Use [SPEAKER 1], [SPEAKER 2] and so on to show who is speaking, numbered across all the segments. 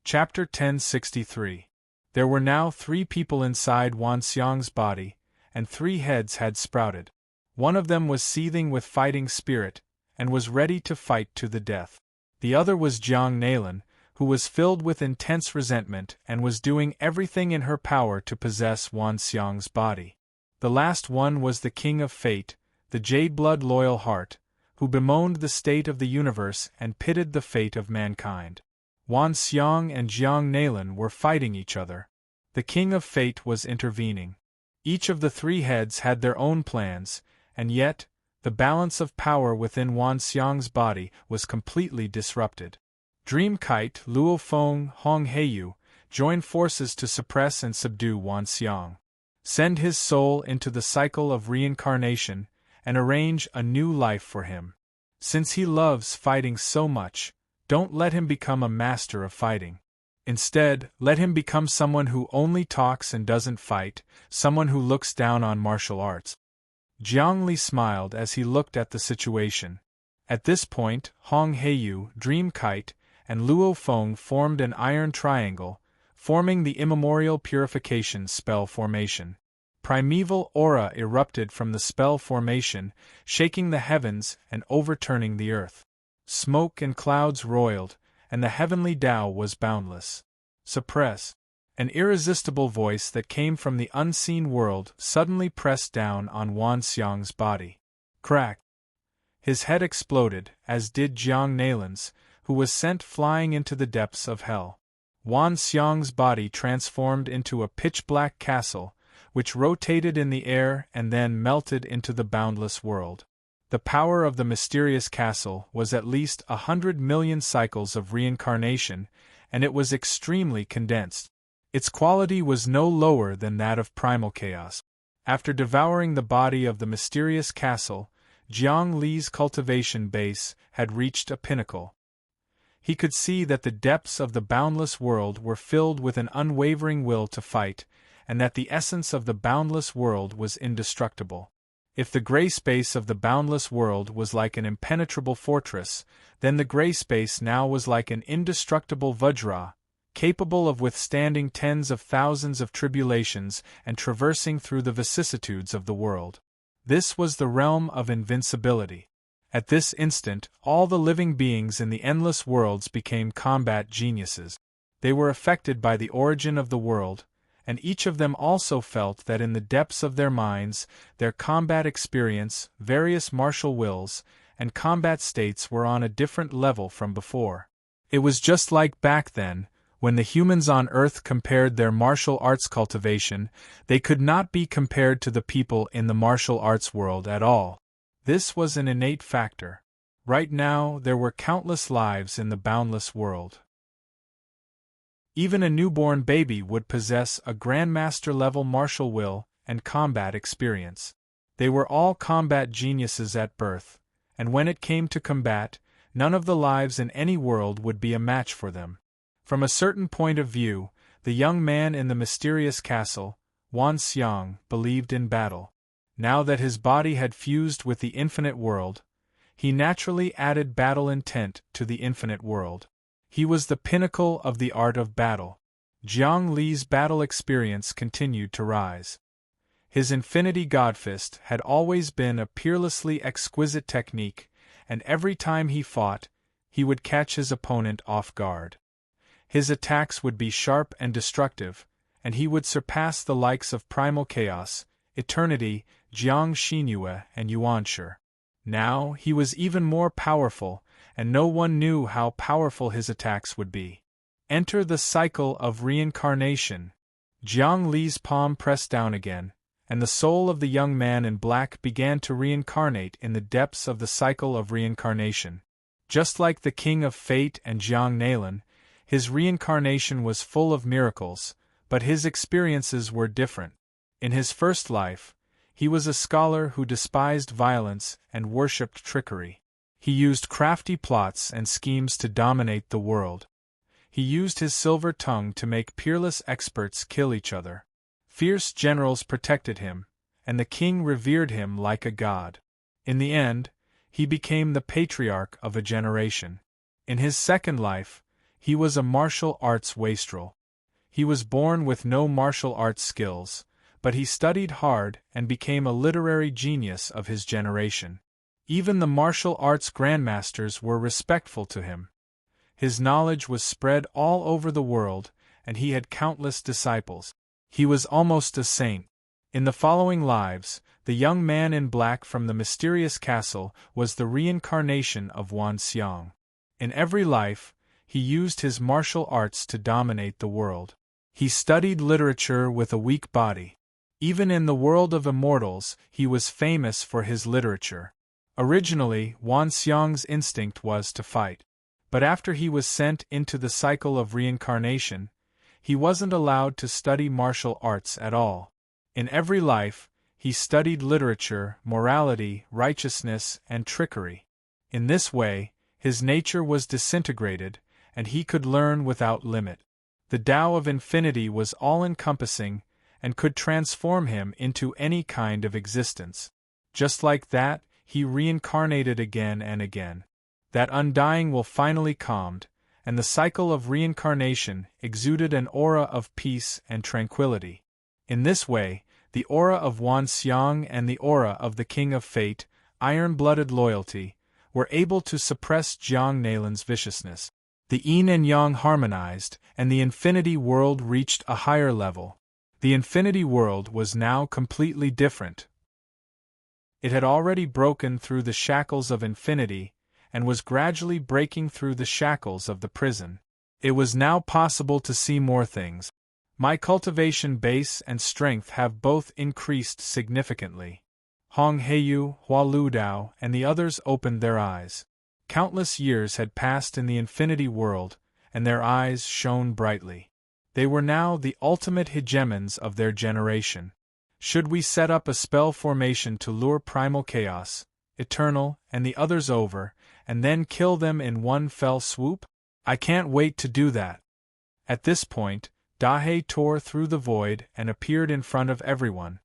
[SPEAKER 1] Chapter 1063. There were now 3 people inside Wan Xiang's body, and 3 heads had sprouted. One of them was seething with fighting spirit, and was ready to fight to the death. The other was Jiang Nailin, who was filled with intense resentment and was doing everything in her power to possess Wan Xiang's body. The last one was the King of Fate, the Jade-blood loyal heart, who bemoaned the state of the universe and pitied the fate of mankind. Wan Xiang and Jiang Nailin were fighting each other. The King of Fate was intervening. Each of the 3 heads had their own plans, and yet, the balance of power within Wan Xiang's body was completely disrupted. Dream Kite, Luo Feng, Hong Heiyu joined forces to suppress and subdue Wan Xiang, send his soul into the cycle of reincarnation, and arrange a new life for him. Since he loves fighting so much, don't let him become a master of fighting. Instead, let him become someone who only talks and doesn't fight, someone who looks down on martial arts. Jiang Li smiled as he looked at the situation. At this point, Hong Heiyu, Dream Kite, and Luo Feng formed an iron triangle, forming the immemorial purification spell formation. Primeval aura erupted from the spell formation, shaking the heavens and overturning the earth. Smoke and clouds roiled, and the heavenly Tao was boundless. Suppress. An irresistible voice that came from the unseen world suddenly pressed down on Wan Xiang's body. Crack! His head exploded, as did Jiang Nailin's, who was sent flying into the depths of hell. Wan Xiang's body transformed into a pitch-black castle, which rotated in the air and then melted into the boundless world. The power of the mysterious castle was at least 100 million cycles of reincarnation, and it was extremely condensed. Its quality was no lower than that of primal chaos. After devouring the body of the mysterious castle, Jiang Li's cultivation base had reached a pinnacle. He could see that the depths of the boundless world were filled with an unwavering will to fight, and that the essence of the boundless world was indestructible. If the gray space of the boundless world was like an impenetrable fortress, then the gray space now was like an indestructible Vajra, capable of withstanding tens of thousands of tribulations and traversing through the vicissitudes of the world. This was the realm of invincibility. At this instant, all the living beings in the endless worlds became combat geniuses. They were affected by the origin of the world, and each of them also felt that in the depths of their minds, their combat experience, various martial wills, and combat states were on a different level from before. It was just like back then, when the humans on Earth compared their martial arts cultivation, they could not be compared to the people in the martial arts world at all. This was an innate factor. Right now, there were countless lives in the boundless world. Even a newborn baby would possess a grandmaster-level martial will and combat experience. They were all combat geniuses at birth, and when it came to combat, none of the lives in any world would be a match for them. From a certain point of view, the young man in the mysterious castle, Wan Xiang, believed in battle. Now that his body had fused with the infinite world, he naturally added battle intent to the infinite world. He was the pinnacle of the art of battle. Jiang Li's battle experience continued to rise. His Infinity Godfist had always been a peerlessly exquisite technique, and every time he fought, he would catch his opponent off guard. His attacks would be sharp and destructive, and he would surpass the likes of Primal Chaos, Eternity, Jiang Xinyue, and Yuanshi. Now he was even more powerful, and no one knew how powerful his attacks would be. Enter the cycle of reincarnation. Jiang Li's palm pressed down again, and the soul of the young man in black began to reincarnate in the depths of the cycle of reincarnation. Just like the King of Fate and Jiang Nailin, his reincarnation was full of miracles, but his experiences were different. In his first life, he was a scholar who despised violence and worshipped trickery. He used crafty plots and schemes to dominate the world. He used his silver tongue to make peerless experts kill each other. Fierce generals protected him, and the king revered him like a god. In the end, he became the patriarch of a generation. In his second life, He was a martial arts wastrel. He was born with no martial arts skills, but he studied hard and became a literary genius of his generation. Even the martial arts grandmasters were respectful to him. His knowledge was spread all over the world, and he had countless disciples. He was almost a saint. In the following lives, the young man in black from the mysterious castle was the reincarnation of Wan Xiang. In every life, he used his martial arts to dominate the world. He studied literature with a weak body. Even in the world of immortals, he was famous for his literature. Originally, Wan Xiang's instinct was to fight. But after he was sent into the cycle of reincarnation, he wasn't allowed to study martial arts at all. In every life, he studied literature, morality, righteousness, and trickery. In this way, his nature was disintegrated, and he could learn without limit. The Tao of Infinity was all-encompassing, and could transform him into any kind of existence. Just like that, he reincarnated again and again. That undying will finally calmed, and the cycle of reincarnation exuded an aura of peace and tranquility. In this way, the aura of Wan Xiang and the aura of the King of Fate, iron-blooded loyalty, were able to suppress Jiang Nalin's viciousness. The yin and yang harmonized, and the infinity world reached a higher level. The infinity world was now completely different. It had already broken through the shackles of infinity, and was gradually breaking through the shackles of the prison. It was now possible to see more things. My cultivation base and strength have both increased significantly. Hong Heiyu, Hua Lu Dao, and the others opened their eyes. Countless years had passed in the infinity world, and their eyes shone brightly. They were now the ultimate hegemons of their generation. Should we set up a spell formation to lure primal chaos, eternal, and the others over, and then kill them in one fell swoop? I can't wait to do that. At this point, Dahei tore through the void and appeared in front of everyone.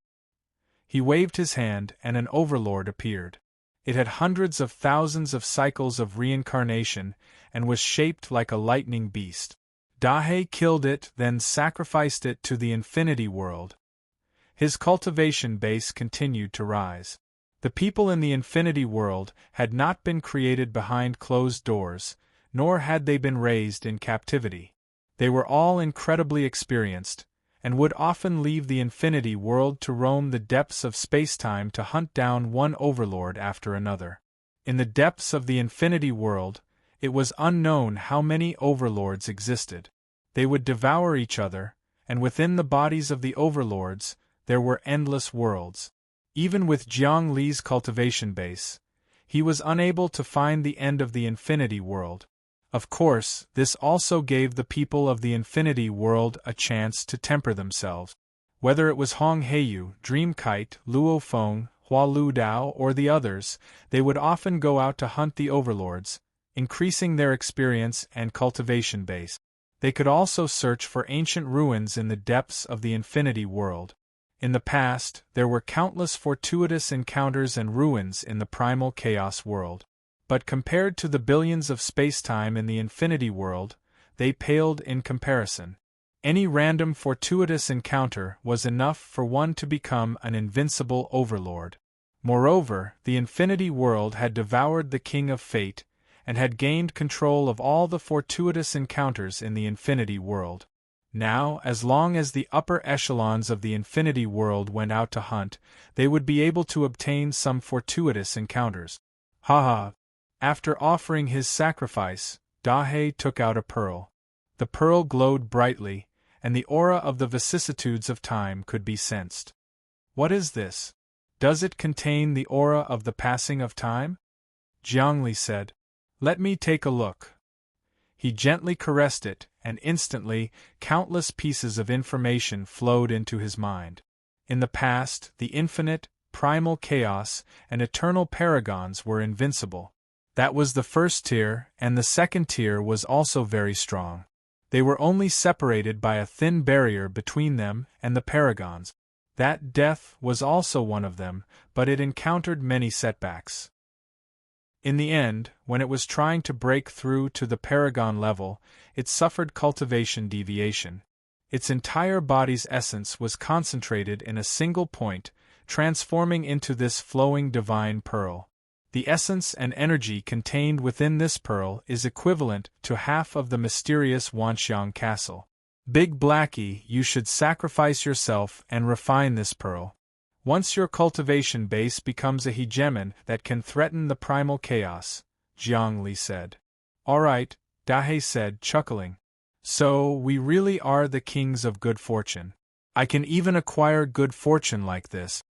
[SPEAKER 1] He waved his hand and an overlord appeared. It had hundreds of thousands of cycles of reincarnation and was shaped like a lightning beast. Dahei killed it, then sacrificed it to the infinity world. His cultivation base continued to rise. The people in the infinity world had not been created behind closed doors, nor had they been raised in captivity. They were all incredibly experienced, and would often leave the infinity world to roam the depths of spacetime to hunt down one overlord after another. In the depths of the infinity world, it was unknown how many overlords existed. They would devour each other, and within the bodies of the overlords, there were endless worlds. Even with Jiang Li's cultivation base, he was unable to find the end of the infinity world. Of course, this also gave the people of the infinity world a chance to temper themselves. Whether it was Hong Heiyu, Dreamkite, Luo Feng, Hua Lu Dao, or the others, they would often go out to hunt the overlords, increasing their experience and cultivation base. They could also search for ancient ruins in the depths of the infinity world. In the past, there were countless fortuitous encounters and ruins in the primal chaos world. But compared to the billions of spacetime in the infinity world, they paled in comparison. Any random fortuitous encounter was enough for one to become an invincible overlord. Moreover, the infinity world had devoured the King of Fate, and had gained control of all the fortuitous encounters in the infinity world. Now, as long as the upper echelons of the infinity world went out to hunt, they would be able to obtain some fortuitous encounters. Haha! After offering his sacrifice, Dahei took out a pearl. The pearl glowed brightly, and the aura of the vicissitudes of time could be sensed. What is this? Does it contain the aura of the passing of time? Jiangli said. Let me take a look. He gently caressed it, and instantly, countless pieces of information flowed into his mind. In the past, the infinite, primal chaos, and eternal paragons were invincible. That was the first tier, and the second tier was also very strong. They were only separated by a thin barrier between them and the paragons. That death was also one of them, but it encountered many setbacks. In the end, when it was trying to break through to the paragon level, it suffered cultivation deviation. Its entire body's essence was concentrated in a single point, transforming into this flowing divine pearl. The essence and energy contained within this pearl is equivalent to half of the mysterious Wanxiang castle. Big Blackie, you should sacrifice yourself and refine this pearl. Once your cultivation base becomes a hegemon that can threaten the primal chaos, Jiang Li said. All right, Dahei said, chuckling. So, we really are the kings of good fortune. I can even acquire good fortune like this.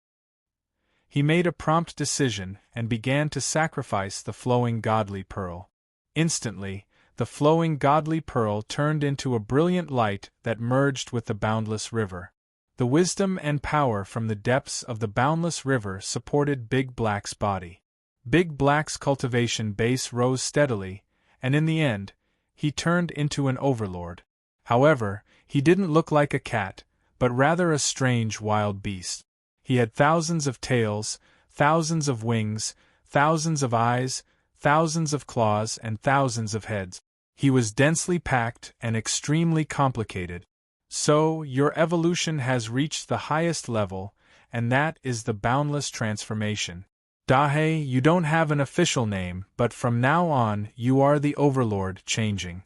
[SPEAKER 1] He made a prompt decision and began to sacrifice the flowing godly pearl. Instantly, the flowing godly pearl turned into a brilliant light that merged with the boundless river. The wisdom and power from the depths of the boundless river supported Big Black's body. Big Black's cultivation base rose steadily, and in the end, he turned into an overlord. However, he didn't look like a cat, but rather a strange wild beast. He had thousands of tails, thousands of wings, thousands of eyes, thousands of claws, and thousands of heads. He was densely packed and extremely complicated. So, your evolution has reached the highest level, and that is the boundless transformation. Dahei, you don't have an official name, but from now on you are the Overlord changing.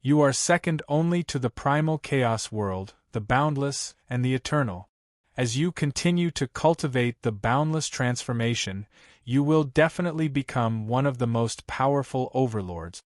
[SPEAKER 1] You are second only to the primal chaos world, the boundless, and the eternal. As you continue to cultivate the boundless transformation, you will definitely become one of the most powerful overlords.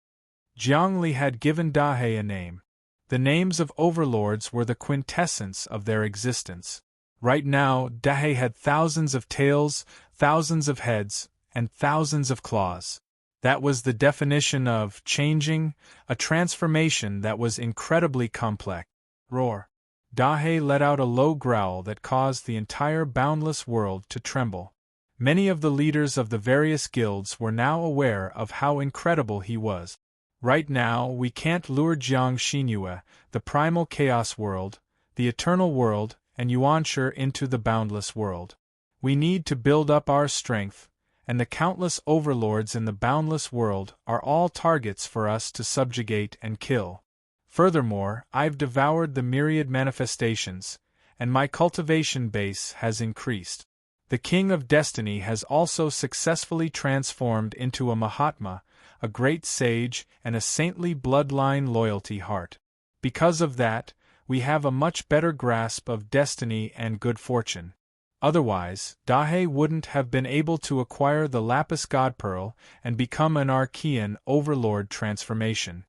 [SPEAKER 1] Jiang Li had given Dahei a name. The names of overlords were the quintessence of their existence. Right now, Dahei had thousands of tails, thousands of heads, and thousands of claws. That was the definition of changing, a transformation that was incredibly complex. Roar. Dahei let out a low growl that caused the entire boundless world to tremble. Many of the leaders of the various guilds were now aware of how incredible he was. Right now, we can't lure Jiang Xinyue, the primal chaos world, the eternal world, and Yuanshi into the boundless world. We need to build up our strength, and the countless overlords in the boundless world are all targets for us to subjugate and kill. Furthermore, I've devoured the myriad manifestations, and my cultivation base has increased. The King of Destiny has also successfully transformed into a Mahatma, a great sage, and a saintly bloodline loyalty heart. Because of that, we have a much better grasp of destiny and good fortune. Otherwise, Dahei wouldn't have been able to acquire the Lapis God Pearl and become an Archean overlord transformation.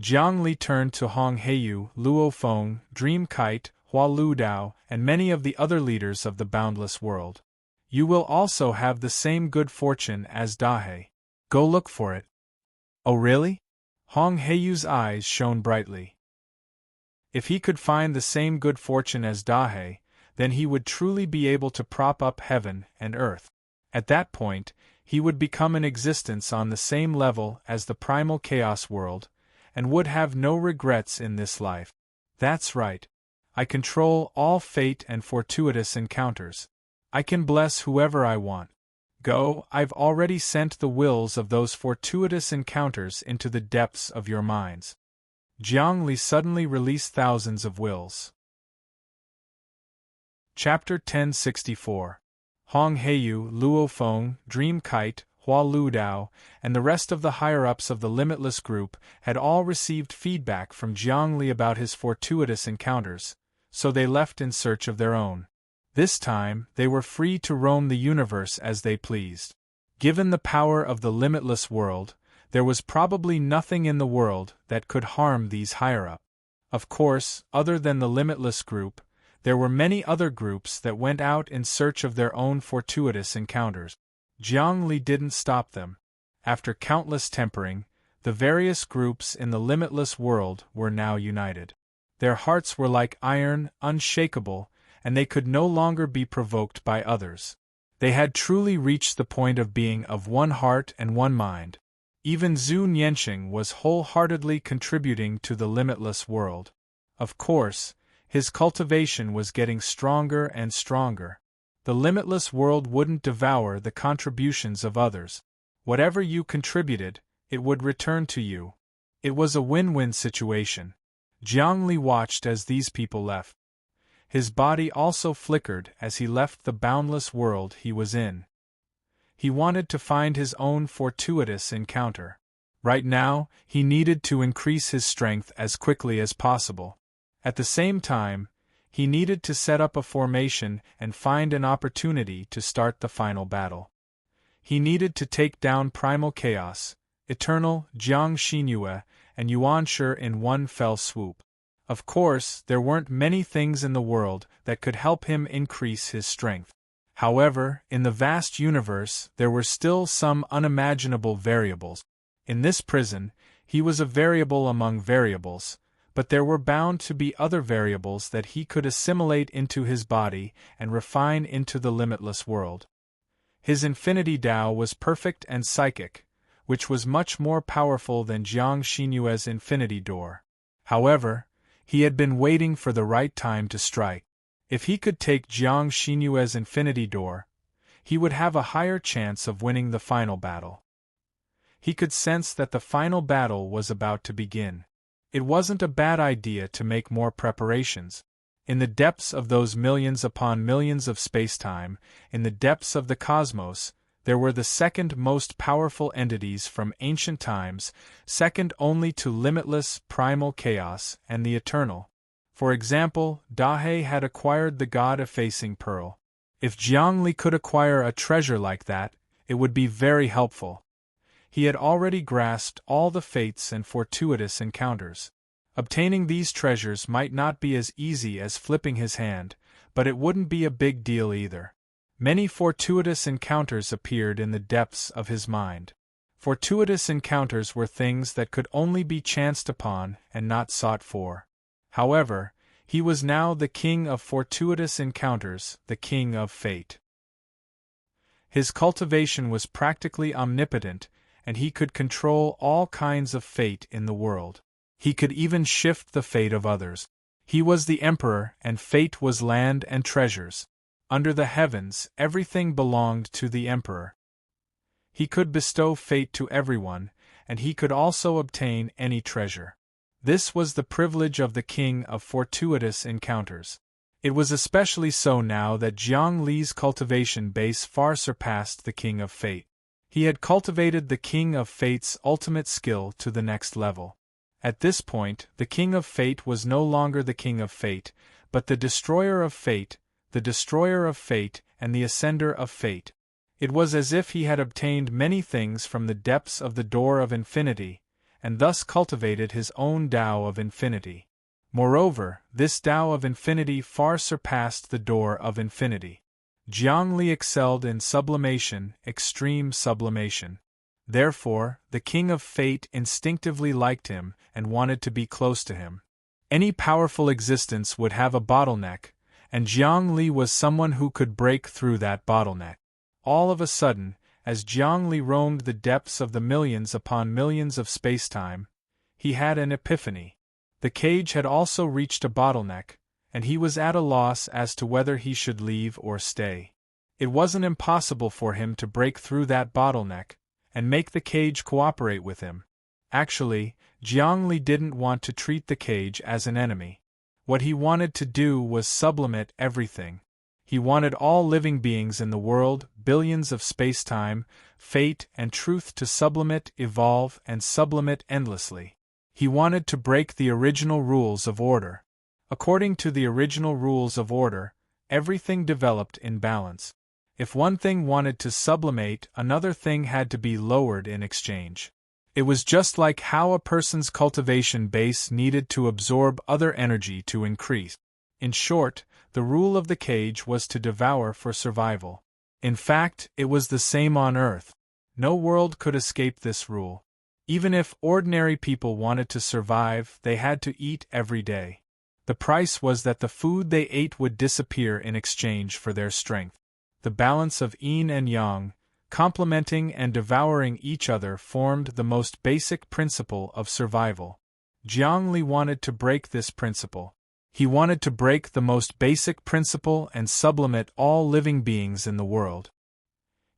[SPEAKER 1] Jiang Li turned to Hong Heiyu, Luo Feng, Dream Kite, Hua Lu Dao, and many of the other leaders of the boundless world. You will also have the same good fortune as Dahei. Go look for it. Oh really? Hong Heiyu's eyes shone brightly. If he could find the same good fortune as Dahei, then he would truly be able to prop up heaven and earth. At that point, he would become an existence on the same level as the primal chaos world, and would have no regrets in this life. That's right. I control all fate and fortuitous encounters. I can bless whoever I want. Go, I've already sent the wills of those fortuitous encounters into the depths of your minds. Jiang Li suddenly released thousands of wills. Chapter 1064. Hong Heiyu, Luo Feng, Dream Kite, Hua Lu Dao, and the rest of the higher-ups of the Limitless Group had all received feedback from Jiang Li about his fortuitous encounters, so they left in search of their own. This time, they were free to roam the universe as they pleased. Given the power of the limitless world, there was probably nothing in the world that could harm these higher-up. Of course, other than the Limitless Group, there were many other groups that went out in search of their own fortuitous encounters. Jiang Li didn't stop them. After countless tempering, the various groups in the limitless world were now united. Their hearts were like iron, unshakable, and they could no longer be provoked by others. They had truly reached the point of being of one heart and one mind. Even Zhu Nianxing was wholeheartedly contributing to the limitless world. Of course, his cultivation was getting stronger and stronger. The limitless world wouldn't devour the contributions of others. Whatever you contributed, it would return to you. It was a win-win situation. Jiang Li watched as these people left. His body also flickered as he left the boundless world he was in. He wanted to find his own fortuitous encounter. Right now, he needed to increase his strength as quickly as possible. At the same time, he needed to set up a formation and find an opportunity to start the final battle. He needed to take down Primal Chaos, Eternal, Jiang Xinyue, and Yuanshi in one fell swoop. Of course, there weren't many things in the world that could help him increase his strength. However, in the vast universe, there were still some unimaginable variables. In this prison, he was a variable among variables, but there were bound to be other variables that he could assimilate into his body and refine into the limitless world. His Infinity Tao was perfect and psychic, which was much more powerful than Jiang Xinyue's Infinity Door. However, he had been waiting for the right time to strike. If he could take Jiang Xinyue's Infinity Door, he would have a higher chance of winning the final battle. He could sense that the final battle was about to begin. It wasn't a bad idea to make more preparations. In the depths of those millions upon millions of spacetime, in the depths of the cosmos, there were the second most powerful entities from ancient times, second only to limitless primal chaos and the eternal. For example, Dahe had acquired the God-effacing pearl. If Jiang Li could acquire a treasure like that, it would be very helpful. He had already grasped all the fates and fortuitous encounters. Obtaining these treasures might not be as easy as flipping his hand, but it wouldn't be a big deal either. Many fortuitous encounters appeared in the depths of his mind. Fortuitous encounters were things that could only be chanced upon and not sought for. However, he was now the king of fortuitous encounters, the king of fate. His cultivation was practically omnipotent, and he could control all kinds of fate in the world. He could even shift the fate of others. He was the emperor, and fate was land and treasures. Under the heavens, everything belonged to the emperor. He could bestow fate to everyone, and he could also obtain any treasure. This was the privilege of the king of fortuitous encounters. It was especially so now that Jiang Li's cultivation base far surpassed the king of fate. He had cultivated the king of fate's ultimate skill to the next level. At this point, the king of fate was no longer the king of fate, but the destroyer of fate, and the ascender of fate. It was as if he had obtained many things from the depths of the door of infinity, and thus cultivated his own Tao of infinity. Moreover, this Tao of infinity far surpassed the door of infinity. Jiang Li excelled in sublimation, extreme sublimation. Therefore, the king of fate instinctively liked him and wanted to be close to him. Any powerful existence would have a bottleneck, and Jiang Li was someone who could break through that bottleneck. All of a sudden, as Jiang Li roamed the depths of the millions upon millions of spacetime, he had an epiphany. The cage had also reached a bottleneck, and he was at a loss as to whether he should leave or stay. It wasn't impossible for him to break through that bottleneck and make the cage cooperate with him. Actually, Jiang Li didn't want to treat the cage as an enemy. What he wanted to do was sublimate everything. He wanted all living beings in the world, billions of spacetime, fate and truth to sublimate, evolve, and sublimate endlessly. He wanted to break the original rules of order. According to the original rules of order, everything developed in balance. If one thing wanted to sublimate, another thing had to be lowered in exchange. It was just like how a person's cultivation base needed to absorb other energy to increase. In short, the rule of the cage was to devour for survival. In fact, it was the same on Earth. No world could escape this rule. Even if ordinary people wanted to survive, they had to eat every day. The price was that the food they ate would disappear in exchange for their strength. The balance of yin and yang, complementing and devouring each other, formed the most basic principle of survival. Jiang Li wanted to break this principle. He wanted to break the most basic principle and sublimate all living beings in the world.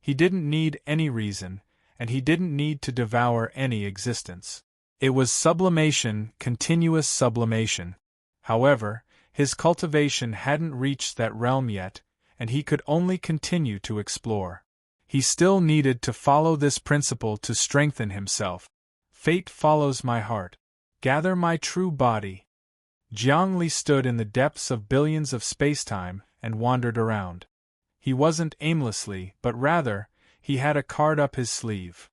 [SPEAKER 1] He didn't need any reason, and he didn't need to devour any existence. It was sublimation, continuous sublimation. However, his cultivation hadn't reached that realm yet, and he could only continue to explore. He still needed to follow this principle to strengthen himself. Fate follows my heart. Gather my true body. Jiangli stood in the depths of billions of spacetime and wandered around. He wasn't aimlessly, but rather, he had a card up his sleeve.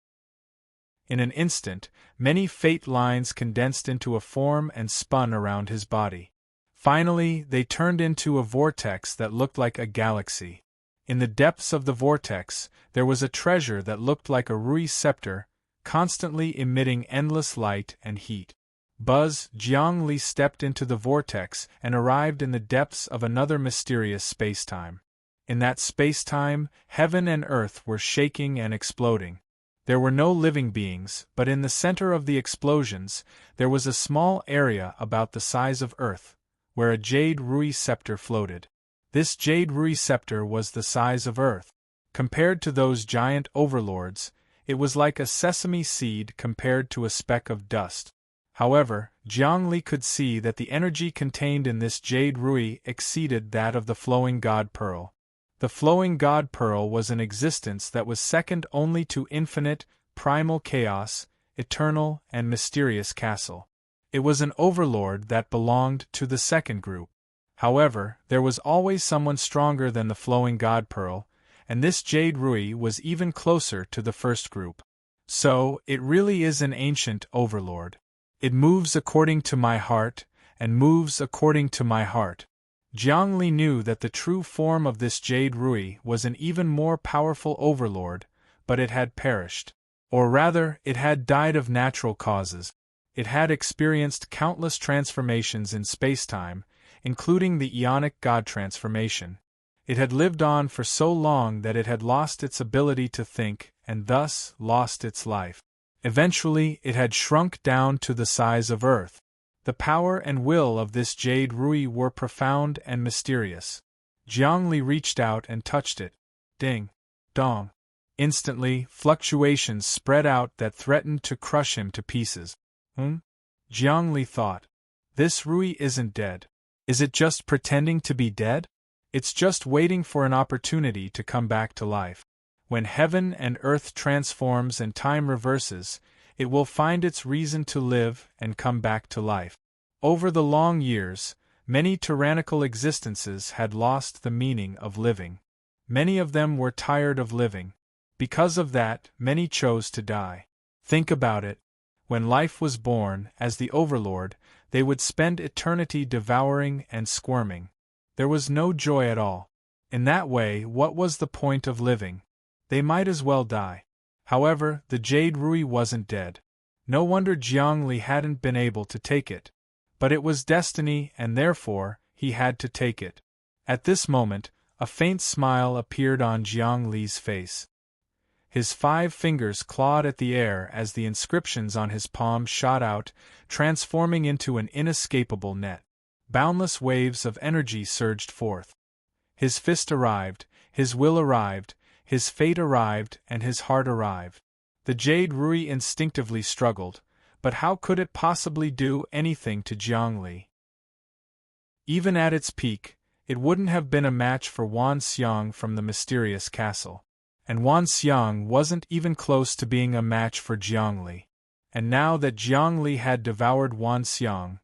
[SPEAKER 1] In an instant, many fate lines condensed into a form and spun around his body. Finally, they turned into a vortex that looked like a galaxy. In the depths of the vortex, there was a treasure that looked like a Rui scepter, constantly emitting endless light and heat. Buzz, Jiangli stepped into the vortex and arrived in the depths of another mysterious spacetime. In that spacetime, heaven and earth were shaking and exploding. There were no living beings, but in the center of the explosions, there was a small area about the size of Earth, where a jade Rui scepter floated. This jade Rui scepter was the size of Earth. Compared to those giant overlords, it was like a sesame seed compared to a speck of dust. However, Jiangli could see that the energy contained in this jade Rui exceeded that of the flowing god pearl. The flowing god pearl was an existence that was second only to infinite, primal chaos, eternal and mysterious castle. It was an overlord that belonged to the second group. However, there was always someone stronger than the flowing god pearl, and this jade Rui was even closer to the first group. So, it really is an ancient overlord. It moves according to my heart, and moves according to my heart. Jiangli knew that the true form of this jade Rui was an even more powerful overlord, but it had perished. Or rather, it had died of natural causes. It had experienced countless transformations in spacetime, including the Ionic God transformation. It had lived on for so long that it had lost its ability to think, and thus lost its life. Eventually, it had shrunk down to the size of Earth. The power and will of this jade Rui were profound and mysterious. Jiangli reached out and touched it. Ding! Dong! Instantly, fluctuations spread out that threatened to crush him to pieces. Jiangli thought. This Rui isn't dead. Is it just pretending to be dead? It's just waiting for an opportunity to come back to life. When heaven and earth transforms and time reverses, it will find its reason to live and come back to life. Over the long years, many tyrannical existences had lost the meaning of living. Many of them were tired of living. Because of that, many chose to die. Think about it. When life was born, as the overlord, they would spend eternity devouring and squirming. There was no joy at all. In that way, what was the point of living? They might as well die. However, the jade Rui wasn't dead. No wonder Jiangli hadn't been able to take it. But it was destiny, and therefore, he had to take it. At this moment, a faint smile appeared on Jiangli's face. His 5 fingers clawed at the air as the inscriptions on his palm shot out, transforming into an inescapable net. Boundless waves of energy surged forth. His fist arrived, his will arrived, his fate arrived, and his heart arrived. The jade Rui instinctively struggled, but how could it possibly do anything to Jiangli? Even at its peak, it wouldn't have been a match for Wan Xiang from the mysterious castle. And Wan Xiang wasn't even close to being a match for Jiangli. And now that Jiangli had devoured Wan Xiang,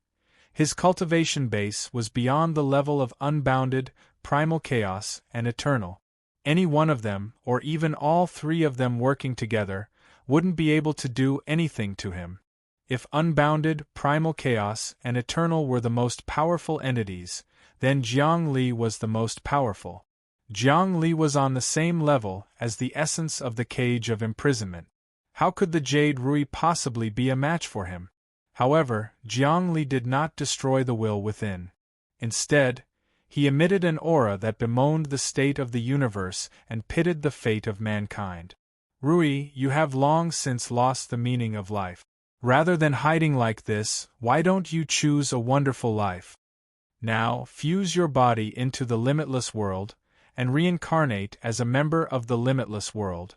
[SPEAKER 1] his cultivation base was beyond the level of unbounded, primal chaos and eternal. Any one of them, or even all 3 of them working together, wouldn't be able to do anything to him. If unbounded, primal chaos and eternal were the most powerful entities, then Jiangli was the most powerful. Jiangli was on the same level as the essence of the cage of imprisonment. How could the jade Rui possibly be a match for him? However, Jiangli did not destroy the will within. Instead, he emitted an aura that bemoaned the state of the universe and pitted the fate of mankind. Rui, you have long since lost the meaning of life. Rather than hiding like this, why don't you choose a wonderful life? Now, fuse your body into the limitless world, and reincarnate as a member of the limitless world.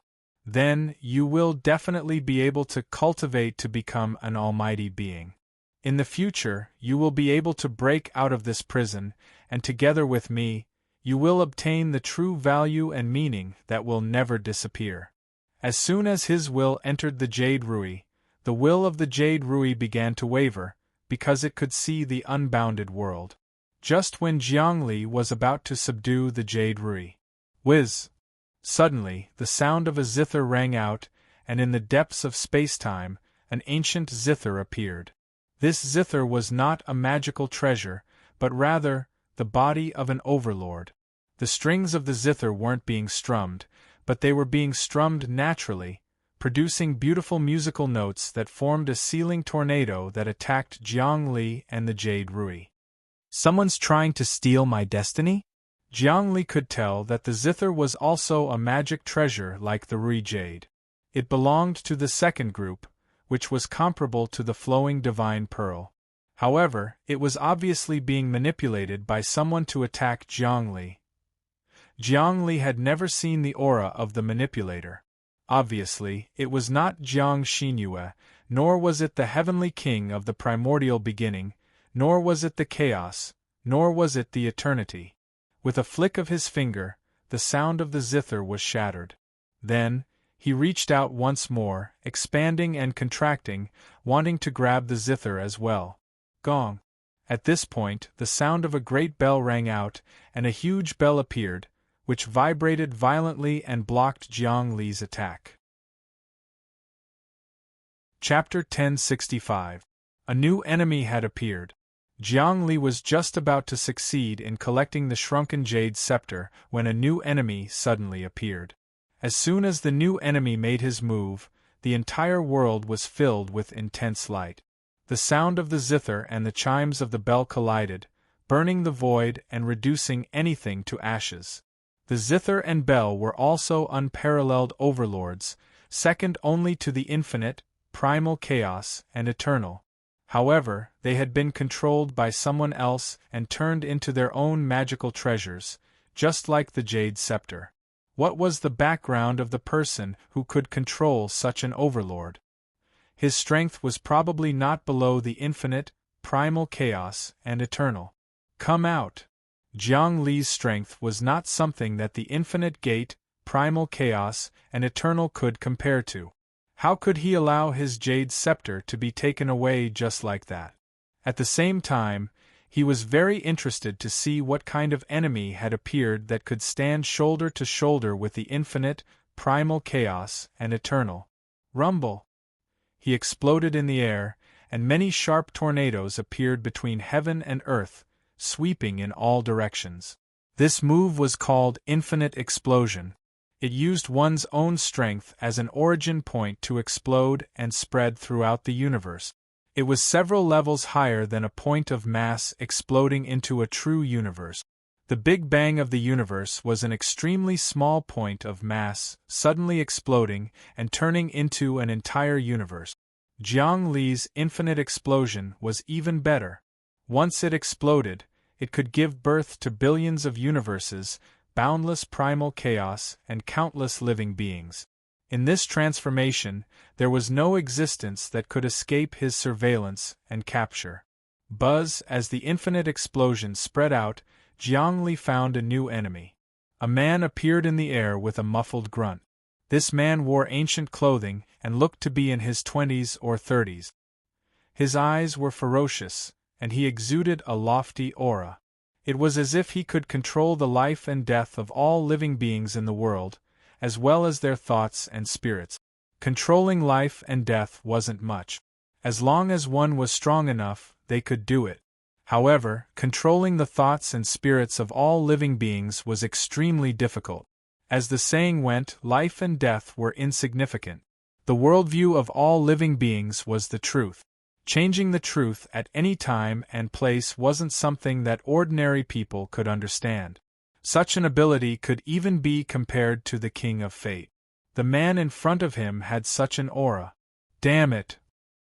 [SPEAKER 1] Then you will definitely be able to cultivate to become an almighty being. In the future, you will be able to break out of this prison, and together with me, you will obtain the true value and meaning that will never disappear. As soon as his will entered the Jade Rui, the will of the Jade Rui began to waver, because it could see the unbounded world. Just when Jiangli was about to subdue the Jade Rui. Whiz! Suddenly, the sound of a zither rang out, and in the depths of space-time, an ancient zither appeared. This zither was not a magical treasure, but rather, the body of an overlord. The strings of the zither weren't being strummed, but they were being strummed naturally, producing beautiful musical notes that formed a sealing tornado that attacked Jiang Li and the Jade Rui. Someone's trying to steal my destiny? Jiang Li could tell that the zither was also a magic treasure like the Rui Jade. It belonged to the second group, which was comparable to the flowing divine pearl. However, it was obviously being manipulated by someone to attack Jiang Li. Jiang Li had never seen the aura of the manipulator. Obviously, it was not Jiang Xinyue, nor was it the heavenly king of the primordial beginning, nor was it the chaos, nor was it the eternity. With a flick of his finger, the sound of the zither was shattered. Then, he reached out once more, expanding and contracting, wanting to grab the zither as well. Gong! At this point, the sound of a great bell rang out, and a huge bell appeared, which vibrated violently and blocked Jiang Li's attack. Chapter 1065. A new enemy had appeared. Jiang Li was just about to succeed in collecting the shrunken jade scepter when a new enemy suddenly appeared. As soon as the new enemy made his move, the entire world was filled with intense light. The sound of the zither and the chimes of the bell collided, burning the void and reducing anything to ashes. The zither and bell were also unparalleled overlords, second only to the infinite, primal chaos, and eternal. However, they had been controlled by someone else and turned into their own magical treasures, just like the jade scepter. What was the background of the person who could control such an overlord? His strength was probably not below the infinite, primal chaos, and eternal. Come out! Jiang Li's strength was not something that the infinite gate, primal chaos, and eternal could compare to. How could he allow his jade scepter to be taken away just like that? At the same time, he was very interested to see what kind of enemy had appeared that could stand shoulder to shoulder with the infinite, primal chaos, and eternal. Rumble! He exploded in the air, and many sharp tornadoes appeared between heaven and earth, sweeping in all directions. This move was called Infinite Explosion. It used one's own strength as an origin point to explode and spread throughout the universe. It was several levels higher than a point of mass exploding into a true universe. The Big Bang of the universe was an extremely small point of mass, suddenly exploding and turning into an entire universe. Jiang Li's infinite explosion was even better. Once it exploded, it could give birth to billions of universes, boundless primal chaos, and countless living beings. In this transformation, there was no existence that could escape his surveillance and capture. Buzz! As the infinite explosion spread out, Jiang Li found a new enemy. A man appeared in the air with a muffled grunt. This man wore ancient clothing and looked to be in his 20s or 30s. His eyes were ferocious, and he exuded a lofty aura. It was as if he could control the life and death of all living beings in the world, as well as their thoughts and spirits. Controlling life and death wasn't much. As long as one was strong enough, they could do it. However, controlling the thoughts and spirits of all living beings was extremely difficult. As the saying went, life and death were insignificant. The worldview of all living beings was the truth. Changing the truth at any time and place wasn't something that ordinary people could understand. Such an ability could even be compared to the King of Fate. The man in front of him had such an aura. Damn it!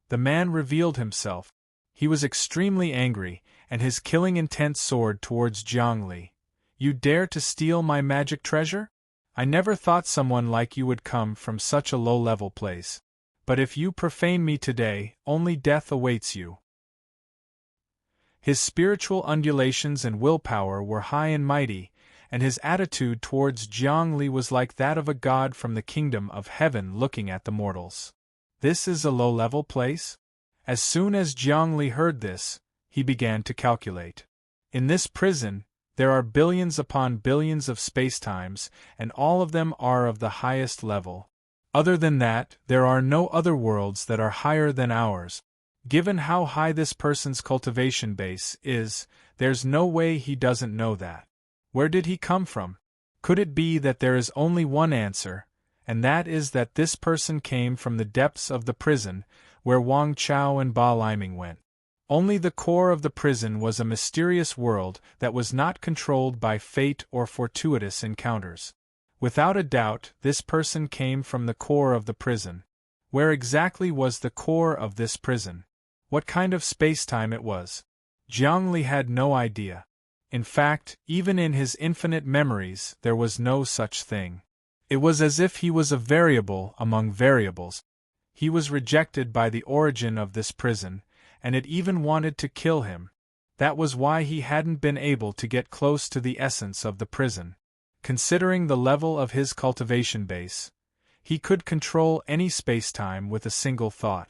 [SPEAKER 1] The man revealed himself. He was extremely angry, and his killing intent soared towards Jiang Li. You dare to steal my magic treasure? I never thought someone like you would come from such a low-level place. But if you profane me today, only death awaits you." His spiritual undulations and willpower were high and mighty, and his attitude towards Jiang Li was like that of a god from the kingdom of heaven looking at the mortals. "This is a low-level place?" As soon as Jiang Li heard this, he began to calculate. "In this prison, there are billions upon billions of spacetimes, and all of them are of the highest level. Other than that, there are no other worlds that are higher than ours. Given how high this person's cultivation base is, there's no way he doesn't know that. Where did he come from? Could it be that there is only one answer, and that is that this person came from the depths of the prison, where Wang Chao and Ba Liming went? Only the core of the prison was a mysterious world that was not controlled by fate or fortuitous encounters. Without a doubt, this person came from the core of the prison. Where exactly was the core of this prison? What kind of spacetime it was? Jiang Li had no idea. In fact, even in his infinite memories, there was no such thing. It was as if he was a variable among variables. He was rejected by the origin of this prison, and it even wanted to kill him. That was why he hadn't been able to get close to the essence of the prison. Considering the level of his cultivation base, he could control any spacetime with a single thought.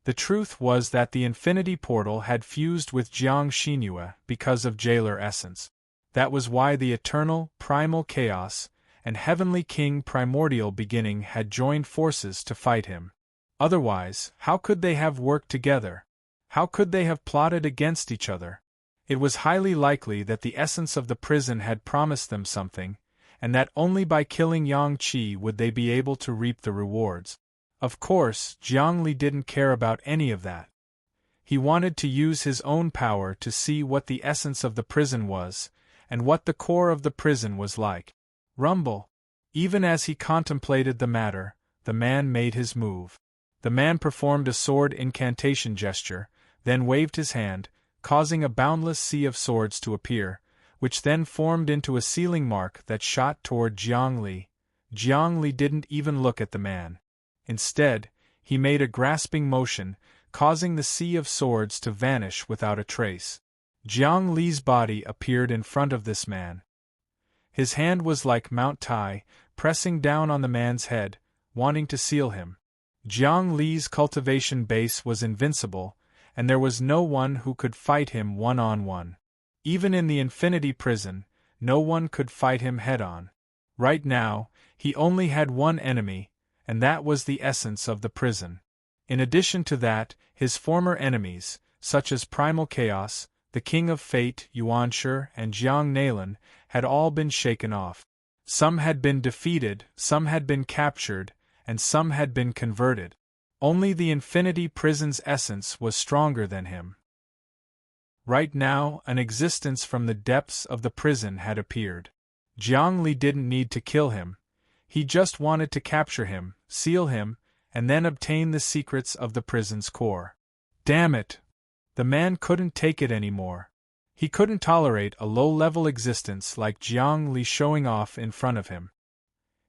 [SPEAKER 1] The truth was that the infinity portal had fused with Jiang Xinyue because of jailer essence. That was why the eternal, primal chaos and heavenly king primordial beginning had joined forces to fight him. Otherwise, how could they have worked together? How could they have plotted against each other? It was highly likely that the essence of the prison had promised them something, and that only by killing Yang Qi would they be able to reap the rewards. Of course, Jiang Li didn't care about any of that. He wanted to use his own power to see what the essence of the prison was, and what the core of the prison was like. Rumble. Even as he contemplated the matter, the man made his move. The man performed a sword incantation gesture, then waved his hand, causing a boundless sea of swords to appear, which then formed into a sealing mark that shot toward Jiang Li. Jiang Li didn't even look at the man. Instead, he made a grasping motion, causing the sea of swords to vanish without a trace. Jiang Li's body appeared in front of this man. His hand was like Mount Tai, pressing down on the man's head, wanting to seal him. Jiang Li's cultivation base was invincible, and there was no one who could fight him one-on-one. Even in the infinity prison, no one could fight him head-on. Right now, he only had one enemy, and that was the essence of the prison. In addition to that, his former enemies, such as Primal Chaos, the King of Fate, Yuanshi, and Jiang Nailan, had all been shaken off. Some had been defeated, some had been captured, and some had been converted. Only the infinity prison's essence was stronger than him. Right now, an existence from the depths of the prison had appeared. Jiang Li didn't need to kill him. He just wanted to capture him, seal him, and then obtain the secrets of the prison's core. Damn it! The man couldn't take it anymore. He couldn't tolerate a low-level existence like Jiang Li showing off in front of him.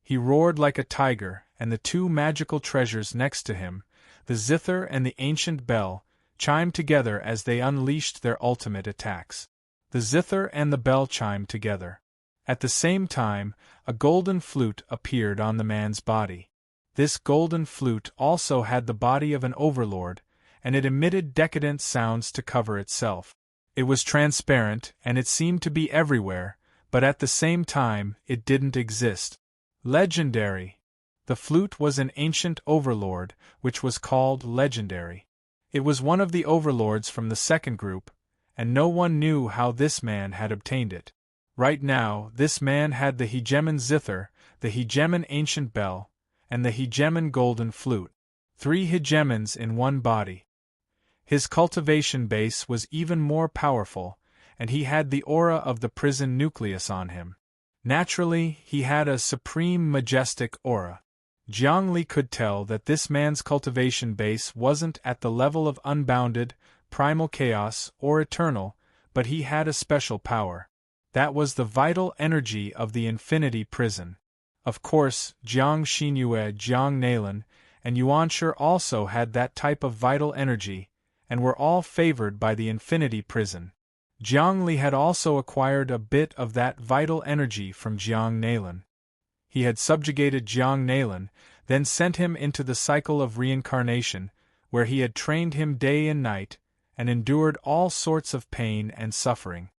[SPEAKER 1] He roared like a tiger, and the two magical treasures next to him, the zither and the ancient bell, chimed together as they unleashed their ultimate attacks. The zither and the bell chimed together. At the same time, a golden flute appeared on the man's body. This golden flute also had the body of an overlord, and it emitted decadent sounds to cover itself. It was transparent, and it seemed to be everywhere, but at the same time, it didn't exist. Legendary. The flute was an ancient overlord, which was called legendary. It was one of the overlords from the second group, and no one knew how this man had obtained it. Right now, this man had the hegemon zither, the hegemon ancient bell, and the hegemon golden flute. 3 hegemons in one body. His cultivation base was even more powerful, and he had the aura of the prison nucleus on him. Naturally, he had a supreme majestic aura. Jiang Li could tell that this man's cultivation base wasn't at the level of unbounded, primal chaos, or eternal, but he had a special power. That was the vital energy of the infinity prison. Of course, Jiang Xinyue, Jiang Nalan, and Yuanshi also had that type of vital energy, and were all favored by the infinity prison. Jiang Li had also acquired a bit of that vital energy from Jiang Nalan. He had subjugated Jiang Nalan, then sent him into the cycle of reincarnation, where he had trained him day and night, and endured all sorts of pain and suffering.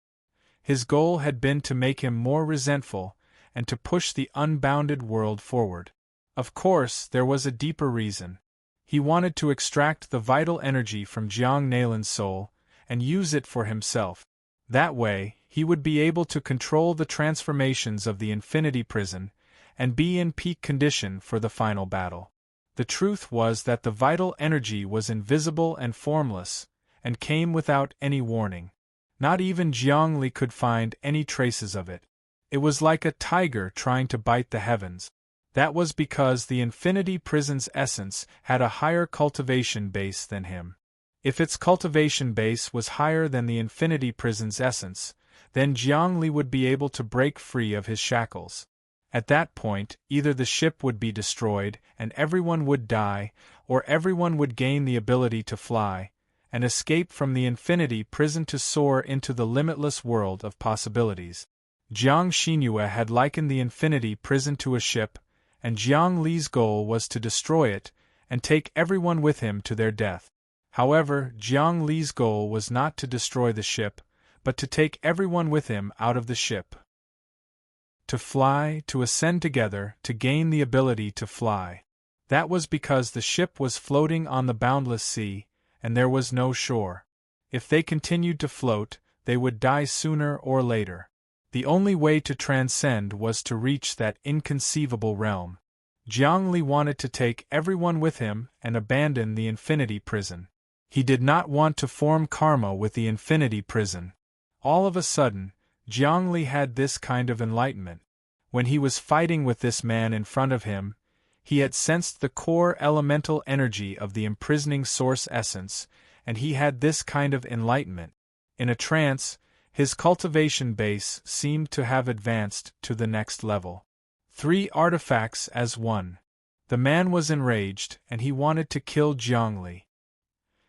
[SPEAKER 1] His goal had been to make him more resentful, and to push the unbounded world forward. Of course, there was a deeper reason. He wanted to extract the vital energy from Jiang Nalan's soul, and use it for himself. That way, he would be able to control the transformations of the infinity prison, and be in peak condition for the final battle. The truth was that the vital energy was invisible and formless, and came without any warning. Not even Jiang Li could find any traces of it. It was like a tiger trying to bite the heavens. That was because the infinity prison's essence had a higher cultivation base than him. If its cultivation base was higher than the infinity prison's essence, then Jiang Li would be able to break free of his shackles. At that point, either the ship would be destroyed and everyone would die, or everyone would gain the ability to fly, and escape from the infinity prison to soar into the limitless world of possibilities. Jiang Xinyue had likened the infinity prison to a ship, and Jiang Li's goal was to destroy it, and take everyone with him to their death. However, Jiang Li's goal was not to destroy the ship, but to take everyone with him out of the ship. To fly, to ascend together, to gain the ability to fly. That was because the ship was floating on the boundless sea, and there was no shore. If they continued to float, they would die sooner or later. The only way to transcend was to reach that inconceivable realm. Jiang Li wanted to take everyone with him and abandon the infinity prison. He did not want to form karma with the infinity prison. All of a sudden, Jiang Li had this kind of enlightenment. When he was fighting with this man in front of him, he had sensed the core elemental energy of the imprisoning source essence, and he had this kind of enlightenment. In a trance, his cultivation base seemed to have advanced to the next level. 3 artifacts as one. The man was enraged, and he wanted to kill Jiang Li.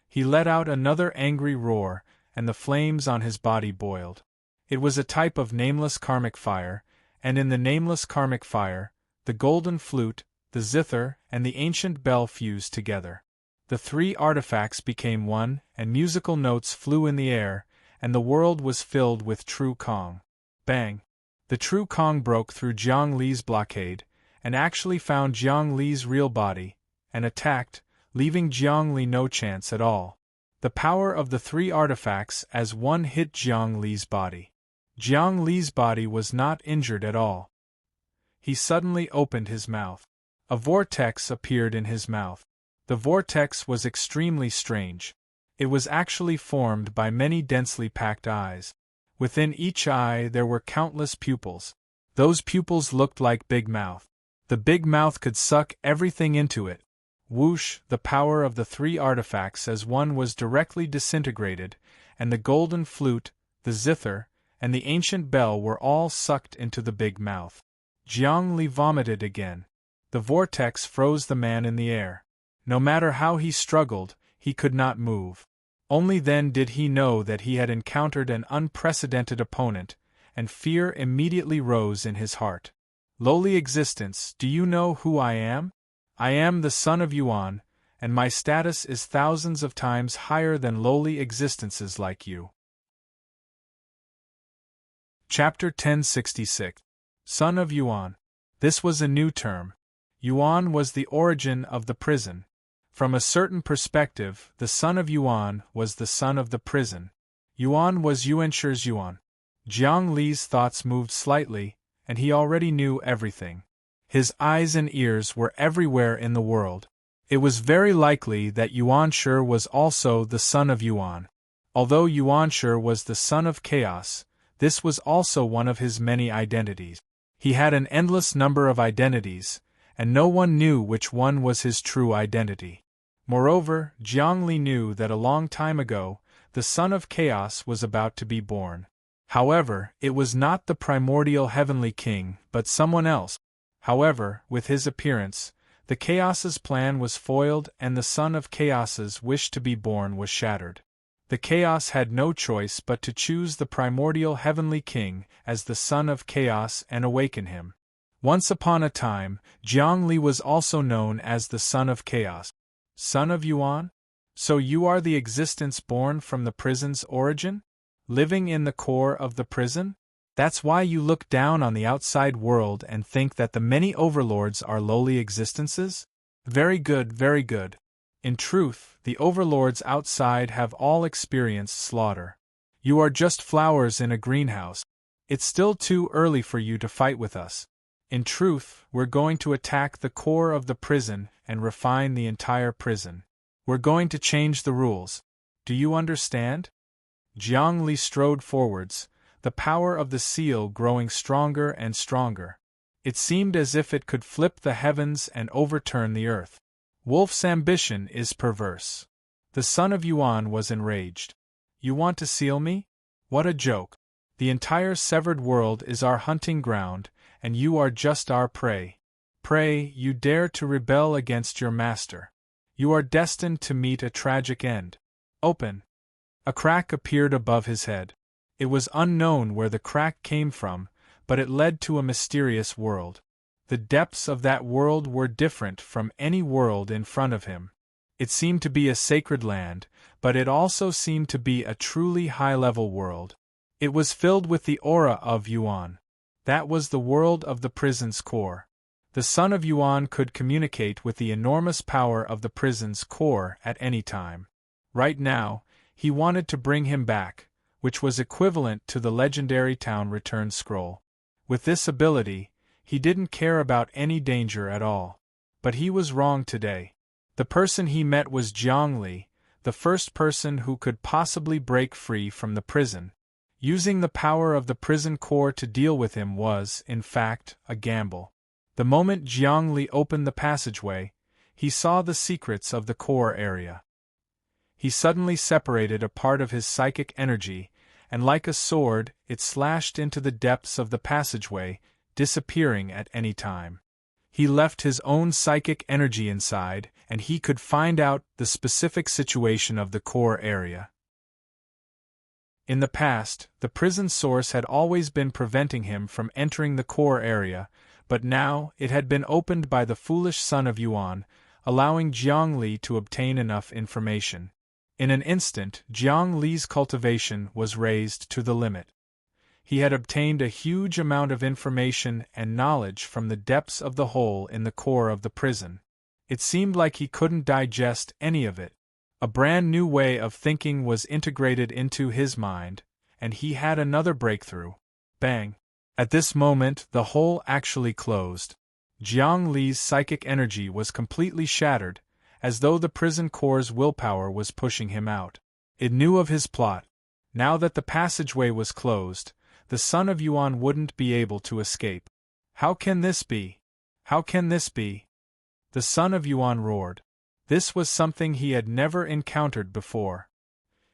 [SPEAKER 1] He let out another angry roar, and the flames on his body boiled. It was a type of nameless karmic fire, and in the nameless karmic fire, the golden flute, the zither, and the ancient bell fused together. The 3 artifacts became one, and musical notes flew in the air, and the world was filled with true Kong. Bang! The true Kong broke through Jiang Li's blockade, and actually found Jiang Li's real body, and attacked, leaving Jiang Li no chance at all. The power of the 3 artifacts as one hit Jiang Li's body. Jiang Li's body was not injured at all. He suddenly opened his mouth. A vortex appeared in his mouth. The vortex was extremely strange. It was actually formed by many densely packed eyes. Within each eye there were countless pupils. Those pupils looked like big mouth. The big mouth could suck everything into it. Whoosh! The power of the 3 artifacts as one was directly disintegrated, and the golden flute, the zither, and the ancient bell were all sucked into the big mouth. Jiang Li vomited again. The vortex froze the man in the air. No matter how he struggled, he could not move. Only then did he know that he had encountered an unprecedented opponent, and fear immediately rose in his heart. Lowly existence, do you know who I am? I am the son of Yuan, and my status is thousands of times higher than lowly existences like you. Chapter 1066. Son of Yuan. This was a new term. Yuan was the origin of the prison. From a certain perspective, the son of Yuan was the son of the prison. Yuan was Yuanshi's Yuan. Jiang Li's thoughts moved slightly, and he already knew everything. His eyes and ears were everywhere in the world. It was very likely that Yuanshi was also the son of Yuan. Although Yuanshi was the son of chaos, this was also one of his many identities. He had an endless number of identities, and no one knew which one was his true identity. Moreover, Jiang Li knew that a long time ago, the son of chaos was about to be born. However, it was not the primordial heavenly king, but someone else. However, with his appearance, the Chaos's plan was foiled and the son of Chaos's wish to be born was shattered. The Chaos had no choice but to choose the primordial heavenly king as the son of Chaos and awaken him. Once upon a time, Jiangli was also known as the son of Chaos. Son of Yuan? So you are the existence born from the prison's origin? Living in the core of the prison? That's why you look down on the outside world and think that the many overlords are lowly existences? Very good, very good. In truth, the overlords outside have all experienced slaughter. You are just flowers in a greenhouse. It's still too early for you to fight with us. In truth, we're going to attack the core of the prison and refine the entire prison. We're going to change the rules. Do you understand? Jiang Li strode forwards, the power of the seal growing stronger and stronger. It seemed as if it could flip the heavens and overturn the earth. Wolf's ambition is perverse. The son of Yuan was enraged. You want to seal me? What a joke. The entire severed world is our hunting ground, and you are just our prey. Prey, you dare to rebel against your master. You are destined to meet a tragic end. Open. A crack appeared above his head. It was unknown where the crack came from, but it led to a mysterious world. The depths of that world were different from any world in front of him. It seemed to be a sacred land, but it also seemed to be a truly high-level world. It was filled with the aura of Yuan. That was the world of the prison's core. The son of Yuan could communicate with the enormous power of the prison's core at any time. Right now, he wanted to bring him back, which was equivalent to the legendary town return scroll. With this ability, he didn't care about any danger at all. But he was wrong today. The person he met was Jiang Li, the first person who could possibly break free from the prison. Using the power of the prison core to deal with him was, in fact, a gamble. The moment Jiang Li opened the passageway, he saw the secrets of the core area. He suddenly separated a part of his psychic energy, and like a sword, it slashed into the depths of the passageway, disappearing at any time. He left his own psychic energy inside, and he could find out the specific situation of the core area. In the past, the prison source had always been preventing him from entering the core area, but now it had been opened by the foolish son of Yuan, allowing Jiang Li to obtain enough information. In an instant, Jiang Li's cultivation was raised to the limit. He had obtained a huge amount of information and knowledge from the depths of the hole in the core of the prison. It seemed like he couldn't digest any of it. A brand new way of thinking was integrated into his mind, and he had another breakthrough. Bang! At this moment, the hole actually closed. Jiang Li's psychic energy was completely shattered, as though the prison core's willpower was pushing him out. It knew of his plot. Now that the passageway was closed, the son of Yuan wouldn't be able to escape. How can this be? How can this be? The son of Yuan roared. This was something he had never encountered before.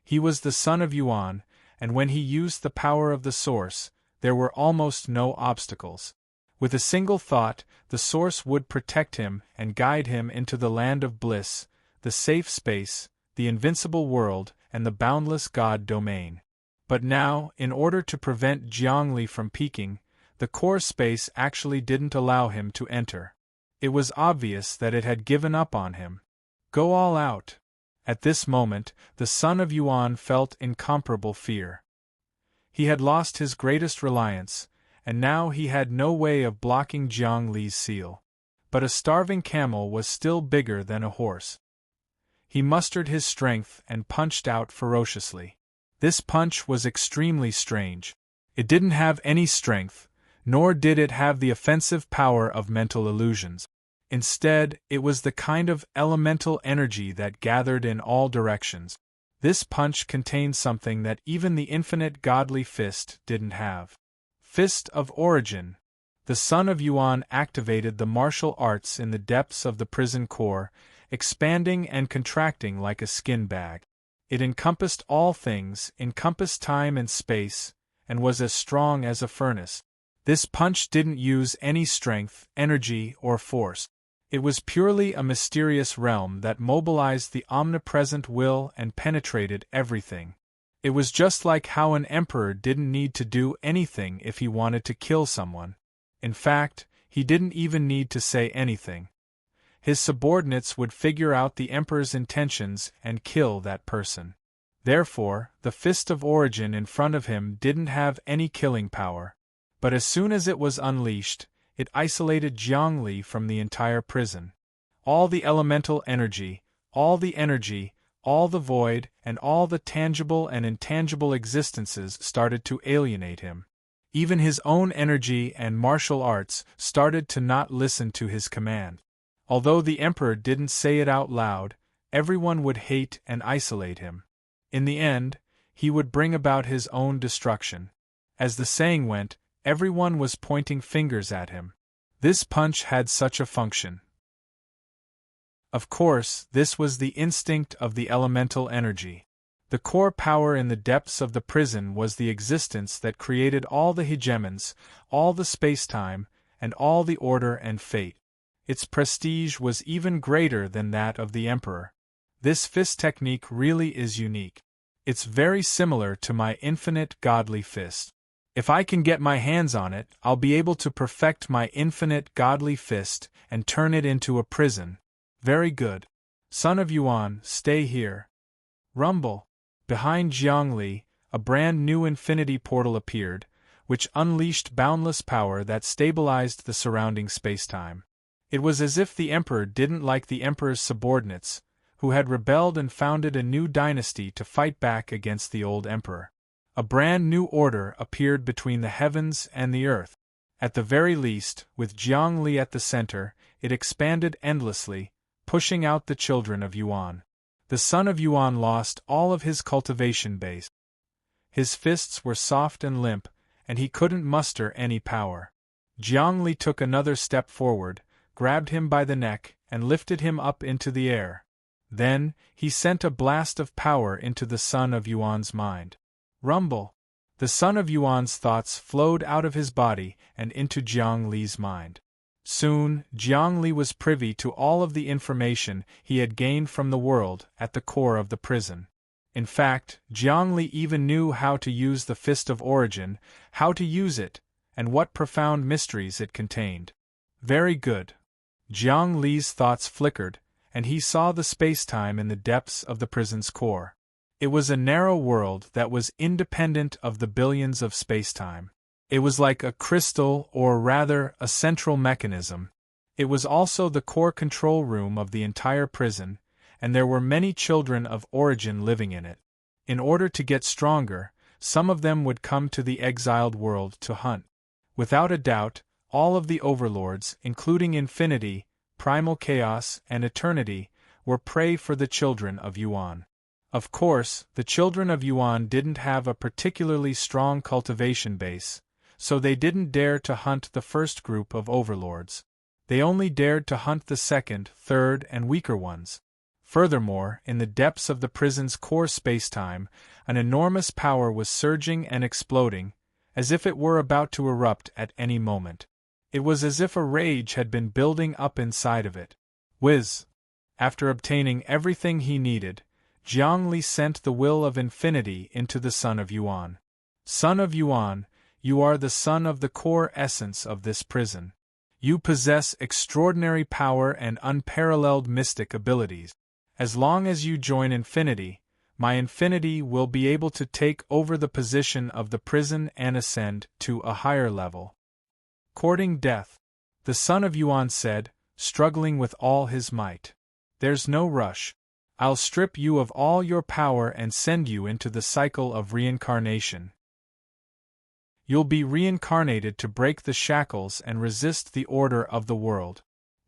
[SPEAKER 1] He was the son of Yuan, and when he used the power of the source, there were almost no obstacles. With a single thought, the source would protect him and guide him into the land of bliss, the safe space, the invincible world, and the boundless God domain. But now, in order to prevent Jiang Li from peeking, the core space actually didn't allow him to enter. It was obvious that it had given up on him. Go all out. At this moment, the son of Yuan felt incomparable fear. He had lost his greatest reliance, and now he had no way of blocking Jiang Li's seal. But a starving camel was still bigger than a horse. He mustered his strength and punched out ferociously. This punch was extremely strange. It didn't have any strength, nor did it have the offensive power of mental illusions. Instead, it was the kind of elemental energy that gathered in all directions. This punch contained something that even the infinite godly fist didn't have. Fist of Origin. The son of Yuan activated the martial arts in the depths of the prison core, expanding and contracting like a skin bag. It encompassed all things, encompassed time and space, and was as strong as a furnace. This punch didn't use any strength, energy, or force. It was purely a mysterious realm that mobilized the omnipresent will and penetrated everything. It was just like how an emperor didn't need to do anything if he wanted to kill someone. In fact, he didn't even need to say anything. His subordinates would figure out the emperor's intentions and kill that person. Therefore, the Fist of Origin in front of him didn't have any killing power. But as soon as it was unleashed, it isolated Jiangli from the entire prison. All the elemental energy, all the void, and all the tangible and intangible existences started to alienate him. Even his own energy and martial arts started to not listen to his command. Although the emperor didn't say it out loud, everyone would hate and isolate him. In the end, he would bring about his own destruction. As the saying went, everyone was pointing fingers at him. This punch had such a function. Of course, this was the instinct of the elemental energy. The core power in the depths of the prison was the existence that created all the hegemons, all the space-time, and all the order and fate. Its prestige was even greater than that of the emperor. This fist technique really is unique. It's very similar to my infinite godly fist. If I can get my hands on it, I'll be able to perfect my infinite godly fist and turn it into a prison. Very good. Son of Yuan, stay here. Rumble. Behind Jiangli, a brand new infinity portal appeared, which unleashed boundless power that stabilized the surrounding spacetime. It was as if the emperor didn't like the emperor's subordinates, who had rebelled and founded a new dynasty to fight back against the old emperor. A brand new order appeared between the heavens and the earth. At the very least, with Jiangli at the center, it expanded endlessly, pushing out the children of Yuan. The son of Yuan lost all of his cultivation base. His fists were soft and limp, and he couldn't muster any power. Jiangli took another step forward, grabbed him by the neck, and lifted him up into the air. Then, he sent a blast of power into the son of Yuan's mind. Rumble. The son of Yuan's thoughts flowed out of his body and into Jiangli's mind. Soon, Jiangli was privy to all of the information he had gained from the world at the core of the prison. In fact, Jiangli even knew how to use the Fist of Origin, how to use it, and what profound mysteries it contained. Very good. Jiangli's thoughts flickered, and he saw the space-time in the depths of the prison's core. It was a narrow world that was independent of the billions of space-time. It was like a crystal, or rather, a central mechanism. It was also the core control room of the entire prison, and there were many children of Origin living in it. In order to get stronger, some of them would come to the exiled world to hunt. Without a doubt, all of the overlords, including Infinity, Primal Chaos, and Eternity, were prey for the children of Yuan. Of course, the children of Yuan didn't have a particularly strong cultivation base, so they didn't dare to hunt the first group of overlords. They only dared to hunt the second, third, and weaker ones. Furthermore, in the depths of the prison's core spacetime, an enormous power was surging and exploding, as if it were about to erupt at any moment. It was as if a rage had been building up inside of it. Whiz! After obtaining everything he needed, Jiangli sent the will of infinity into the son of Yuan. Son of Yuan, you are the son of the core essence of this prison. You possess extraordinary power and unparalleled mystic abilities. As long as you join infinity, my infinity will be able to take over the position of the prison and ascend to a higher level. Courting death, the son of Yuan said, struggling with all his might. There's no rush. I'll strip you of all your power and send you into the cycle of reincarnation. You'll be reincarnated to break the shackles and resist the order of the world.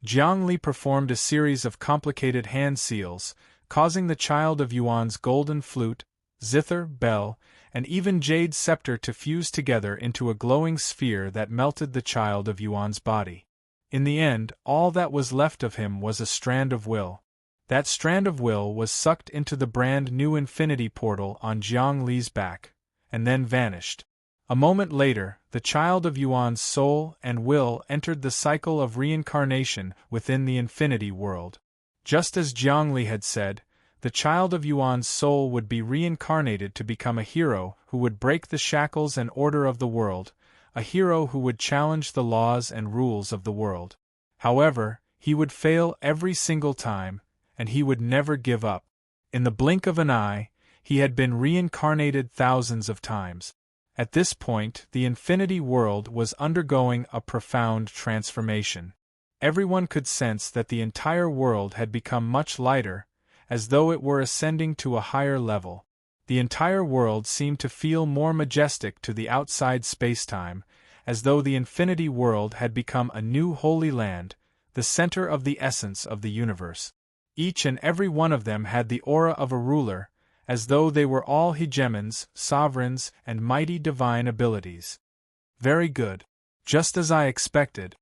[SPEAKER 1] Jiangli performed a series of complicated hand seals, causing the child of Yuan's golden flute, zither, bell, and even jade scepter to fuse together into a glowing sphere that melted the child of Yuan's body. In the end, all that was left of him was a strand of will. That strand of will was sucked into the brand new infinity portal on Jiangli's back, and then vanished. A moment later, the child of Yuan's soul and will entered the cycle of reincarnation within the infinity world. Just as Jiangli had said, the child of Yuan's soul would be reincarnated to become a hero who would break the shackles and order of the world, a hero who would challenge the laws and rules of the world. However, he would fail every single time, and he would never give up. In the blink of an eye, he had been reincarnated thousands of times. At this point, the infinity world was undergoing a profound transformation. Everyone could sense that the entire world had become much lighter, as though it were ascending to a higher level. The entire world seemed to feel more majestic to the outside spacetime, as though the infinity world had become a new holy land, the center of the essence of the universe. Each and every one of them had the aura of a ruler, as though they were all hegemons, sovereigns, and mighty divine abilities. Very good. Just as I expected.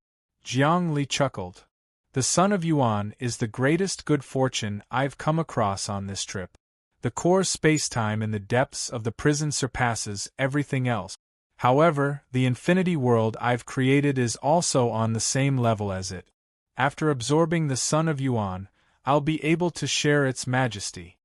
[SPEAKER 1] Jiang Li chuckled. The son of Yuan is the greatest good fortune I've come across on this trip. The core spacetime in the depths of the prison surpasses everything else. However, the infinity world I've created is also on the same level as it. After absorbing the son of Yuan, I'll be able to share its majesty.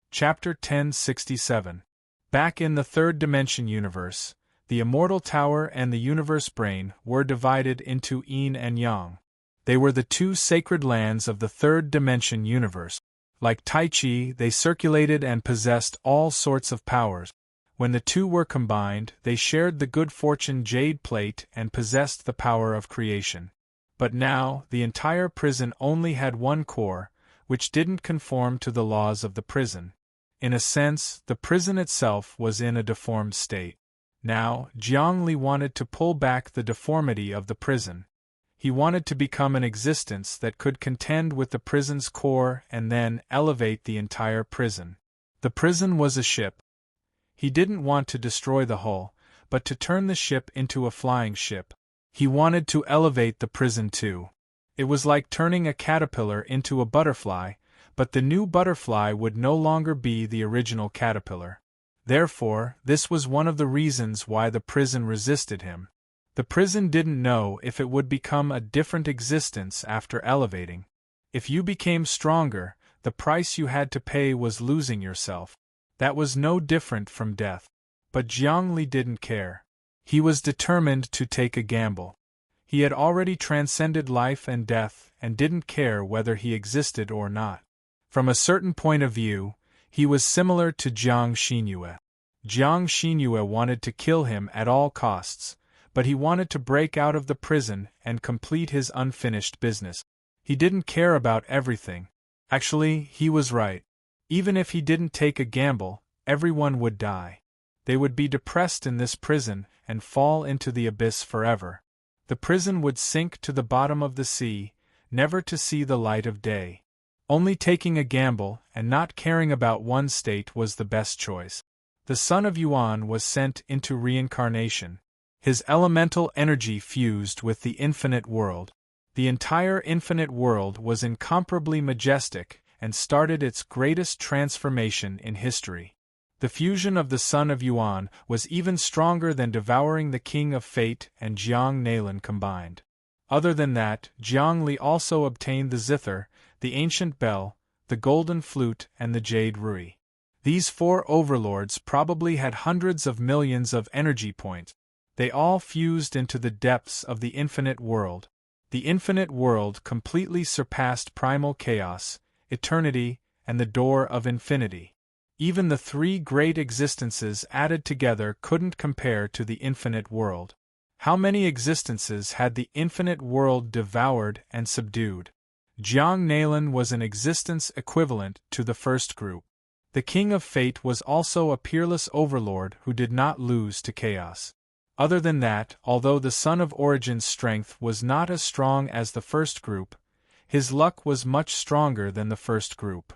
[SPEAKER 1] Chapter 1067. Back in the third dimension universe, the Immortal Tower and the Universe Brain were divided into Yin and Yang. They were the two sacred lands of the third dimension universe. Like Tai Chi, they circulated and possessed all sorts of powers. When the two were combined, they shared the good fortune jade plate and possessed the power of creation. But now, the entire prison only had one core, which didn't conform to the laws of the prison. In a sense, the prison itself was in a deformed state. Now, Jiang Li wanted to pull back the deformity of the prison. He wanted to become an existence that could contend with the prison's core and then elevate the entire prison. The prison was a ship. He didn't want to destroy the hull, but to turn the ship into a flying ship. He wanted to elevate the prison too. It was like turning a caterpillar into a butterfly, but the new butterfly would no longer be the original caterpillar. Therefore, this was one of the reasons why the prison resisted him. The prison didn't know if it would become a different existence after elevating. If you became stronger, the price you had to pay was losing yourself. That was no different from death. But Jiang Li didn't care. He was determined to take a gamble. He had already transcended life and death and didn't care whether he existed or not. From a certain point of view, he was similar to Jiang Xinyue. Jiang Xinyue wanted to kill him at all costs, but he wanted to break out of the prison and complete his unfinished business. He didn't care about everything. Actually, he was right. Even if he didn't take a gamble, everyone would die. They would be depressed in this prison and fall into the abyss forever. The prison would sink to the bottom of the sea, never to see the light of day. Only taking a gamble and not caring about one's state was the best choice. The son of Yuan was sent into reincarnation. His elemental energy fused with the infinite world. The entire infinite world was incomparably majestic and started its greatest transformation in history. The fusion of the son of Yuan was even stronger than devouring the king of fate and Jiang Nalan combined. Other than that, Jiang Li also obtained the zither, the ancient bell, the golden flute and the jade rui. These four overlords probably had hundreds of millions of energy points. They all fused into the depths of the infinite world. The infinite world completely surpassed primal chaos, eternity, and the door of infinity. Even the three great existences added together couldn't compare to the infinite world. How many existences had the infinite world devoured and subdued? Jiang Nalan was an existence equivalent to the first group. The King of Fate was also a peerless overlord who did not lose to chaos. Other than that, although the Son of Origin's strength was not as strong as the first group, his luck was much stronger than the first group.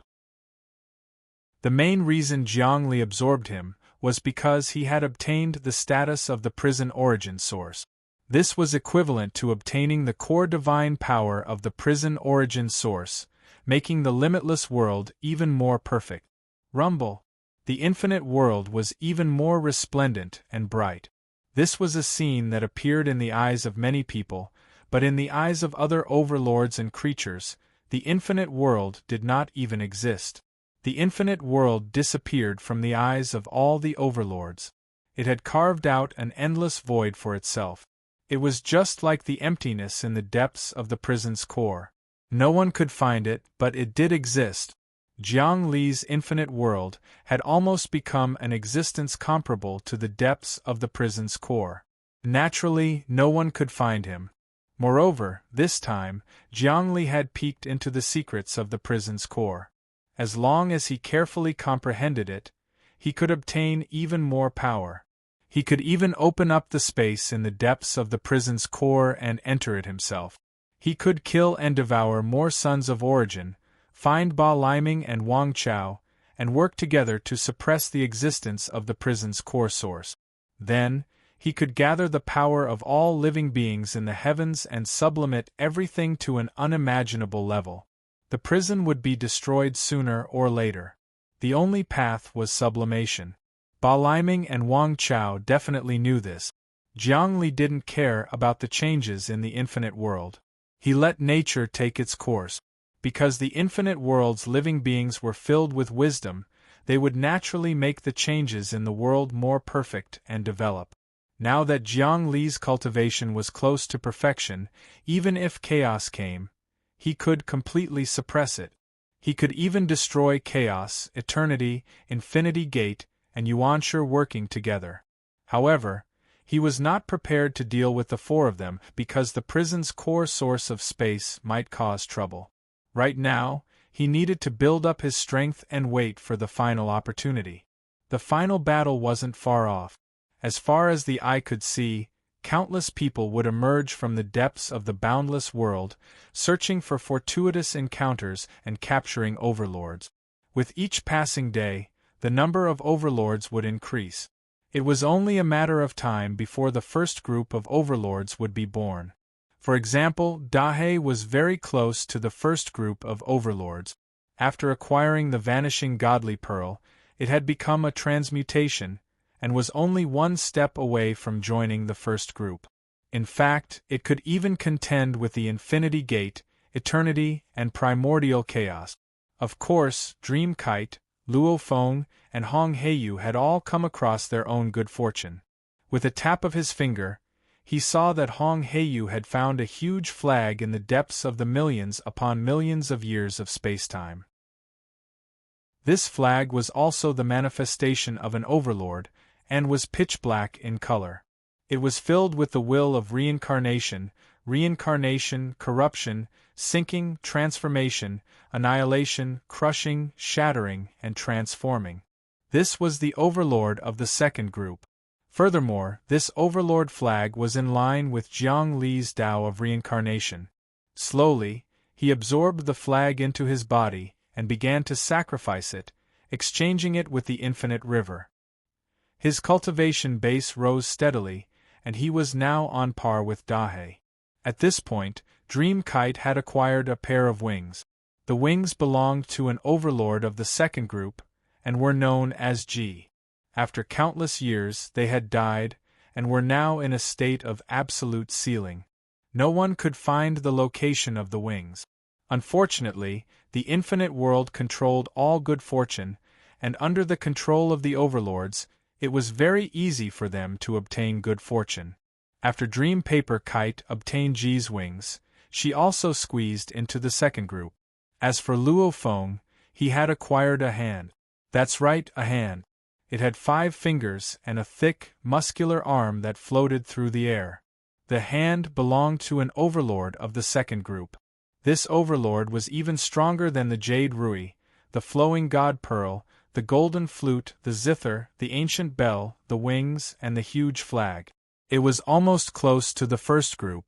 [SPEAKER 1] The main reason Jiang Li absorbed him was because he had obtained the status of the prison origin source. This was equivalent to obtaining the core divine power of the prison origin source, making the limitless world even more perfect. Rumble. the infinite world was even more resplendent and bright. This was a scene that appeared in the eyes of many people, but in the eyes of other overlords and creatures, the infinite world did not even exist. The infinite world disappeared from the eyes of all the overlords. It had carved out an endless void for itself. It was just like the emptiness in the depths of the prison's core. No one could find it, but it did exist. Jiang Li's infinite world had almost become an existence comparable to the depths of the prison's core. Naturally, no one could find him. Moreover, this time, Jiang Li had peeked into the secrets of the prison's core. As long as he carefully comprehended it, he could obtain even more power. He could even open up the space in the depths of the prison's core and enter it himself. He could kill and devour more Sons of Origin, find Ba Liming and Wang Chao, and work together to suppress the existence of the prison's core source. Then, he could gather the power of all living beings in the heavens and sublimate everything to an unimaginable level. The prison would be destroyed sooner or later. The only path was sublimation. Ba Liming and Wang Chao definitely knew this. Jiang Li didn't care about the changes in the infinite world. He let nature take its course. Because the infinite world's living beings were filled with wisdom, they would naturally make the changes in the world more perfect and develop. Now that Jiang Li's cultivation was close to perfection, even if chaos came, he could completely suppress it. He could even destroy chaos, eternity, infinity gate, and Yuanshi working together. However, he was not prepared to deal with the four of them because the prison's core source of space might cause trouble. Right now, he needed to build up his strength and wait for the final opportunity. The final battle wasn't far off. As far as the eye could see, countless people would emerge from the depths of the boundless world, searching for fortuitous encounters and capturing overlords. With each passing day, the number of overlords would increase. It was only a matter of time before the first group of overlords would be born. For example, Dahe was very close to the first group of overlords. After acquiring the vanishing godly pearl, it had become a transmutation, and was only one step away from joining the first group. In fact, it could even contend with the Infinity Gate, Eternity, and Primordial Chaos. Of course, Dream Kite, Luo Feng, and Hong Heiyu had all come across their own good fortune. With a tap of his finger, he saw that Hong Heiyu had found a huge flag in the depths of the millions upon millions of years of spacetime. This flag was also the manifestation of an overlord, and was pitch black in color. It was filled with the will of reincarnation, corruption, sinking, transformation, annihilation, crushing, shattering, and transforming. This was the overlord of the second group. Furthermore, this overlord flag was in line with Jiang Li's Tao of reincarnation. Slowly, he absorbed the flag into his body and began to sacrifice it, exchanging it with the infinite river. His cultivation base rose steadily, and he was now on par with Dahe. At this point, Dream Kite had acquired a pair of wings. The wings belonged to an overlord of the second group, and were known as Ji. After countless years, they had died, and were now in a state of absolute sealing. No one could find the location of the wings. Unfortunately, the infinite world controlled all good fortune, and under the control of the overlords, it was very easy for them to obtain good fortune. After Dream Paper Kite obtained Ji's wings, she also squeezed into the second group. As for Luo Feng, he had acquired a hand. That's right, a hand. It had 5 fingers and a thick, muscular arm that floated through the air. The hand belonged to an overlord of the second group. This overlord was even stronger than the Jade Rui, the Flowing God Pearl, the golden flute, the zither, the ancient bell, the wings, and the huge flag. It was almost close to the first group,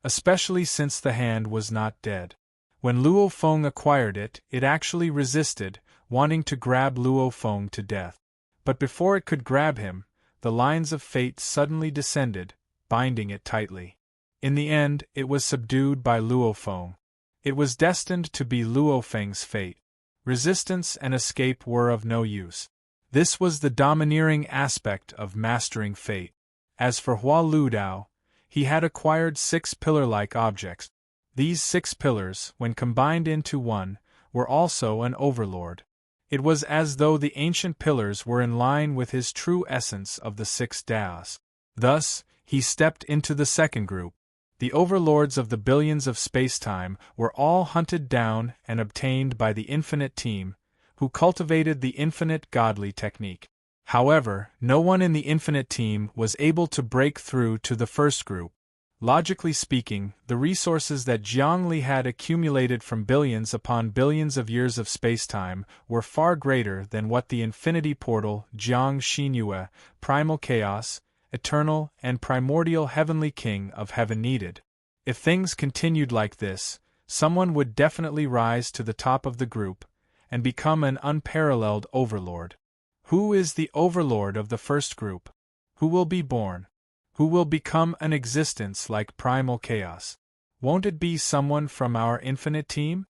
[SPEAKER 1] especially since the hand was not dead. When Luo Feng acquired it, it actually resisted, wanting to grab Luo Feng to death. But before it could grab him, the lines of fate suddenly descended, binding it tightly. In the end, it was subdued by Luo Feng. It was destined to be Luo Feng's fate. Resistance and escape were of no use. This was the domineering aspect of mastering fate. As for Hua Ludao, he had acquired 6 pillar-like objects. These 6 pillars, when combined into one, were also an overlord. It was as though the ancient pillars were in line with his true essence of the 6 Taos. Thus, he stepped into the second group. The overlords of the billions of space-time were all hunted down and obtained by the Infinite Team, who cultivated the Infinite Godly technique. However, no one in the Infinite Team was able to break through to the first group. Logically speaking, the resources that Zhongli had accumulated from billions upon billions of years of spacetime were far greater than what the Infinity Portal, Jiang Xinyue, Primal Chaos, Eternal and Primordial Heavenly King of Heaven needed. If things continued like this, someone would definitely rise to the top of the group and become an unparalleled overlord. Who is the overlord of the first group? Who will be born? Who will become an existence like Primal Chaos? Won't it be someone from our Infinite Team?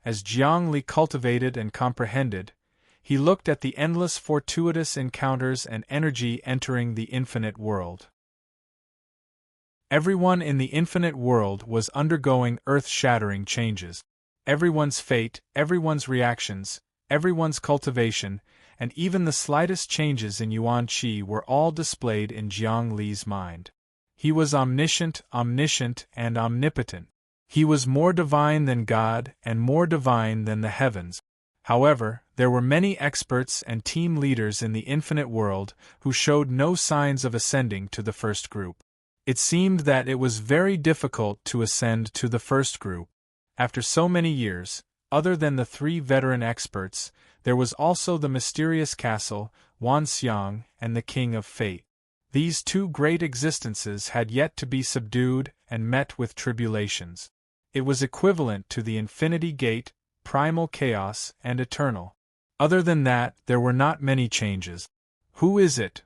[SPEAKER 1] As Jiang Li cultivated and comprehended, he looked at the endless fortuitous encounters and energy entering the infinite world. Everyone in the infinite world was undergoing earth-shattering changes. Everyone's fate, everyone's reactions, everyone's cultivation, and even the slightest changes in Yuan Qi were all displayed in Jiang Li's mind. He was omniscient, and omnipotent. He was more divine than God and more divine than the heavens. However, there were many experts and team leaders in the infinite world who showed no signs of ascending to the first group. It seemed that it was very difficult to ascend to the first group. After so many years, other than the 3 veteran experts, there was also the mysterious castle, Wanxiang, and the King of Fate. These 2 great existences had yet to be subdued and met with tribulations. It was equivalent to the Infinity Gate, Primal Chaos, and Eternal. Other than that, there were not many changes. Who is it?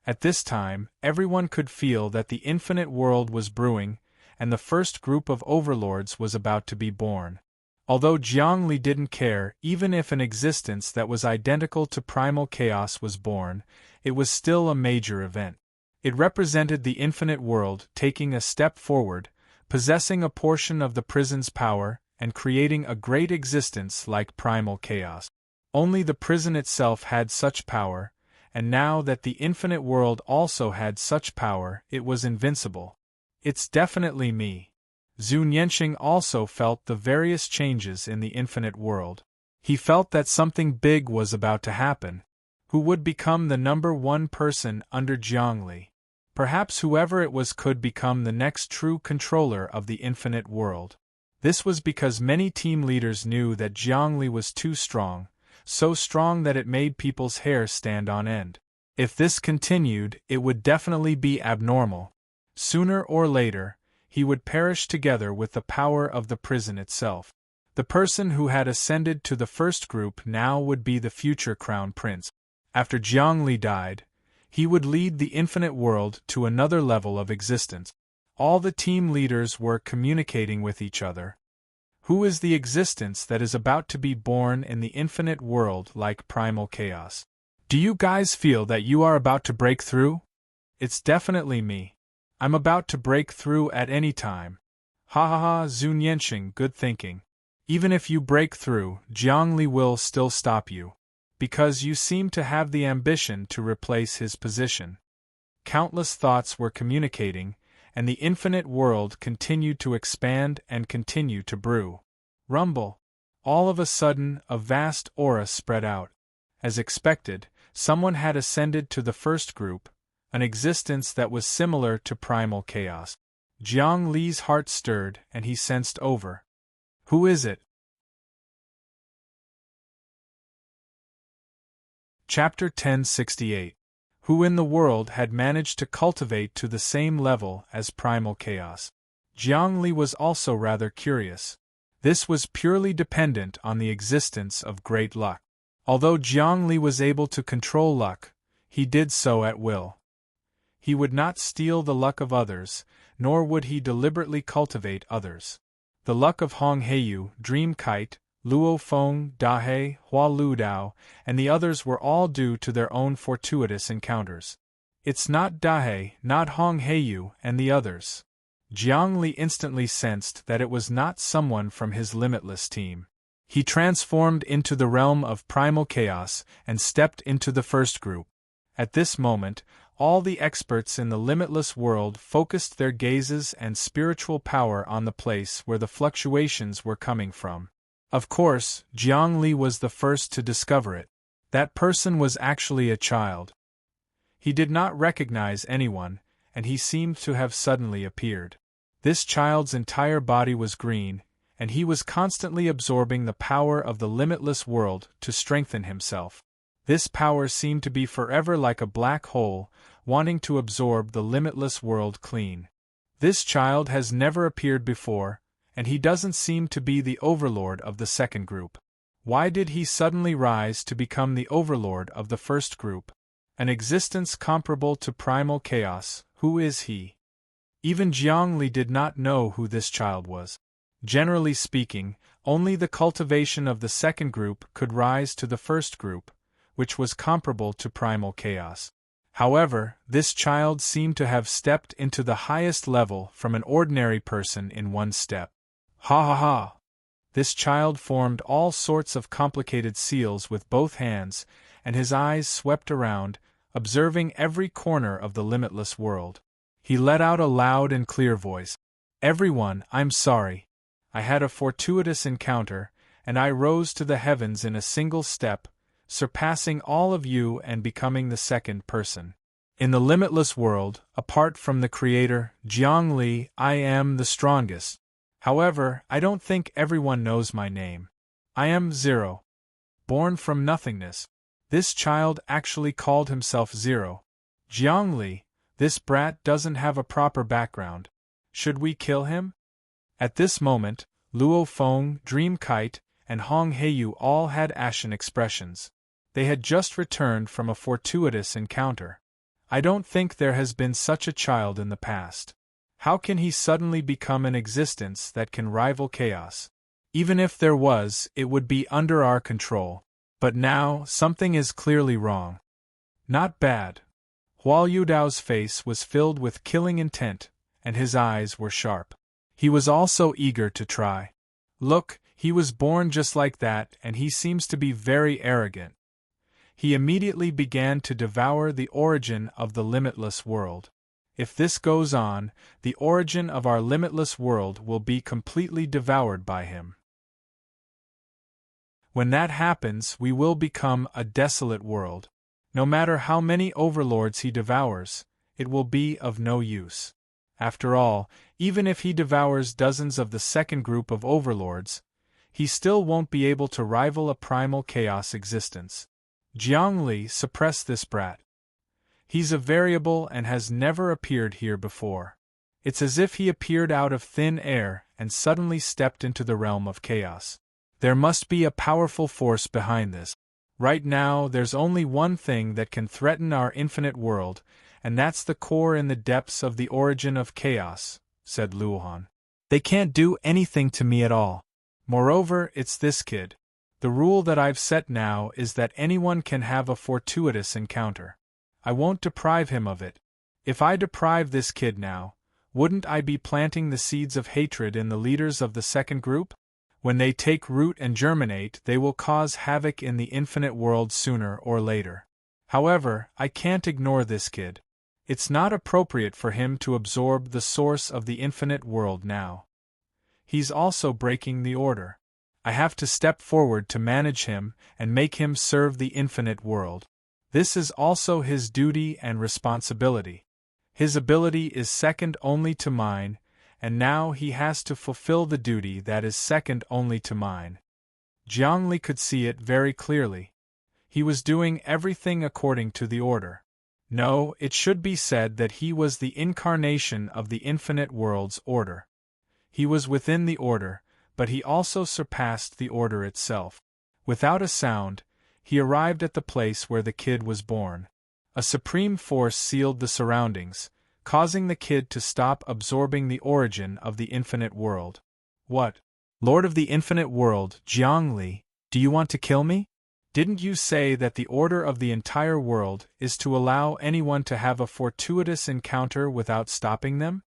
[SPEAKER 1] At this time, everyone could feel that the infinite world was brewing, and the first group of overlords was about to be born. Although Jiang Li didn't care, even if an existence that was identical to Primal Chaos was born, it was still a major event. It represented the infinite world taking a step forward, possessing a portion of the prison's power, and creating a great existence like Primal Chaos. Only the prison itself had such power, and now that the infinite world also had such power, it was invincible. It's definitely me. Zhu Nianxing also felt the various changes in the infinite world. He felt that something big was about to happen. Who would become the number 1 person under Jiang Li? Perhaps whoever it was could become the next true controller of the infinite world. This was because many team leaders knew that Jiang Li was too strong, so strong that it made people's hair stand on end. If this continued, it would definitely be abnormal. Sooner or later, he would perish together with the power of the prison itself. The person who had ascended to the first group now would be the future crown prince. After Jiang Li died, he would lead the infinite world to another level of existence. All the team leaders were communicating with each other. Who is the existence that is about to be born in the infinite world like Primal Chaos? Do you guys feel that you are about to break through? It's definitely me. I'm about to break through at any time. Ha ha ha, Zhu Nianxing, good thinking. Even if you break through, Jiang Li will still stop you. Because you seem to have the ambition to replace his position. Countless thoughts were communicating, and the infinite world continued to expand and continue to brew. Rumble. All of a sudden, a vast aura spread out. As expected, someone had ascended to the first group, an existence that was similar to Primal Chaos. Jiang Li's heart stirred and he sensed over. Who is it? Chapter 1068. Who in the world had managed to cultivate to the same level as Primal Chaos? Jiang Li was also rather curious. This was purely dependent on the existence of great luck. Although Jiang Li was able to control luck, he did so at will. He would not steal the luck of others, nor would he deliberately cultivate others. The luck of Hong Heiyu, Dream Kite, Luo Feng, Dahe, Hua Lu Dao, and the others were all due to their own fortuitous encounters. It's not Dahe, not Hong Heiyu, and the others. Jiang Li instantly sensed that it was not someone from his limitless team. He transformed into the realm of primal chaos and stepped into the first group. At this moment, all the experts in the limitless world focused their gazes and spiritual power on the place where the fluctuations were coming from. Of course, Jiang Li was the first to discover it. That person was actually a child. He did not recognize anyone, and he seemed to have suddenly appeared. This child's entire body was green, and he was constantly absorbing the power of the limitless world to strengthen himself. This power seemed to be forever like a black hole, wanting to absorb the limitless world clean. This child has never appeared before, and he doesn't seem to be the overlord of the second group. Why did he suddenly rise to become the overlord of the first group? An existence comparable to primal chaos. Who is he? Even Jiang Li did not know who this child was. Generally speaking, only the cultivation of the second group could rise to the first group, which was comparable to primal chaos. However, this child seemed to have stepped into the highest level from an ordinary person in one step. Ha ha ha! This child formed all sorts of complicated seals with both hands, and his eyes swept around, observing every corner of the limitless world. He let out a loud and clear voice. Everyone, I'm sorry. I had a fortuitous encounter, and I rose to the heavens in a single step, surpassing all of you and becoming the second person. In the limitless world, apart from the Creator, Jiang Li, I am the strongest. However, I don't think everyone knows my name. I am Zero. Born from nothingness. This child actually called himself Zero. Jiang Li, this brat doesn't have a proper background. Should we kill him? At this moment, Luo Feng, Dream Kite, and Hong Heiyu all had ashen expressions. They had just returned from a fortuitous encounter. I don't think there has been such a child in the past. How can he suddenly become an existence that can rival chaos? Even if there was, it would be under our control. But now, something is clearly wrong. Not bad. Huo Yudao's face was filled with killing intent, and his eyes were sharp. He was also eager to try. Look, he was born just like that, and he seems to be very arrogant. He immediately began to devour the origin of the limitless world. If this goes on, the origin of our limitless world will be completely devoured by him. When that happens, we will become a desolate world. No matter how many overlords he devours, it will be of no use. After all, even if he devours dozens of the second group of overlords, he still won't be able to rival a primal chaos existence. Jiang Li, suppress this brat. He's a variable and has never appeared here before. It's as if he appeared out of thin air and suddenly stepped into the realm of chaos. There must be a powerful force behind this. Right now, there's only one thing that can threaten our infinite world, and that's the core in the depths of the origin of chaos, said Luohan. They can't do anything to me at all. Moreover, it's this kid. The rule that I've set now is that anyone can have a fortuitous encounter. I won't deprive him of it. If I deprive this kid now, wouldn't I be planting the seeds of hatred in the leaders of the second group? When they take root and germinate, they will cause havoc in the infinite world sooner or later. However, I can't ignore this kid. It's not appropriate for him to absorb the source of the infinite world now. He's also breaking the order. I have to step forward to manage him and make him serve the infinite world. This is also his duty and responsibility. His ability is second only to mine, and now he has to fulfill the duty that is second only to mine. Jiang Li could see it very clearly. He was doing everything according to the order. No, it should be said that he was the incarnation of the infinite world's order. He was within the order, but he also surpassed the order itself. Without a sound, he arrived at the place where the kid was born. A supreme force sealed the surroundings, causing the kid to stop absorbing the origin of the infinite world. What? Lord of the Infinite World, Jiangli, do you want to kill me? Didn't you say that the order of the entire world is to allow anyone to have a fortuitous encounter without stopping them?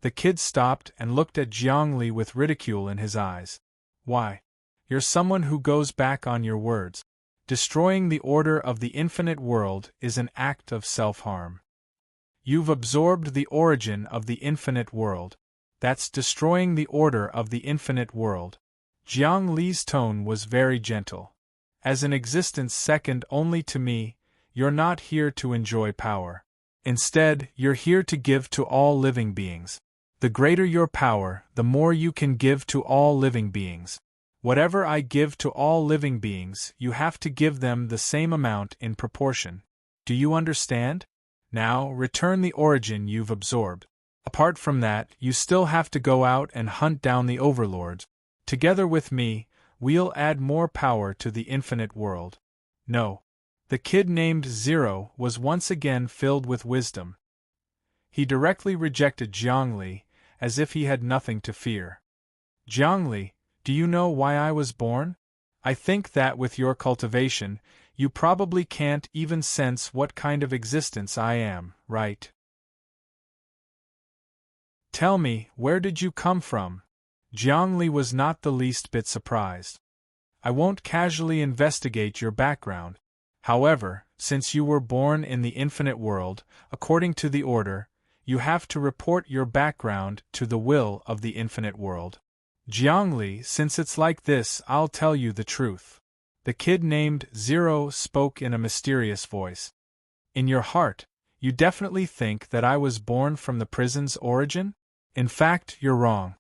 [SPEAKER 1] The kid stopped and looked at Jiangli with ridicule in his eyes. Why? You're someone who goes back on your words. Destroying the order of the infinite world is an act of self-harm. You've absorbed the origin of the infinite world. That's destroying the order of the infinite world. Jiang Li's tone was very gentle. As an existence second only to me, you're not here to enjoy power. Instead, you're here to give to all living beings. The greater your power, the more you can give to all living beings. Whatever I give to all living beings, you have to give them the same amount in proportion. Do you understand? Now, return the origin you've absorbed. Apart from that, you still have to go out and hunt down the overlords. Together with me, we'll add more power to the infinite world. No. The kid named Zero was once again filled with wisdom. He directly rejected Jiangli, as if he had nothing to fear. Jiangli, do you know why I was born? I think that with your cultivation, you probably can't even sense what kind of existence I am, right? Tell me, where did you come from? Jiangli was not the least bit surprised. I won't casually investigate your background. However, since you were born in the infinite world, according to the order, you have to report your background to the will of the infinite world. Jiangli, since it's like this, I'll tell you the truth. The kid named Zero spoke in a mysterious voice. In your heart, you definitely think that I was born from the prison's origin? In fact, you're wrong.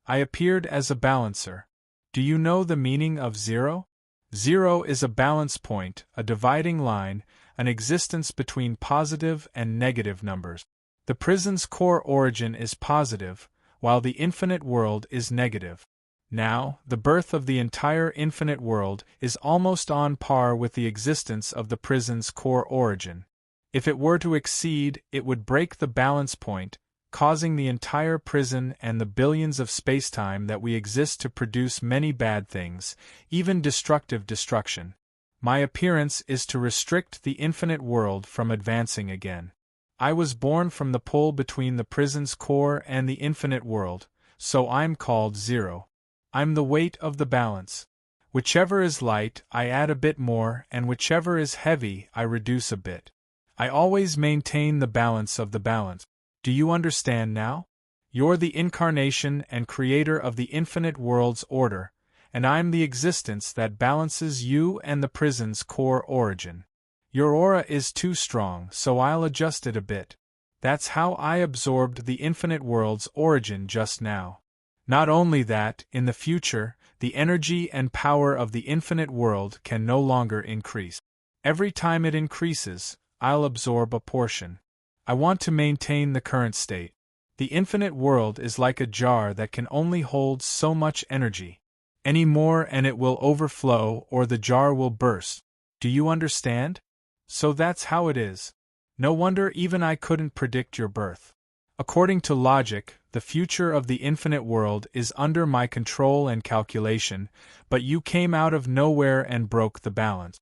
[SPEAKER 1] I appeared as a balancer. Do you know the meaning of zero? Zero is a balance point, a dividing line, an existence between positive and negative numbers. The prison's core origin is positive, while the infinite world is negative. Now, the birth of the entire infinite world is almost on par with the existence of the prison's core origin. If it were to exceed, it would break the balance point, causing the entire prison and the billions of spacetime that we exist to produce many bad things, even destructive destruction. My appearance is to restrict the infinite world from advancing again. I was born from the pull between the prison's core and the infinite world, so I'm called Zero. I'm the weight of the balance. Whichever is light, I add a bit more, and whichever is heavy, I reduce a bit. I always maintain the balance of the balance. Do you understand now? You're the incarnation and creator of the infinite world's order, and I'm the existence that balances you and the prison's core origin. Your aura is too strong, so I'll adjust it a bit. That's how I absorbed the infinite world's origin just now. Not only that, in the future, the energy and power of the infinite world can no longer increase. Every time it increases, I'll absorb a portion. I want to maintain the current state. The infinite world is like a jar that can only hold so much energy. Any more and it will overflow or the jar will burst. Do you understand? So that's how it is. No wonder even I couldn't predict your birth. According to logic, the future of the infinite world is under my control and calculation, but you came out of nowhere and broke the balance.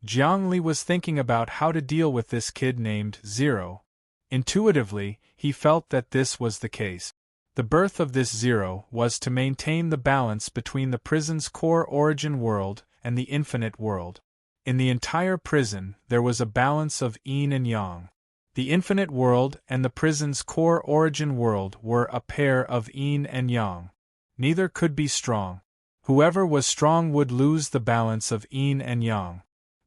[SPEAKER 1] Jiangli was thinking about how to deal with this kid named Zero. Intuitively, he felt that this was the case. The birth of this Zero was to maintain the balance between the prison's core origin world and the infinite world. In the entire prison, there was a balance of yin and yang. The infinite world and the prison's core origin world were a pair of yin and yang. Neither could be strong. Whoever was strong would lose the balance of yin and yang.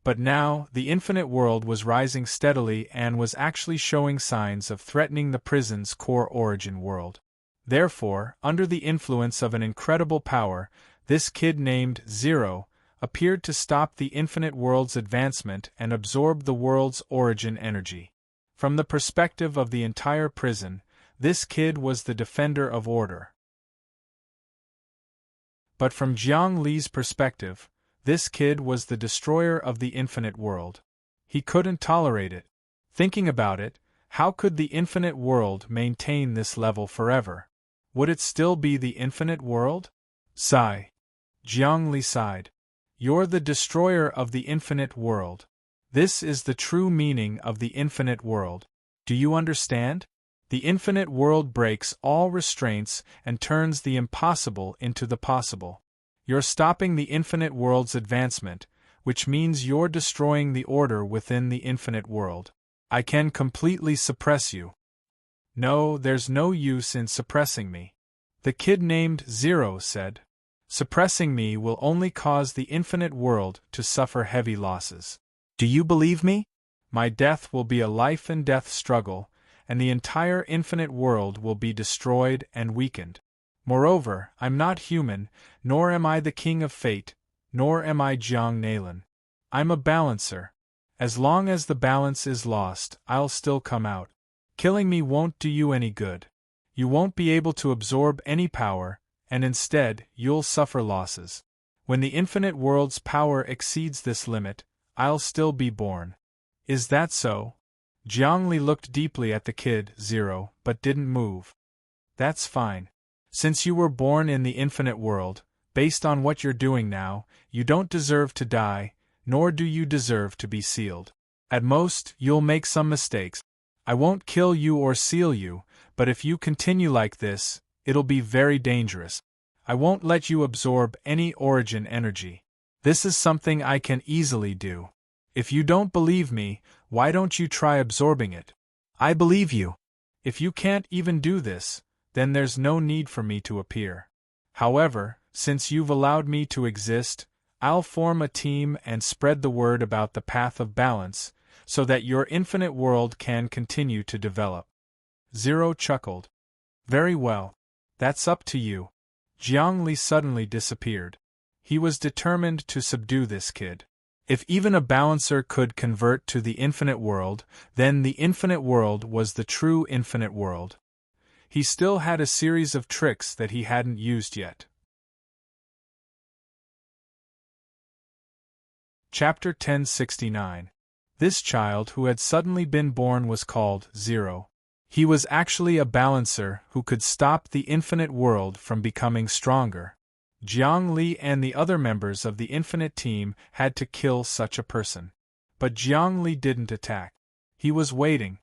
[SPEAKER 1] But now, the infinite world was rising steadily and was actually showing signs of threatening the prison's core origin world. Therefore, under the influence of an incredible power, this kid named Zero appeared to stop the infinite world's advancement and absorb the world's origin energy. From the perspective of the entire prison, this kid was the defender of order. But from Jiang Li's perspective, this kid was the destroyer of the infinite world. He couldn't tolerate it. Thinking about it, how could the infinite world maintain this level forever? Would it still be the infinite world? Sigh. Jiang Li sighed. You're the destroyer of the infinite world. This is the true meaning of the infinite world. Do you understand? The infinite world breaks all restraints and turns the impossible into the possible. You're stopping the infinite world's advancement, which means you're destroying the order within the infinite world. I can completely suppress you. No, there's no use in suppressing me. The kid named Zero said. Suppressing me will only cause the infinite world to suffer heavy losses. Do you believe me? My death will be a life and death struggle, and the entire infinite world will be destroyed and weakened. Moreover, I'm not human, nor am I the king of fate, nor am I Jiang Nailan. I'm a balancer. As long as the balance is lost, I'll still come out. Killing me won't do you any good. You won't be able to absorb any power, and instead, you'll suffer losses. When the infinite world's power exceeds this limit, I'll still be born. Is that so? Jiang Li looked deeply at the kid, Zero, but didn't move. That's fine. Since you were born in the infinite world, based on what you're doing now, you don't deserve to die, nor do you deserve to be sealed. At most, you'll make some mistakes. I won't kill you or seal you, but if you continue like this, it'll be very dangerous. I won't let you absorb any origin energy. This is something I can easily do. If you don't believe me, why don't you try absorbing it? I believe you. If you can't even do this, then there's no need for me to appear. However, since you've allowed me to exist, I'll form a team and spread the word about the path of balance, so that your infinite world can continue to develop. Zero chuckled. Very well. That's up to you. Jiang Li suddenly disappeared. He was determined to subdue this kid. If even a balancer could convert to the infinite world, then the infinite world was the true infinite world. He still had a series of tricks that he hadn't used yet. Chapter 1069. This child who had suddenly been born was called Zero. He was actually a balancer who could stop the infinite world from becoming stronger. Jiang Li and the other members of the infinite team had to kill such a person. But Jiang Li didn't attack. He was waiting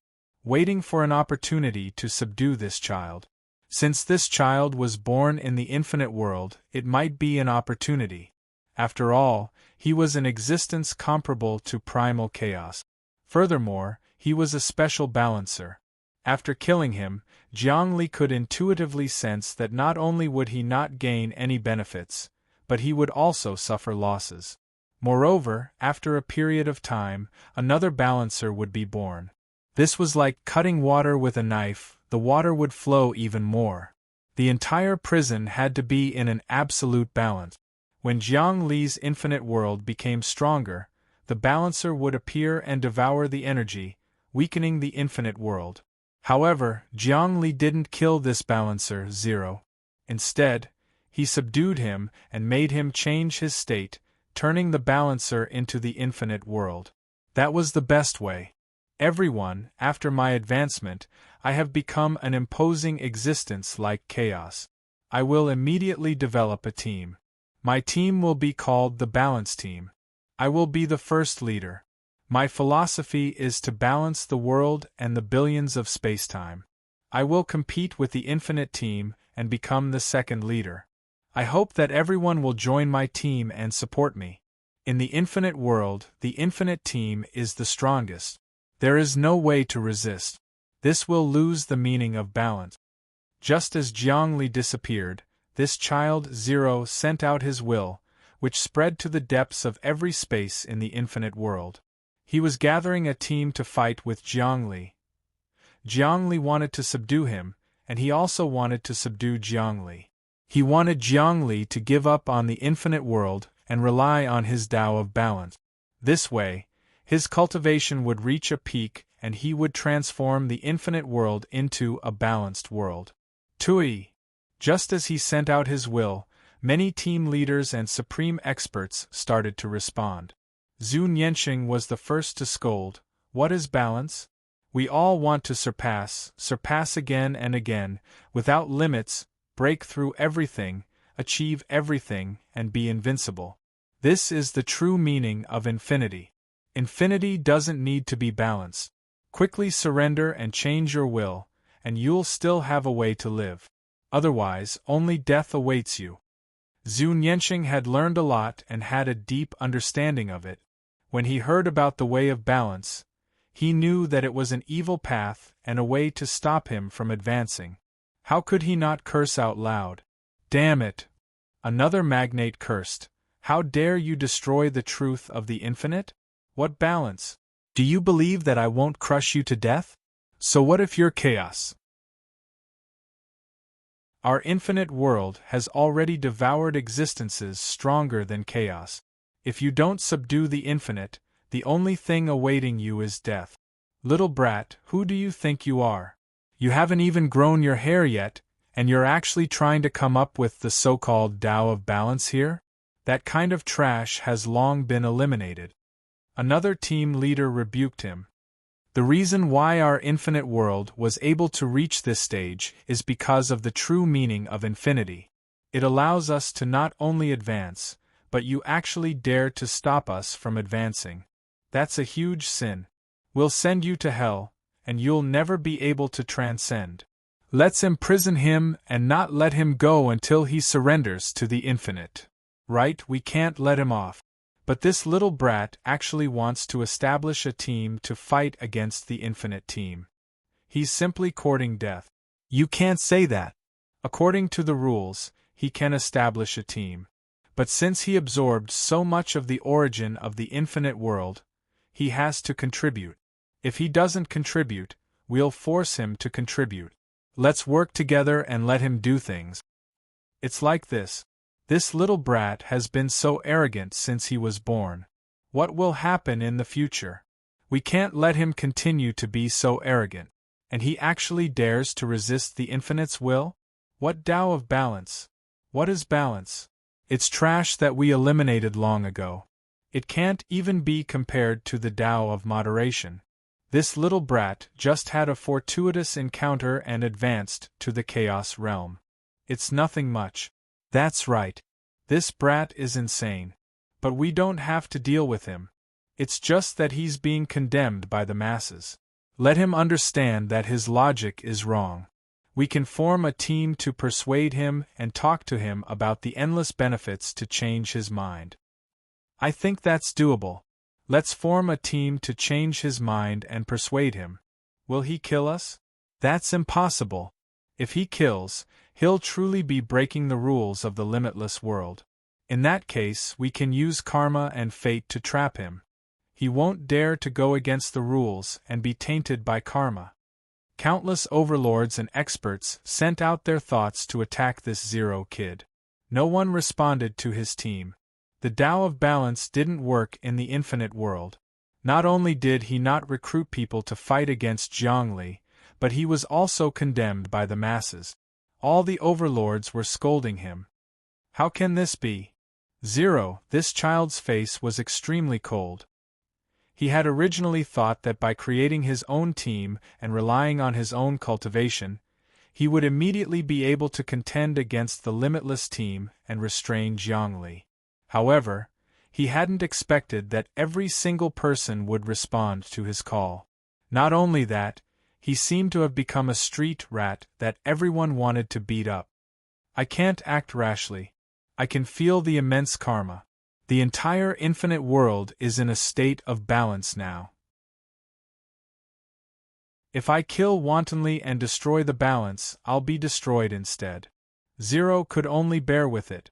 [SPEAKER 1] for an opportunity to subdue this child. Since this child was born in the infinite world, it might be an opportunity. After all, he was an existence comparable to primal chaos. Furthermore, he was a special balancer. After killing him, Jiang Li could intuitively sense that not only would he not gain any benefits, but he would also suffer losses. Moreover, after a period of time, another balancer would be born. This was like cutting water with a knife, the water would flow even more. The entire prison had to be in an absolute balance. When Jiang Li's infinite world became stronger, the balancer would appear and devour the energy, weakening the infinite world. However, Jiang Li didn't kill this balancer, Zero. Instead, he subdued him and made him change his state, turning the balancer into the infinite world. That was the best way. Everyone, after my advancement, I have become an imposing existence like chaos. I will immediately develop a team. My team will be called the Balance Team. I will be the first leader. My philosophy is to balance the world and the billions of spacetime. I will compete with the infinite team and become the second leader. I hope that everyone will join my team and support me. In the infinite world, the infinite team is the strongest. There is no way to resist. This will lose the meaning of balance. Just as Jiang Li disappeared, this child Zero sent out his will, which spread to the depths of every space in the infinite world. He was gathering a team to fight with Jiang Li. Jiang Li wanted to subdue him, and he also wanted to subdue Jiang Li. He wanted Jiang Li to give up on the infinite world and rely on his Tao of balance. This way, his cultivation would reach a peak and he would transform the infinite world into a balanced world. Tui. Just as he sent out his will, many team leaders and supreme experts started to respond. Zhu Nianxing was the first to scold. What is balance? We all want to surpass again and again, without limits, break through everything, achieve everything, and be invincible. This is the true meaning of infinity. Infinity doesn't need to be balanced. Quickly surrender and change your will, and you'll still have a way to live. Otherwise, only death awaits you. Zhu Nianxing had learned a lot and had a deep understanding of it. When he heard about the way of balance, he knew that it was an evil path and a way to stop him from advancing. How could he not curse out loud? Damn it! Another magnate cursed. How dare you destroy the truth of the infinite? What balance? Do you believe that I won't crush you to death? So what if you're chaos? Our infinite world has already devoured existences stronger than chaos. If you don't subdue the infinite, the only thing awaiting you is death. Little brat, who do you think you are? You haven't even grown your hair yet, and you're actually trying to come up with the so-called Tao of balance here? That kind of trash has long been eliminated. Another team leader rebuked him. The reason why our infinite world was able to reach this stage is because of the true meaning of infinity. It allows us to not only advance, but you actually dare to stop us from advancing. That's a huge sin. We'll send you to hell, and you'll never be able to transcend. Let's imprison him and not let him go until he surrenders to the infinite. Right, we can't let him off. But this little brat actually wants to establish a team to fight against the infinite team. He's simply courting death. You can't say that. According to the rules, he can establish a team. But since he absorbed so much of the origin of the infinite world, he has to contribute. If he doesn't contribute, we'll force him to contribute. Let's work together and let him do things. It's like this. This little brat has been so arrogant since he was born. What will happen in the future? We can't let him continue to be so arrogant. And he actually dares to resist the infinite's will? What Tao of balance? What is balance? It's trash that we eliminated long ago. It can't even be compared to the Tao of moderation. This little brat just had a fortuitous encounter and advanced to the chaos realm. It's nothing much. That's right. This brat is insane. But we don't have to deal with him. It's just that he's being condemned by the masses. Let him understand that his logic is wrong. We can form a team to persuade him and talk to him about the endless benefits to change his mind. I think that's doable. Let's form a team to change his mind and persuade him. Will he kill us? That's impossible. If he kills, he'll truly be breaking the rules of the limitless world. In that case, we can use karma and fate to trap him. He won't dare to go against the rules and be tainted by karma. Countless overlords and experts sent out their thoughts to attack this Zero kid. No one responded to his team. The Tao of balance didn't work in the infinite world. Not only did he not recruit people to fight against Zhongli, but he was also condemned by the masses. All the overlords were scolding him. How can this be? Zero, this child's face was extremely cold. He had originally thought that by creating his own team and relying on his own cultivation, he would immediately be able to contend against the limitless team and restrain Zhongli. However, he hadn't expected that every single person would respond to his call. Not only that, he seemed to have become a street rat that everyone wanted to beat up. I can't act rashly. I can feel the immense karma. The entire infinite world is in a state of balance now. If I kill wantonly and destroy the balance, I'll be destroyed instead. Zero could only bear with it.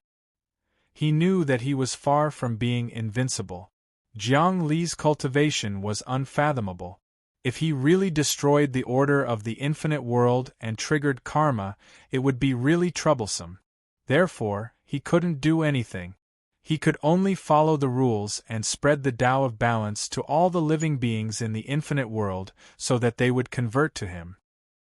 [SPEAKER 1] He knew that he was far from being invincible. Jiang Li's cultivation was unfathomable. If he really destroyed the order of the infinite world and triggered karma, it would be really troublesome. Therefore, he couldn't do anything. He could only follow the rules and spread the Tao of balance to all the living beings in the infinite world so that they would convert to him.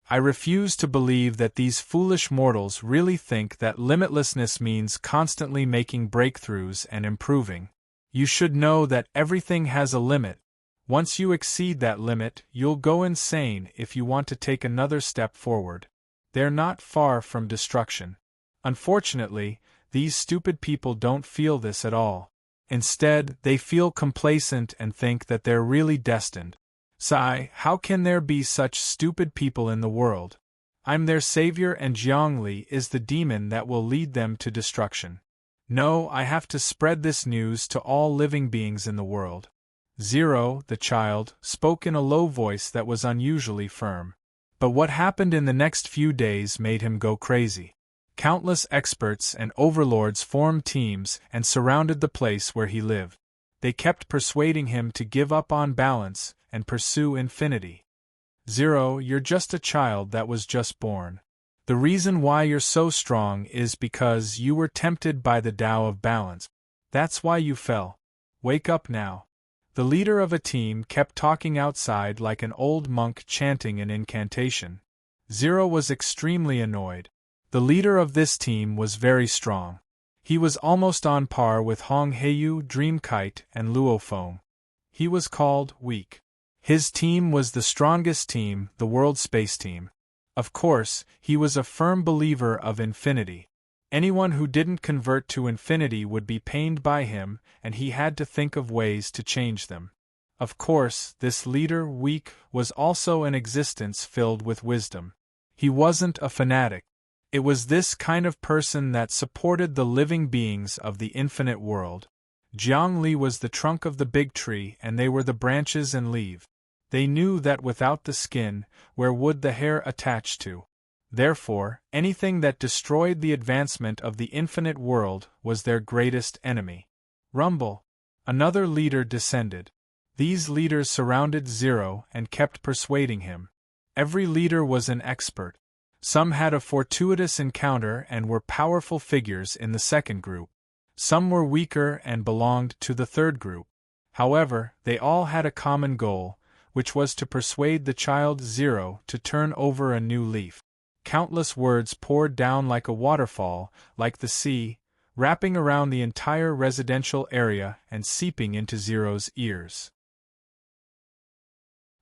[SPEAKER 1] I refuse to believe that these foolish mortals really think that limitlessness means constantly making breakthroughs and improving. You should know that everything has a limit. Once you exceed that limit, you'll go insane if you want to take another step forward. They're not far from destruction. Unfortunately, These stupid people don't feel this at all. Instead, they feel complacent and think that they're really destined. Sigh, how can there be such stupid people in the world? I'm their savior and Jiangli is the demon that will lead them to destruction. No, I have to spread this news to all living beings in the world. Zero, the child, spoke in a low voice that was unusually firm. But what happened in the next few days made him go crazy. Countless experts and overlords formed teams and surrounded the place where he lived. They kept persuading him to give up on balance and pursue infinity. Zero, you're just a child that was just born. The reason why you're so strong is because you were tempted by the Tao of balance. That's why you fell. Wake up now. The leader of a team kept talking outside like an old monk chanting an incantation. Zero was extremely annoyed. The leader of this team was very strong. He was almost on par with Hong Heiyu, Dreamkite, and Luo Feng. He was called weak. His team was the strongest team, the World Space Team. Of course, he was a firm believer of infinity. Anyone who didn't convert to infinity would be pained by him, and he had to think of ways to change them. Of course, this leader, weak, was also an existence filled with wisdom. He wasn't a fanatic. It was this kind of person that supported the living beings of the infinite world. Jiangli was the trunk of the big tree and they were the branches and leaves. They knew that without the skin, where would the hair attach to? Therefore, anything that destroyed the advancement of the infinite world was their greatest enemy. Rumble. Another leader descended. These leaders surrounded Zero and kept persuading him. Every leader was an expert. Some had a fortuitous encounter and were powerful figures in the second group. Some were weaker and belonged to the third group. However, they all had a common goal, which was to persuade the child Zero to turn over a new leaf. Countless words poured down like a waterfall, like the sea, wrapping around the entire residential area and seeping into Zero's ears.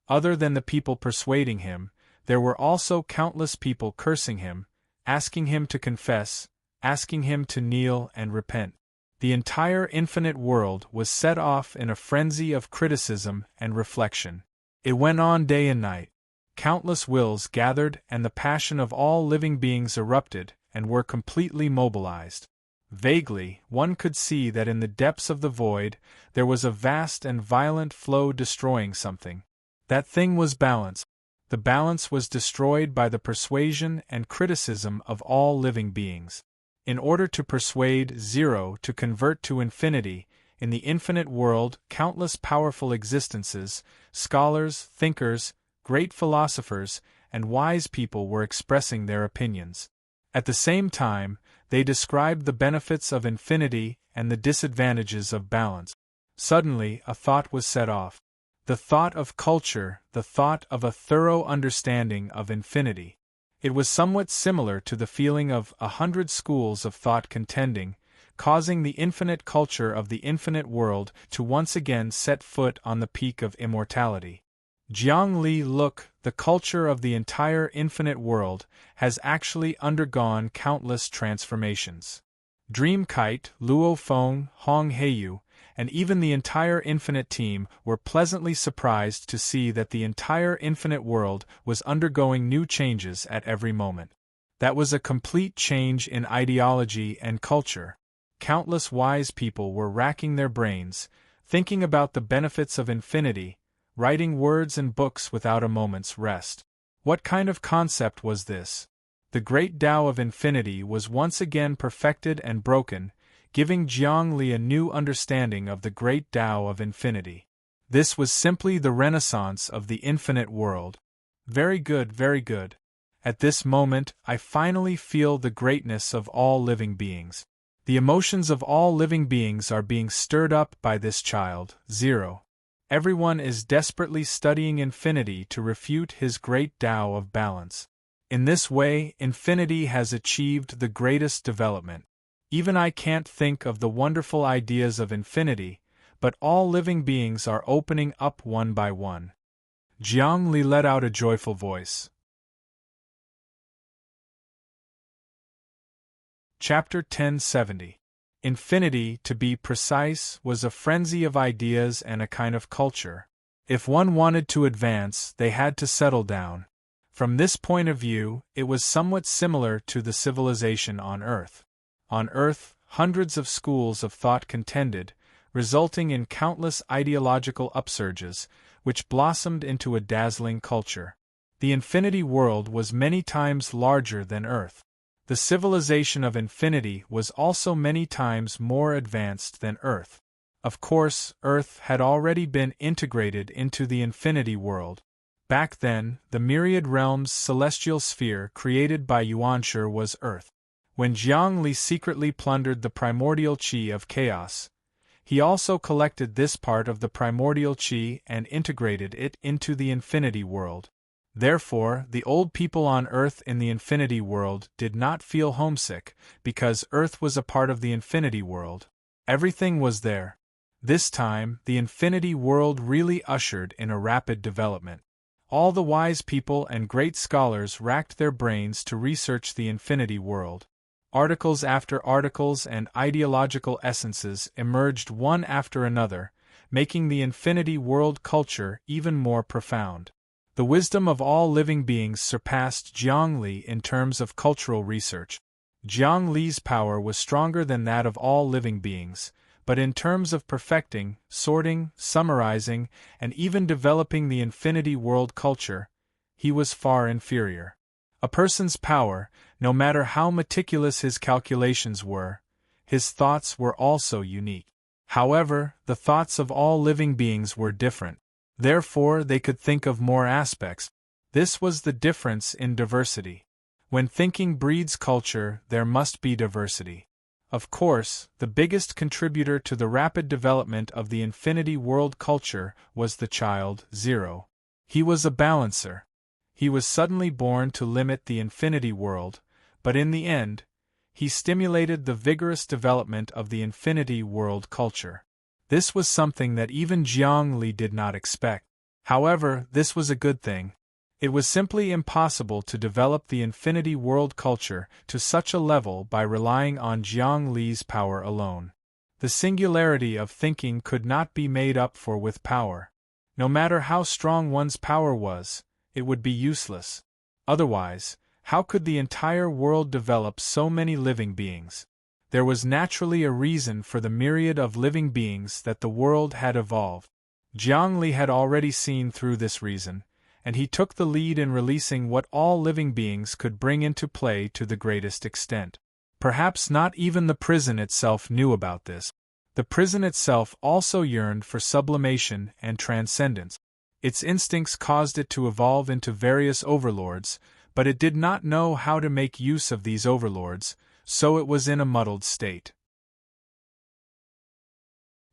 [SPEAKER 1] Other than the people persuading him, there were also countless people cursing him, asking him to confess, asking him to kneel and repent. The entire infinite world was set off in a frenzy of criticism and reflection. It went on day and night. Countless wills gathered and the passion of all living beings erupted and were completely mobilized. Vaguely, one could see that in the depths of the void, there was a vast and violent flow destroying something. That thing was balance. The balance was destroyed by the persuasion and criticism of all living beings. In order to persuade Zero to convert to infinity, in the infinite world, countless powerful existences, scholars, thinkers, great philosophers, and wise people were expressing their opinions. At the same time, they described the benefits of infinity and the disadvantages of balance. Suddenly, a thought was set off. The thought of culture, the thought of a thorough understanding of infinity. It was somewhat similar to the feeling of 100 schools of thought contending, causing the infinite culture of the infinite world to once again set foot on the peak of immortality. Jiangli, look, the culture of the entire infinite world has actually undergone countless transformations. Dreamkite, Luo Feng, Hong Heiyu, and even the entire infinite team were pleasantly surprised to see that the entire infinite world was undergoing new changes at every moment. That was a complete change in ideology and culture. Countless wise people were racking their brains, thinking about the benefits of infinity, writing words and books without a moment's rest. What kind of concept was this? The great Tao of infinity was once again perfected and broken, giving Jiangli a new understanding of the great Tao of infinity. This was simply the renaissance of the infinite world. Very good, very good. At this moment, I finally feel the greatness of all living beings. The emotions of all living beings are being stirred up by this child, Zero. Everyone is desperately studying infinity to refute his great Tao of balance. In this way, infinity has achieved the greatest development. Even I can't think of the wonderful ideas of infinity, but all living beings are opening up one by one. Jiangli let out a joyful voice. Chapter 1070. Infinity, to be precise, was a frenzy of ideas and a kind of culture. If one wanted to advance, they had to settle down. From this point of view, it was somewhat similar to the civilization on Earth. On Earth, hundreds of schools of thought contended, resulting in countless ideological upsurges, which blossomed into a dazzling culture. The infinity world was many times larger than Earth. The civilization of infinity was also many times more advanced than Earth. Of course, Earth had already been integrated into the infinity world. Back then, the myriad realms celestial sphere created by Yuanshi was Earth. When Jiang Li secretly plundered the primordial qi of chaos, he also collected this part of the primordial qi and integrated it into the infinity world. Therefore, the old people on Earth in the infinity world did not feel homesick, because Earth was a part of the infinity world. Everything was there. This time, the infinity world really ushered in a rapid development. All the wise people and great scholars racked their brains to research the infinity world. Articles after articles and ideological essences emerged one after another, making the infinity world culture even more profound. The wisdom of all living beings surpassed Jiang Li in terms of cultural research. Jiang Li's power was stronger than that of all living beings, but in terms of perfecting, sorting, summarizing, and even developing the infinity world culture, he was far inferior. A person's power, no matter how meticulous his calculations were, his thoughts were also unique. However, the thoughts of all living beings were different. Therefore, they could think of more aspects. This was the difference in diversity. When thinking breeds culture, there must be diversity. Of course, the biggest contributor to the rapid development of the infinity world culture was the child, Zero. He was a balancer. He was suddenly born to limit the infinity world, but in the end, he stimulated the vigorous development of the infinity world culture. This was something that even Jiang Li did not expect. However, this was a good thing. It was simply impossible to develop the infinity world culture to such a level by relying on Jiang Li's power alone. The singularity of thinking could not be made up for with power. No matter how strong one's power was, it would be useless. Otherwise, how could the entire world develop so many living beings? There was naturally a reason for the myriad of living beings that the world had evolved. Jiang Li had already seen through this reason, and he took the lead in releasing what all living beings could bring into play to the greatest extent. Perhaps not even the prison itself knew about this. The prison itself also yearned for sublimation and transcendence. Its instincts caused it to evolve into various overlords, but it did not know how to make use of these overlords, so it was in a muddled state.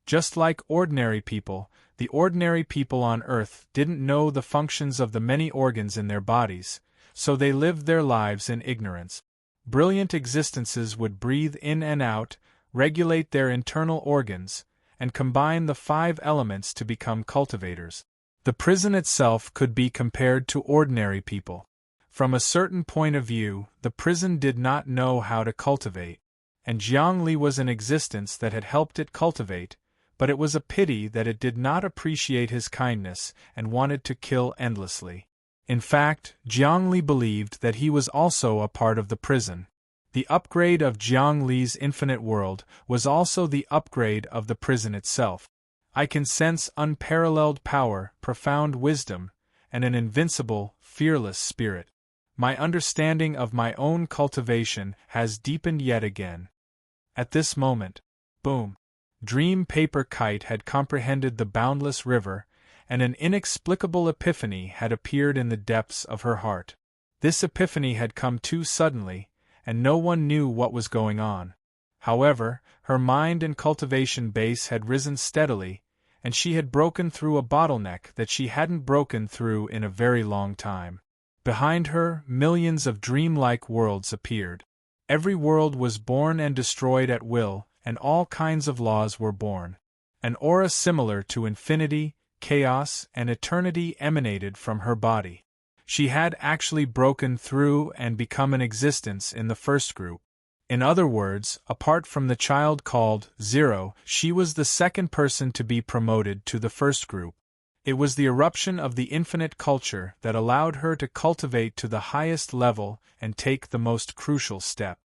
[SPEAKER 1] Just like ordinary people, the ordinary people on Earth didn't know the functions of the many organs in their bodies, so they lived their lives in ignorance. Brilliant existences would breathe in and out, regulate their internal organs, and combine the 5 elements to become cultivators. The prison itself could be compared to ordinary people. From a certain point of view, the prison did not know how to cultivate, and Jiang Li was an existence that had helped it cultivate, but it was a pity that it did not appreciate his kindness and wanted to kill endlessly. In fact, Jiang Li believed that he was also a part of the prison. The upgrade of Jiang Li's infinite world was also the upgrade of the prison itself. I can sense unparalleled power, profound wisdom, and an invincible, fearless spirit. My understanding of my own cultivation has deepened yet again. At this moment, boom! Dream Paper Kite had comprehended the boundless river, and an inexplicable epiphany had appeared in the depths of her heart. This epiphany had come too suddenly, and no one knew what was going on. However, her mind and cultivation base had risen steadily, and she had broken through a bottleneck that she hadn't broken through in a very long time. Behind her, millions of dreamlike worlds appeared. Every world was born and destroyed at will, and all kinds of laws were born. An aura similar to infinity, chaos, and eternity emanated from her body. She had actually broken through and become an existence in the first group. In other words, apart from the child called Zero, she was the second person to be promoted to the first group. It was the eruption of the infinite culture that allowed her to cultivate to the highest level and take the most crucial step.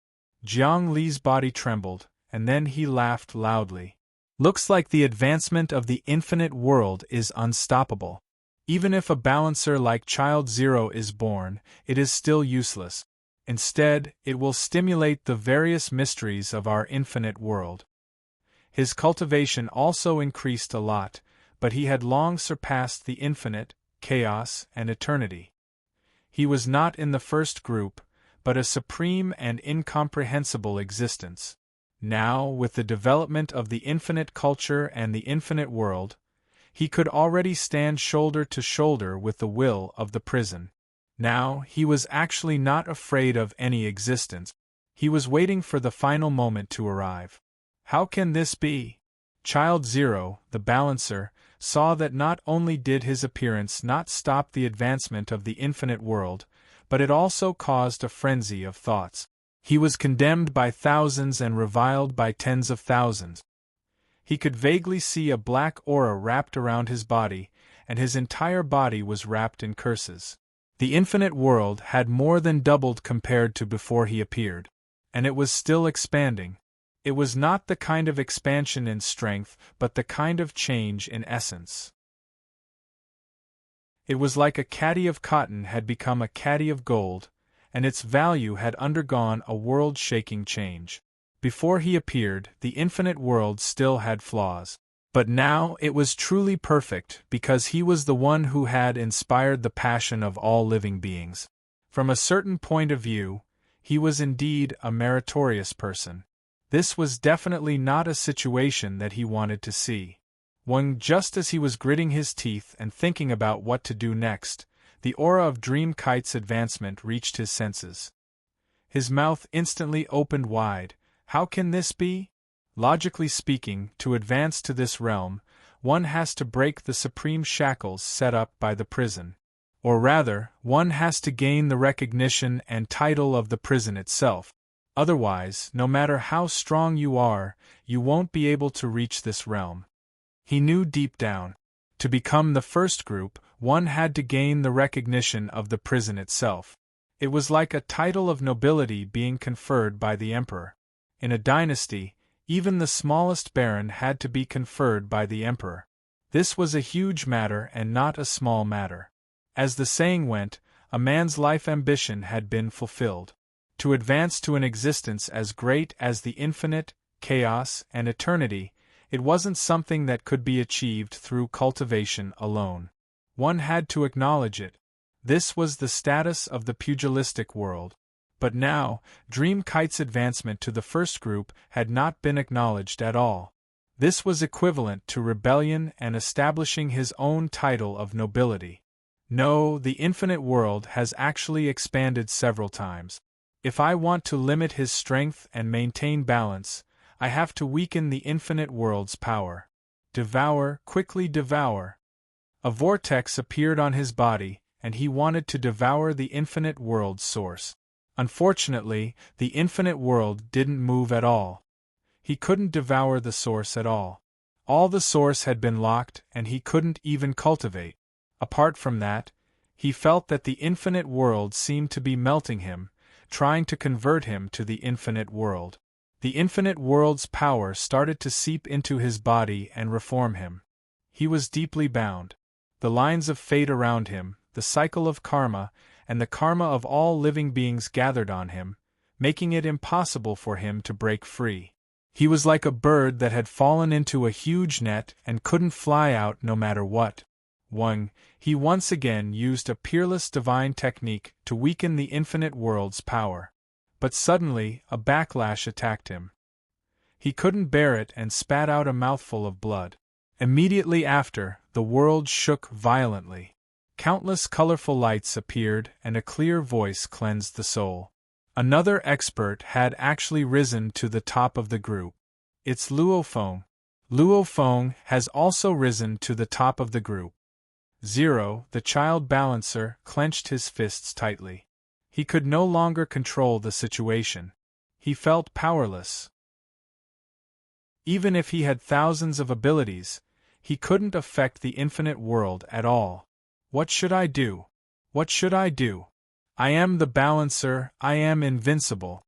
[SPEAKER 1] Jiang Li's body trembled, and then he laughed loudly. Looks like the advancement of the infinite world is unstoppable. Even if a balancer like Child Zero is born, it is still useless. Instead, it will stimulate the various mysteries of our infinite world. His cultivation also increased a lot, but he had long surpassed the infinite, chaos, and eternity. He was not in the first group, but a supreme and incomprehensible existence. Now, with the development of the infinite culture and the infinite world, he could already stand shoulder to shoulder with the will of the prison. Now, he was actually not afraid of any existence. He was waiting for the final moment to arrive. How can this be? Child Zero, the balancer, saw that not only did his appearance not stop the advancement of the infinite world, but it also caused a frenzy of thoughts. He was condemned by thousands and reviled by tens of thousands. He could vaguely see a black aura wrapped around his body, and his entire body was wrapped in curses. The infinite world had more than doubled compared to before he appeared. And it was still expanding. It was not the kind of expansion in strength, but the kind of change in essence. It was like a caddy of cotton had become a caddy of gold, and its value had undergone a world-shaking change. Before he appeared, the infinite world still had flaws. But now it was truly perfect because he was the one who had inspired the passion of all living beings. From a certain point of view, he was indeed a meritorious person. This was definitely not a situation that he wanted to see. Just as he was gritting his teeth and thinking about what to do next, the aura of Dream Kite's advancement reached his senses. His mouth instantly opened wide. How can this be? Logically speaking, to advance to this realm, one has to break the supreme shackles set up by the prison. Or rather, one has to gain the recognition and title of the prison itself. Otherwise, no matter how strong you are, you won't be able to reach this realm. He knew deep down. To become the first group, one had to gain the recognition of the prison itself. It was like a title of nobility being conferred by the emperor. In a dynasty, even the smallest baron had to be conferred by the emperor. This was a huge matter and not a small matter. As the saying went, a man's life ambition had been fulfilled. To advance to an existence as great as the infinite, chaos, and eternity, it wasn't something that could be achieved through cultivation alone. One had to acknowledge it. This was the status of the pugilistic world. But now, Dream Kite's advancement to the first group had not been acknowledged at all. This was equivalent to rebellion and establishing his own title of nobility. No, the infinite world has actually expanded several times. If I want to limit his strength and maintain balance, I have to weaken the infinite world's power. Devour, quickly devour. A vortex appeared on his body, and he wanted to devour the infinite world's source. Unfortunately, the infinite world didn't move at all. He couldn't devour the source at all. All the source had been locked, and he couldn't even cultivate. Apart from that, he felt that the infinite world seemed to be melting him, trying to convert him to the infinite world. The infinite world's power started to seep into his body and reform him. He was deeply bound. The lines of fate around him, the cycle of karma, and the karma of all living beings gathered on him, making it impossible for him to break free. He was like a bird that had fallen into a huge net and couldn't fly out no matter what. He once again used a peerless divine technique to weaken the infinite world's power. But suddenly, a backlash attacked him. He couldn't bear it and spat out a mouthful of blood. Immediately after, the world shook violently. Countless colorful lights appeared and a clear voice cleansed the soul. Another expert had actually risen to the top of the group. It's Luo Feng. Luo Feng has also risen to the top of the group. Zero, the child balancer, clenched his fists tightly. He could no longer control the situation. He felt powerless. Even if he had thousands of abilities, he couldn't affect the infinite world at all. What should I do? What should I do? I am the balancer, I am invincible.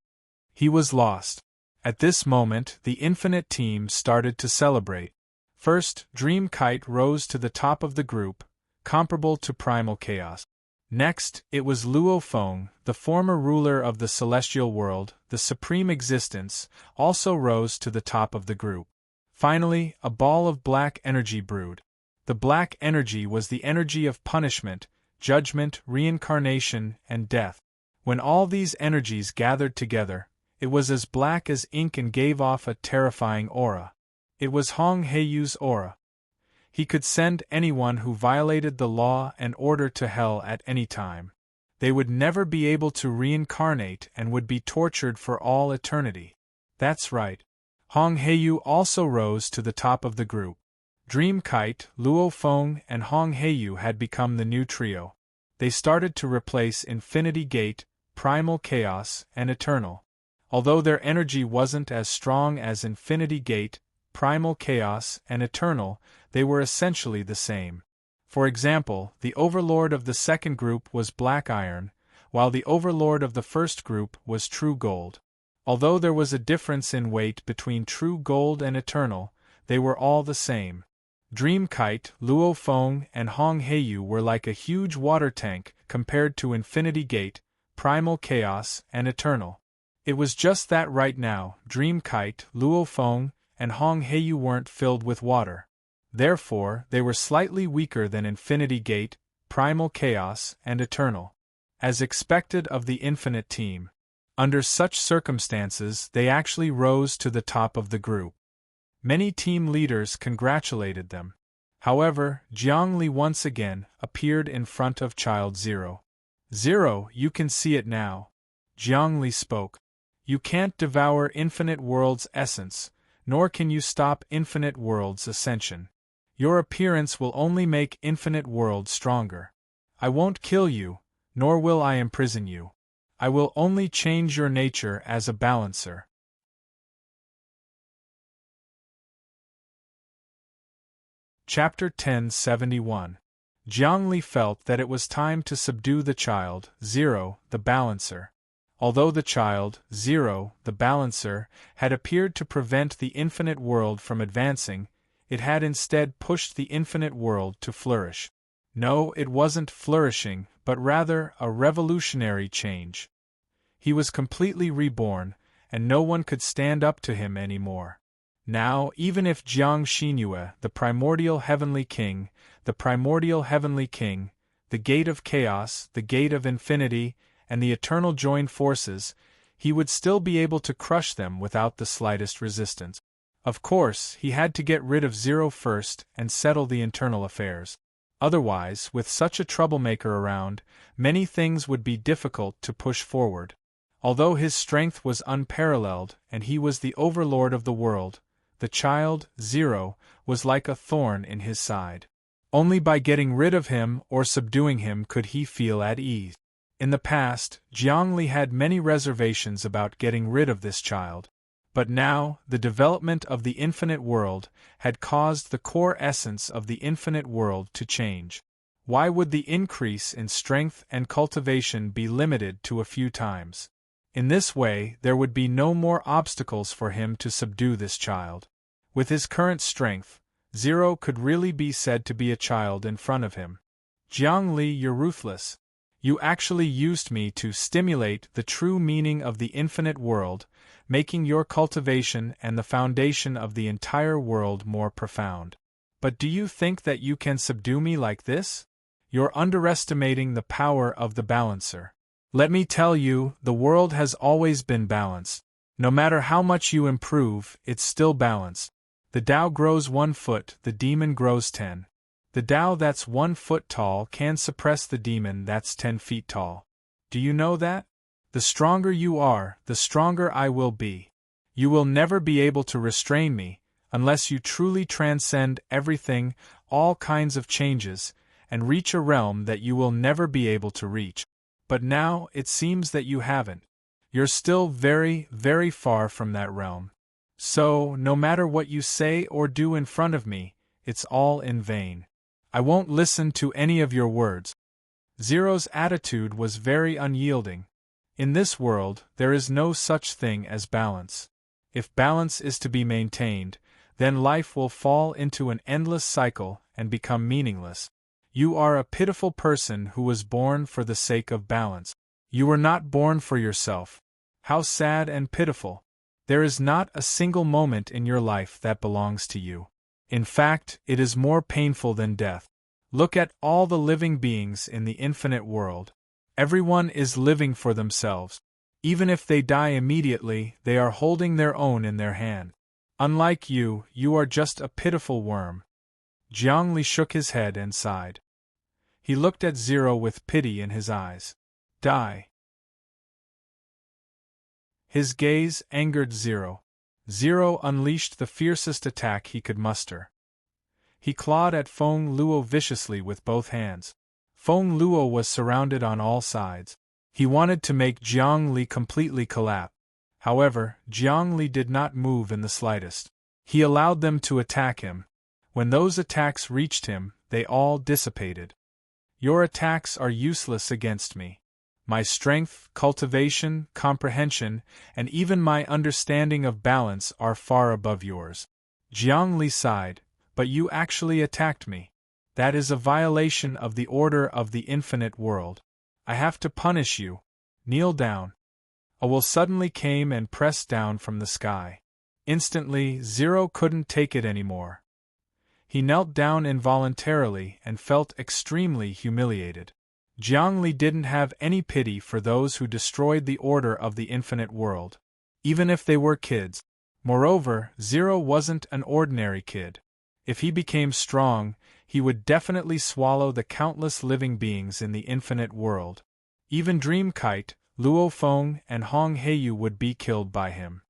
[SPEAKER 1] He was lost. At this moment, the infinite team started to celebrate. First, Dream Kite rose to the top of the group, comparable to primal chaos. Next, it was Luo Feng, the former ruler of the celestial world, the supreme existence, also rose to the top of the group. Finally, a ball of black energy brewed. The black energy was the energy of punishment, judgment, reincarnation, and death. When all these energies gathered together, it was as black as ink and gave off a terrifying aura. It was Hong Heiyu's aura. He could send anyone who violated the law and order to hell at any time. They would never be able to reincarnate and would be tortured for all eternity. That's right. Hong Heiyu also rose to the top of the group. Dream Kite, Luo Feng, and Hong Heiyu had become the new trio. They started to replace Infinity Gate, Primal Chaos, and Eternal. Although their energy wasn't as strong as Infinity Gate, Primal Chaos, and Eternal, they were essentially the same. For example, the overlord of the second group was Black Iron, while the overlord of the first group was True Gold. Although there was a difference in weight between True Gold and Eternal, they were all the same. Dream Kite, Luo Feng, and Hong Heiyu were like a huge water tank compared to Infinity Gate, Primal Chaos, and Eternal. It was just that right now, Dream Kite, Luo Feng, and Hong Heiyu weren't filled with water. Therefore, they were slightly weaker than Infinity Gate, Primal Chaos, and Eternal. As expected of the Infinite Team. Under such circumstances, they actually rose to the top of the group. Many team leaders congratulated them. However, Jiang Li once again appeared in front of Child Zero. Zero, you can see it now. Jiang Li spoke. You can't devour Infinite World's essence, nor can you stop Infinite World's ascension. Your appearance will only make Infinite World stronger. I won't kill you, nor will I imprison you. I will only change your nature as a balancer. Chapter 1071. Jiang Li felt that it was time to subdue the child, Zero, the balancer. Although the child, Zero, the balancer, had appeared to prevent the infinite world from advancing, it had instead pushed the infinite world to flourish. No, it wasn't flourishing, but rather a revolutionary change. He was completely reborn, and no one could stand up to him anymore. Now, even if Jiang Xinyue, the primordial heavenly king, the gate of chaos, the gate of infinity, and the eternal joined forces, he would still be able to crush them without the slightest resistance. Of course, he had to get rid of Zero first and settle the internal affairs. Otherwise, with such a troublemaker around, many things would be difficult to push forward. Although his strength was unparalleled and he was the overlord of the world, the child, Zero, was like a thorn in his side. Only by getting rid of him or subduing him could he feel at ease. In the past, Jiang Li had many reservations about getting rid of this child. But now, the development of the infinite world had caused the core essence of the infinite world to change. Why would the increase in strength and cultivation be limited to a few times? In this way, there would be no more obstacles for him to subdue this child. With his current strength, Zero could really be said to be a child in front of him. Jiang Li, you're ruthless. You actually used me to stimulate the true meaning of the infinite world, making your cultivation and the foundation of the entire world more profound. But do you think that you can subdue me like this? You're underestimating the power of the balancer. Let me tell you, the world has always been balanced. No matter how much you improve, it's still balanced. The Tao grows 1 foot, the demon grows 10. The Tao that's 1 foot tall can suppress the demon that's 10 feet tall. Do you know that? The stronger you are, the stronger I will be. You will never be able to restrain me, unless you truly transcend everything, all kinds of changes, and reach a realm that you will never be able to reach. But now, it seems that you haven't. You're still very, very far from that realm. So, no matter what you say or do in front of me, it's all in vain. I won't listen to any of your words. Zero's attitude was very unyielding. In this world, there is no such thing as balance. If balance is to be maintained, then life will fall into an endless cycle and become meaningless. You are a pitiful person who was born for the sake of balance. You were not born for yourself. How sad and pitiful. There is not a single moment in your life that belongs to you. In fact, it is more painful than death. Look at all the living beings in the infinite world. Everyone is living for themselves. Even if they die immediately, they are holding their own in their hand. Unlike you, you are just a pitiful worm. Jiangli shook his head and sighed. He looked at Zero with pity in his eyes. Die. His gaze angered Zero. Zero unleashed the fiercest attack he could muster. He clawed at Feng Luo viciously with both hands. Feng Luo was surrounded on all sides. He wanted to make Jiang Li completely collapse. However, Jiang Li did not move in the slightest. He allowed them to attack him. When those attacks reached him, they all dissipated. Your attacks are useless against me. My strength, cultivation, comprehension, and even my understanding of balance are far above yours. Jiang Li sighed, but you actually attacked me. That is a violation of the order of the infinite world. I have to punish you. Kneel down. A will suddenly came and pressed down from the sky. Instantly, Zero couldn't take it anymore. He knelt down involuntarily and felt extremely humiliated. Jiang Li didn't have any pity for those who destroyed the order of the infinite world, even if they were kids. Moreover, Zero wasn't an ordinary kid. If he became strong, he would definitely swallow the countless living beings in the infinite world. Even Dreamkite, Luo Feng, and Hong Heiyu would be killed by him.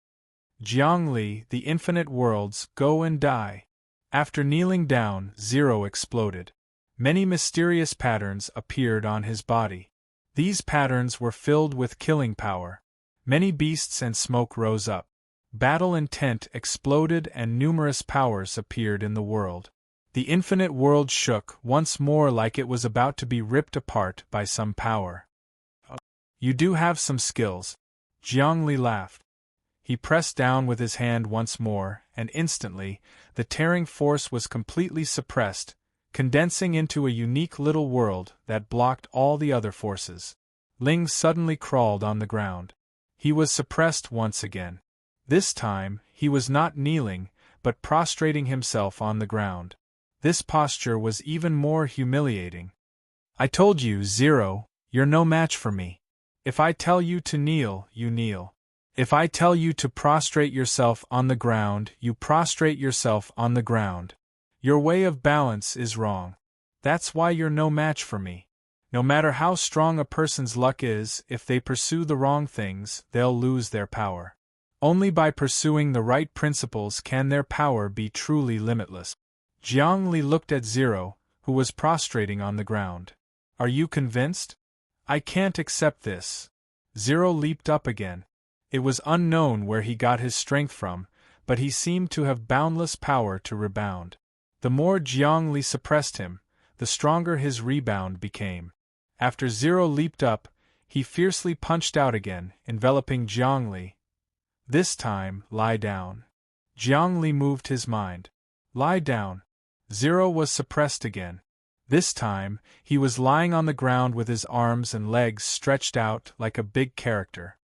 [SPEAKER 1] Jiang Li, the infinite worlds, go and die. After kneeling down, Zero exploded. Many mysterious patterns appeared on his body. These patterns were filled with killing power. Many beasts and smoke rose up. Battle intent exploded and numerous powers appeared in the world. The infinite world shook once more like it was about to be ripped apart by some power. You do have some skills. Jiang Li laughed. He pressed down with his hand once more, and instantly, the tearing force was completely suppressed, condensing into a unique little world that blocked all the other forces. Ling suddenly crawled on the ground. He was suppressed once again. This time, he was not kneeling, but prostrating himself on the ground. This posture was even more humiliating. I told you, Zero, you're no match for me. If I tell you to kneel, you kneel. If I tell you to prostrate yourself on the ground, you prostrate yourself on the ground. Your way of balance is wrong. That's why you're no match for me. No matter how strong a person's luck is, if they pursue the wrong things, they'll lose their power. Only by pursuing the right principles can their power be truly limitless. Jiang Li looked at Zero, who was prostrating on the ground. Are you convinced? I can't accept this. Zero leaped up again. It was unknown where he got his strength from, but he seemed to have boundless power to rebound. The more Jiang Li suppressed him, the stronger his rebound became. After Zero leaped up, he fiercely punched out again, enveloping Jiang Li. This time, lie down. Jiang Li moved his mind. Lie down. Zero was suppressed again. This time, he was lying on the ground with his arms and legs stretched out like a big character.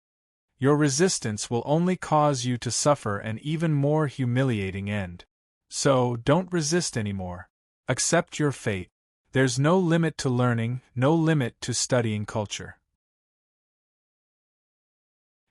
[SPEAKER 1] Your resistance will only cause you to suffer an even more humiliating end. So, don't resist anymore. Accept your fate. There's no limit to learning, no limit to studying culture.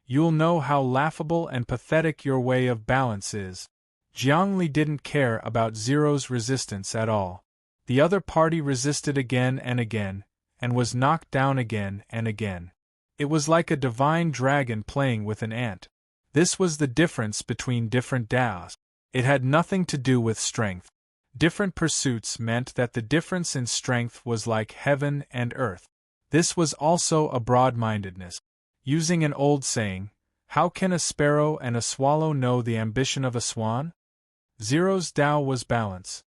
[SPEAKER 1] You'll know how laughable and pathetic your way of balance is. Jiang Li didn't care about Zero's resistance at all. The other party resisted again and again, and was knocked down again and again. It was like a divine dragon playing with an ant. This was the difference between different Daos. It had nothing to do with strength. Different pursuits meant that the difference in strength was like heaven and earth. This was also a broad-mindedness. Using an old saying, how can a sparrow and a swallow know the ambition of a swan? Zero's Tao was balance.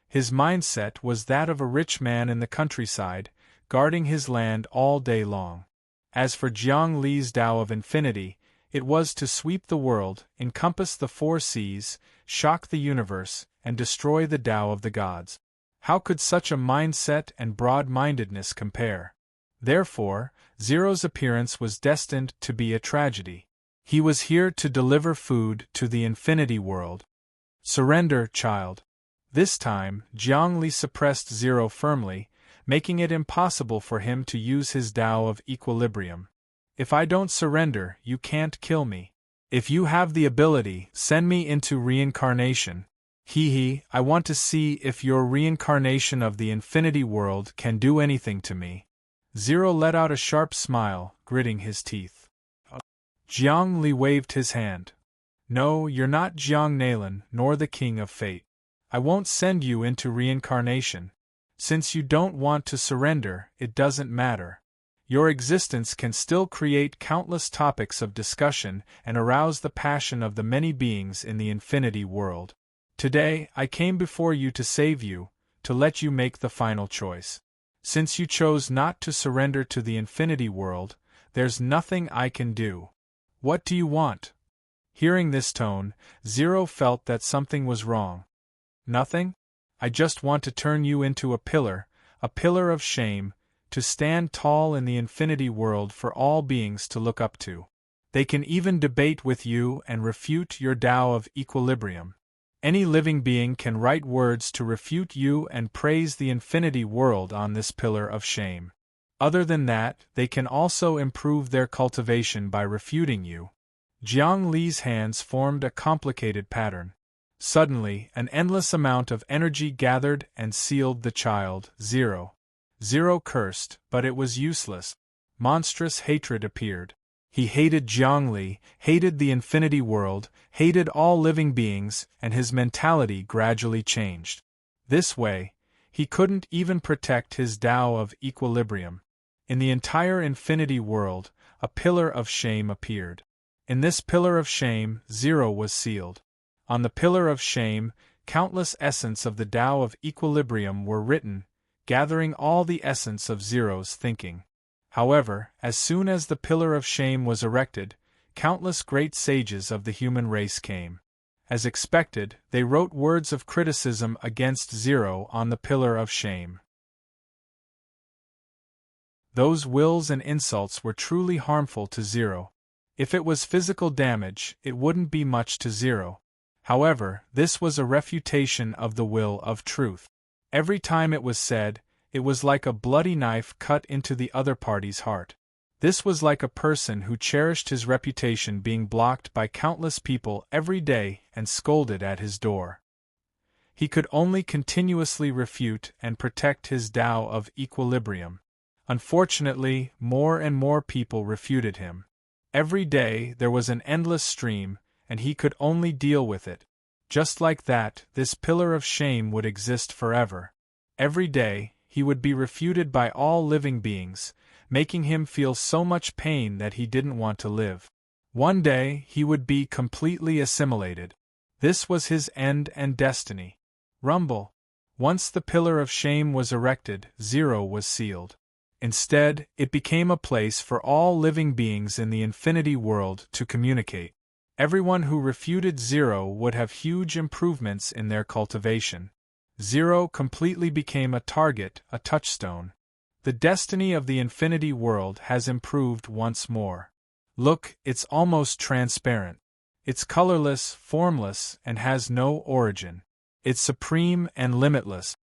[SPEAKER 1] His mindset was that of a rich man in the countryside, guarding his land all day long. As for Jiang Li's Tao of infinity, it was to sweep the world, encompass the four seas, shock the universe, and destroy the Tao of the gods. How could such a mindset and broad-mindedness compare? Therefore, Zero's appearance was destined to be a tragedy. He was here to deliver food to the infinity world. Surrender, child. This time, Jiang Li suppressed Zero firmly, making it impossible for him to use his Tao of equilibrium. If I don't surrender, you can't kill me. If you have the ability, send me into reincarnation. I want to see if your reincarnation of the infinity world can do anything to me. Zero let out a sharp smile, gritting his teeth. Jiang Li waved his hand. No, you're not Jiang Nalan, nor the King of Fate. I won't send you into reincarnation. Since you don't want to surrender, it doesn't matter. Your existence can still create countless topics of discussion and arouse the passion of the many beings in the infinity world. Today, I came before you to save you, to let you make the final choice. Since you chose not to surrender to the infinity world, there's nothing I can do. What do you want? Hearing this tone, Zero felt that something was wrong. Nothing? I just want to turn you into a pillar of shame, to stand tall in the infinity world for all beings to look up to. They can even debate with you and refute your Tao of equilibrium. Any living being can write words to refute you and praise the infinity world on this pillar of shame. Other than that, they can also improve their cultivation by refuting you. Jiang Li's hands formed a complicated pattern. Suddenly, an endless amount of energy gathered and sealed the child, Zero. Zero cursed, but it was useless. Monstrous hatred appeared. He hated Jiang Li, hated the infinity world, hated all living beings, and his mentality gradually changed. This way, he couldn't even protect his Tao of equilibrium. In the entire infinity world, a pillar of shame appeared. In this pillar of shame, Zero was sealed. On the pillar of shame, countless essence of the Tao of equilibrium were written, gathering all the essence of Zero's thinking. However, as soon as the pillar of shame was erected, countless great sages of the human race came. As expected, they wrote words of criticism against Zero on the pillar of shame. Those wills and insults were truly harmful to Zero. If it was physical damage, it wouldn't be much to Zero. However, this was a refutation of the will of truth. Every time it was said, it was like a bloody knife cut into the other party's heart. This was like a person who cherished his reputation being blocked by countless people every day and scolded at his door. He could only continuously refute and protect his Tao of equilibrium. Unfortunately, more and more people refuted him. Every day there was an endless stream, and he could only deal with it. Just like that, this pillar of shame would exist forever. Every day, he would be refuted by all living beings, making him feel so much pain that he didn't want to live. One day, he would be completely assimilated. This was his end and destiny. Rumble. Once the pillar of shame was erected, Zero was sealed. Instead, it became a place for all living beings in the infinity world to communicate. Everyone who refuted Zero would have huge improvements in their cultivation. Zero completely became a target, a touchstone. The destiny of the infinity world has improved once more. Look, it's almost transparent. It's colorless, formless, and has no origin. It's supreme and limitless.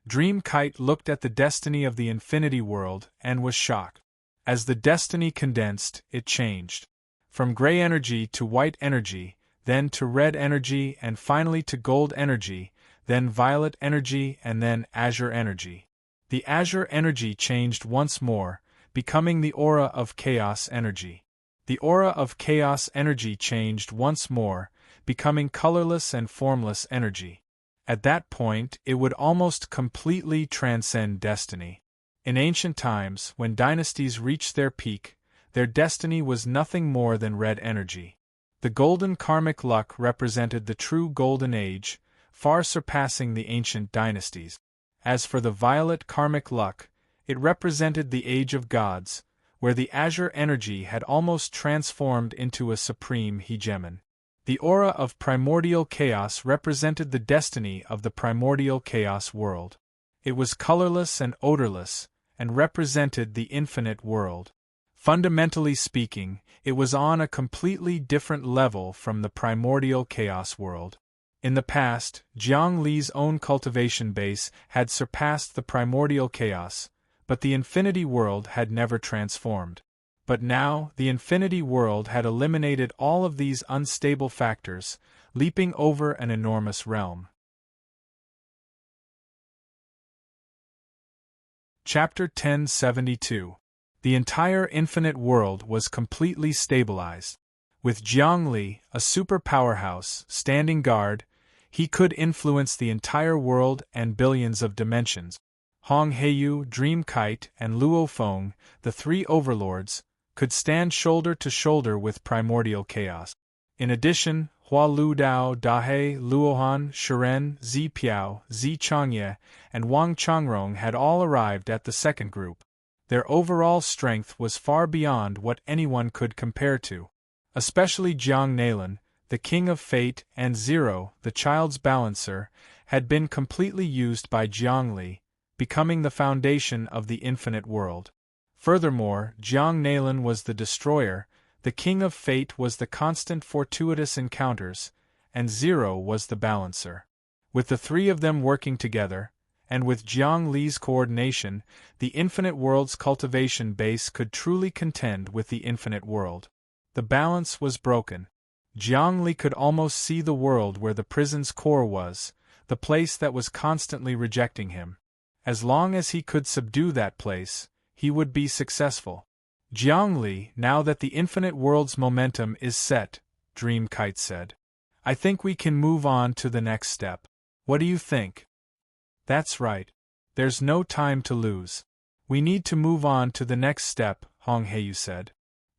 [SPEAKER 1] Dream Kite looked at the destiny of the infinity world and was shocked. As the destiny condensed, it changed. From gray energy to white energy, then to red energy and finally to gold energy, then violet energy and then azure energy. The azure energy changed once more, becoming the aura of chaos energy. The aura of chaos energy changed once more, becoming colorless and formless energy. At that point, it would almost completely transcend destiny. In ancient times, when dynasties reached their peak, Their destiny was nothing more than red energy. The golden karmic luck represented the true golden age, far surpassing the ancient dynasties. As for the violet karmic luck, it represented the age of gods, where the azure energy had almost transformed into a supreme hegemon. The aura of primordial chaos represented the destiny of the primordial chaos world. It was colorless and odorless, and represented the infinite world. Fundamentally speaking, it was on a completely different level from the primordial chaos world. In the past, Jiang Li's own cultivation base had surpassed the primordial chaos, but the infinity world had never transformed. But now, the infinity world had eliminated all of these unstable factors, leaping over an enormous realm. Chapter 1072. The entire infinite world was completely stabilized. With Jiang Li, a super powerhouse, standing guard, he could influence the entire world and billions of dimensions. Hong Heiyu, Dream Kite, and Luo Feng, the three overlords, could stand shoulder to shoulder with primordial chaos. In addition, Hua Lu Dao, Dahe, Luohan, Shiren, Zi Piao, Zi Changye, and Wang Changrong had all arrived at the second group. Their overall strength was far beyond what anyone could compare to. Especially Jiang Nailan, the King of Fate, and Zero, the Child's Balancer, had been completely used by Jiang Li, becoming the foundation of the infinite world. Furthermore, Jiang Nailan was the Destroyer, the King of Fate was the constant fortuitous encounters, and Zero was the Balancer. With the three of them working together, and with Jiang Li's coordination, the infinite world's cultivation base could truly contend with the infinite world. The balance was broken. Jiang Li could almost see the world where the prison's core was, the place that was constantly rejecting him. As long as he could subdue that place, he would be successful. Jiang Li, now that the infinite world's momentum is set, Dream Kite said. I think we can move on to the next step. What do you think? That's right. There's no time to lose. We need to move on to the next step, Hong Heiyu said.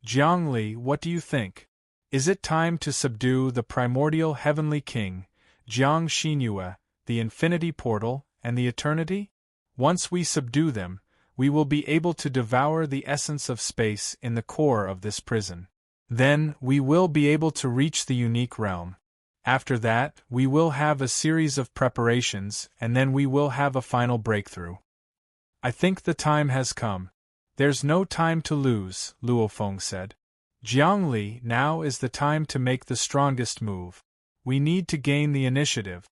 [SPEAKER 1] Jiang Li, what do you think? Is it time to subdue the primordial heavenly king, Jiang Xinyue, the infinity portal, and the eternity? Once we subdue them, we will be able to devour the essence of space in the core of this prison. Then, we will be able to reach the unique realm. After that, we will have a series of preparations, and then we will have a final breakthrough. I think the time has come. There's no time to lose, Luo Feng said. Jiang Li, now is the time to make the strongest move. We need to gain the initiative.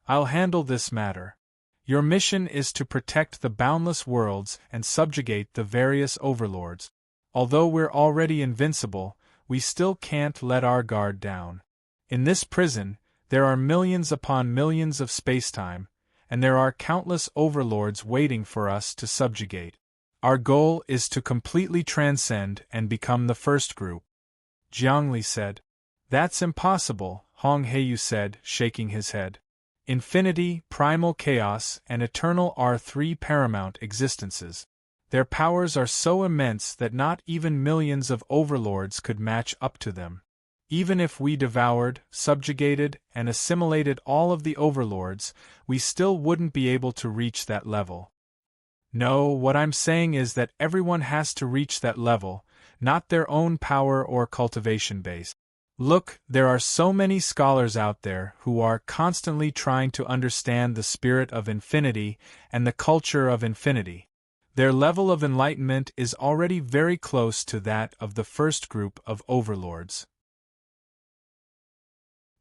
[SPEAKER 1] I'll handle this matter. Your mission is to protect the boundless worlds and subjugate the various overlords. Although we're already invincible, we still can't let our guard down. In this prison, there are millions upon millions of spacetime, and there are countless overlords waiting for us to subjugate. Our goal is to completely transcend and become the first group. Jiang Li said. That's impossible, Hong Heiyu said, shaking his head. Infinity, primal chaos, and eternal are three paramount existences. Their powers are so immense that not even millions of overlords could match up to them. Even if we devoured, subjugated, and assimilated all of the overlords, we still wouldn't be able to reach that level. No, what I'm saying is that everyone has to reach that level, not their own power or cultivation base. Look, there are so many scholars out there who are constantly trying to understand the spirit of infinity and the culture of infinity. Their level of enlightenment is already very close to that of the first group of overlords.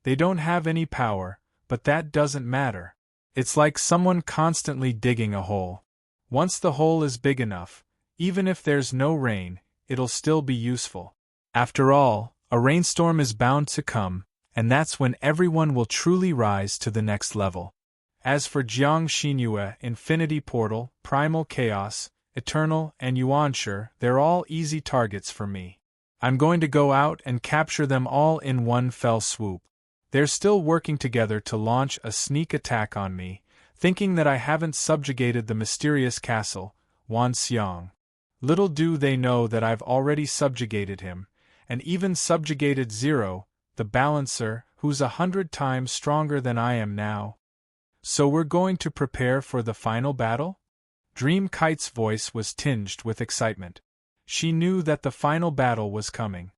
[SPEAKER 1] They don't have any power, but that doesn't matter. It's like someone constantly digging a hole. Once the hole is big enough, even if there's no rain, it'll still be useful. After all, a rainstorm is bound to come, and that's when everyone will truly rise to the next level. As for Jiang Xinyue, Infinity Portal, Primal Chaos, Eternal, and Yuanshi, they're all easy targets for me. I'm going to go out and capture them all in one fell swoop. They're still working together to launch a sneak attack on me, thinking that I haven't subjugated the mysterious castle, Wanxiang. Little do they know that I've already subjugated him, and even subjugated Zero, the balancer, who's 100 times stronger than I am now. So we're going to prepare for the final battle? Dream Kite's voice was tinged with excitement. She knew that the final battle was coming.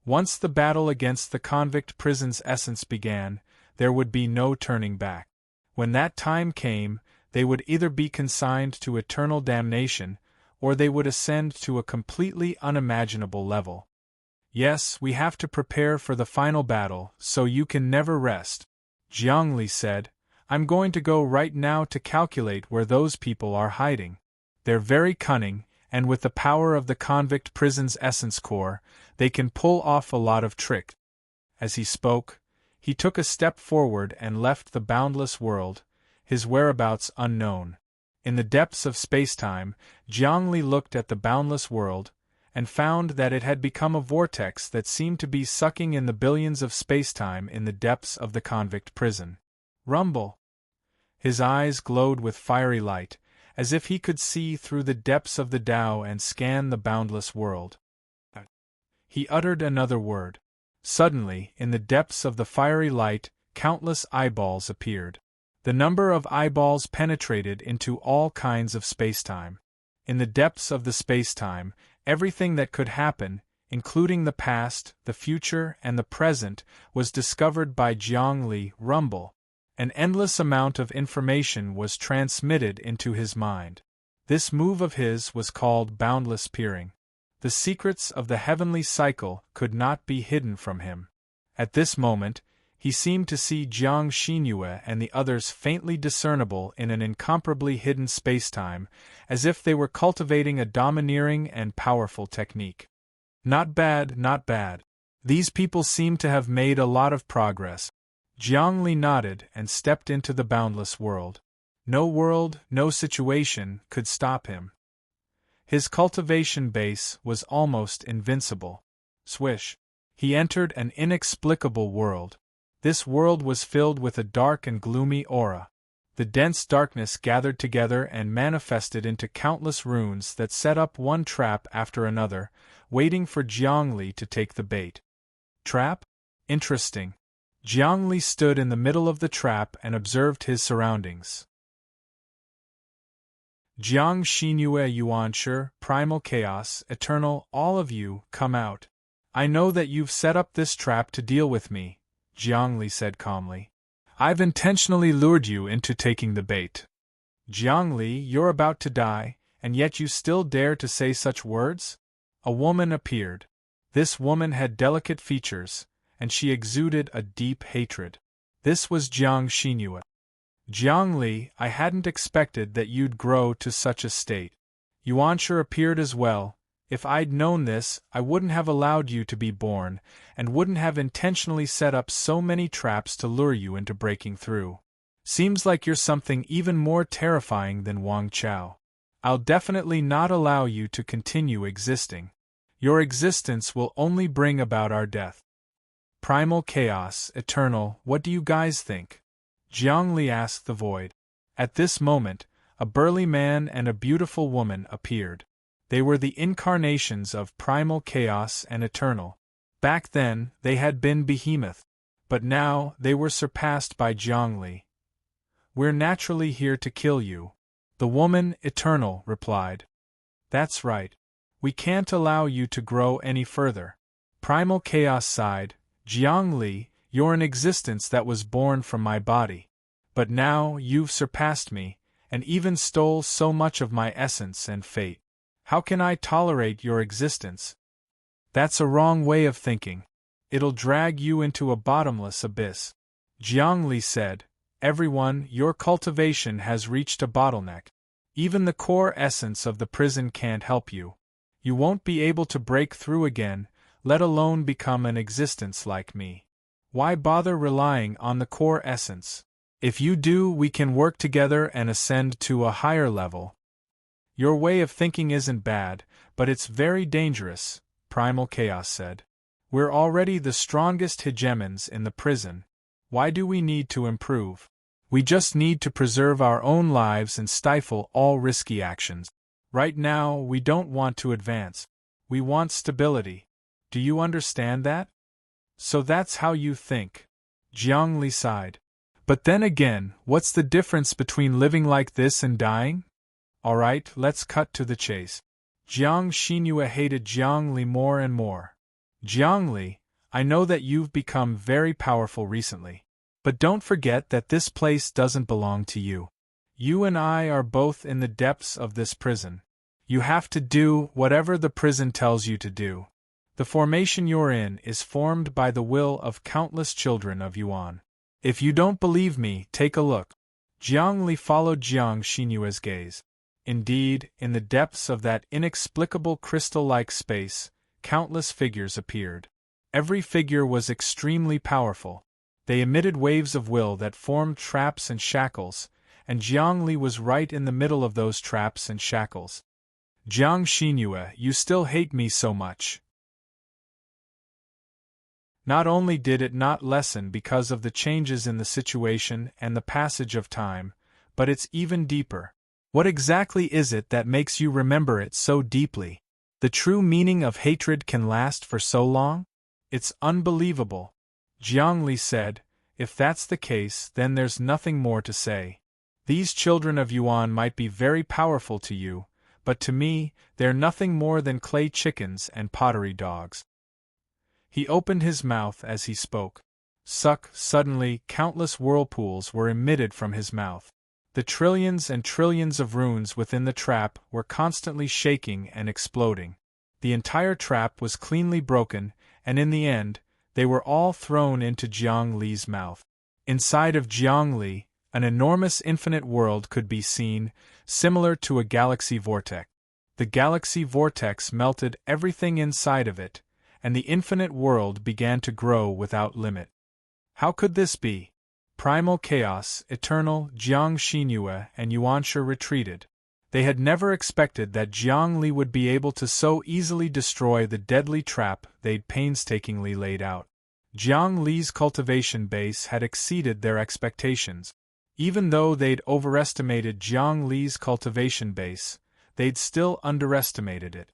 [SPEAKER 1] Once the battle against the convict prison's essence began, there would be no turning back. When that time came, they would either be consigned to eternal damnation, or they would ascend to a completely unimaginable level. Yes, we have to prepare for the final battle, so you can never rest, Jiangli said. I'm going to go right now to calculate where those people are hiding. They're very cunning, and with the power of the convict prison's essence core, they can pull off a lot of tricks. As he spoke, he took a step forward and left the boundless world, his whereabouts unknown. In the depths of spacetime, Jiangli looked at the boundless world, and found that it had become a vortex that seemed to be sucking in the billions of spacetime in the depths of the convict prison. Rumble! His eyes glowed with fiery light, as if he could see through the depths of the Tao and scan the boundless world. He uttered another word. Suddenly, in the depths of the fiery light, countless eyeballs appeared. The number of eyeballs penetrated into all kinds of spacetime. In the depths of the spacetime, everything that could happen, including the past, the future, and the present, was discovered by Jiangli. Rumble. An endless amount of information was transmitted into his mind. This move of his was called boundless peering. The secrets of the heavenly cycle could not be hidden from him. At this moment, he seemed to see Jiang Xinyue and the others faintly discernible in an incomparably hidden spacetime, as if they were cultivating a domineering and powerful technique. Not bad, not bad. These people seem to have made a lot of progress. Jiangli nodded and stepped into the boundless world. No situation could stop him. His cultivation base was almost invincible. Swish! He entered an inexplicable world. This world was filled with a dark and gloomy aura. The dense darkness gathered together and manifested into countless runes that set up one trap after another, waiting for Jiangli to take the bait. Trap? Interesting. Jiangli stood in the middle of the trap and observed his surroundings. Jiang Xinyue Yuanshi, Primal Chaos, Eternal, all of you, come out. I know that you've set up this trap to deal with me, Jiangli said calmly. I've intentionally lured you into taking the bait. Jiangli, you're about to die, and yet you still dare to say such words? A woman appeared. This woman had delicate features, and she exuded a deep hatred. This was Jiang Xinyue. Jiangli, I hadn't expected that you'd grow to such a state. Yuanshi appeared as well. If I'd known this, I wouldn't have allowed you to be born, and wouldn't have intentionally set up so many traps to lure you into breaking through. Seems like you're something even more terrifying than Wang Chao. I'll definitely not allow you to continue existing. Your existence will only bring about our death. Primal Chaos, Eternal, what do you guys think? Jiangli asked the void. At this moment, a burly man and a beautiful woman appeared. They were the incarnations of Primal Chaos and Eternal. Back then, they had been Behemoth. But now, they were surpassed by Jiangli. We're naturally here to kill you. The woman, Eternal, replied. That's right. We can't allow you to grow any further. Primal Chaos sighed. Jiangli, you're an existence that was born from my body. But now, you've surpassed me, and even stole so much of my essence and fate. How can I tolerate your existence? That's a wrong way of thinking. It'll drag you into a bottomless abyss. Jiangli said, Everyone, your cultivation has reached a bottleneck. Even the core essence of the prison can't help you. You won't be able to break through again, let alone become an existence like me. Why bother relying on the core essence? If you do, we can work together and ascend to a higher level. Your way of thinking isn't bad, but it's very dangerous, Primal Chaos said. We're already the strongest hegemons in the prison. Why do we need to improve? We just need to preserve our own lives and stifle all risky actions. Right now, we don't want to advance. We want stability. Do you understand that? So that's how you think. Jiang Li sighed. But then again, what's the difference between living like this and dying? Alright, let's cut to the chase. Jiang Xinyue hated Jiang Li more and more. Jiang Li, I know that you've become very powerful recently. But don't forget that this place doesn't belong to you. You and I are both in the depths of this prison. You have to do whatever the prison tells you to do. The formation you're in is formed by the will of countless children of Yuan. If you don't believe me, take a look. Jiang Li followed Jiang Xinyue's gaze. Indeed, in the depths of that inexplicable crystal-like space, countless figures appeared. Every figure was extremely powerful. They emitted waves of will that formed traps and shackles, and Jiang Li was right in the middle of those traps and shackles. Jiang Xinyue, you still hate me so much. Not only did it not lessen because of the changes in the situation and the passage of time, but it's even deeper. What exactly is it that makes you remember it so deeply? The true meaning of hatred can last for so long? It's unbelievable. Jiang Li said, if that's the case, then there's nothing more to say. These children of Yuan might be very powerful to you, but to me, they're nothing more than clay chickens and pottery dogs. He opened his mouth as he spoke. Suddenly, countless whirlpools were emitted from his mouth. The trillions and trillions of runes within the trap were constantly shaking and exploding. The entire trap was cleanly broken, and in the end, they were all thrown into Jiang Li's mouth. Inside of Jiang Li, an enormous infinite world could be seen, similar to a galaxy vortex. The galaxy vortex melted everything inside of it, and the infinite world began to grow without limit. How could this be? Primal chaos, eternal, Jiang Xinyue and Yuanshi retreated. They had never expected that Jiang Li would be able to so easily destroy the deadly trap they'd painstakingly laid out. Jiang Li's cultivation base had exceeded their expectations. Even though they'd overestimated Jiang Li's cultivation base, they'd still underestimated it.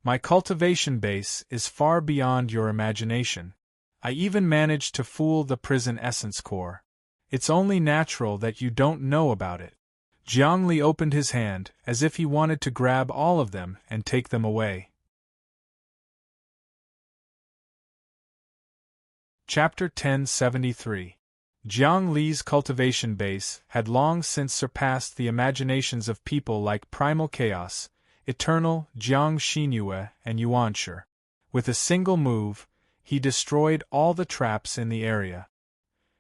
[SPEAKER 1] My cultivation base is far beyond your imagination. I even managed to fool the prison essence core. It's only natural that you don't know about it. Jiang Li opened his hand, as if he wanted to grab all of them and take them away. Chapter 1073. Jiang Li's cultivation base had long since surpassed the imaginations of people like Primal Chaos, Eternal, Jiang Xinyue, and Yuanshi. With a single move, he destroyed all the traps in the area.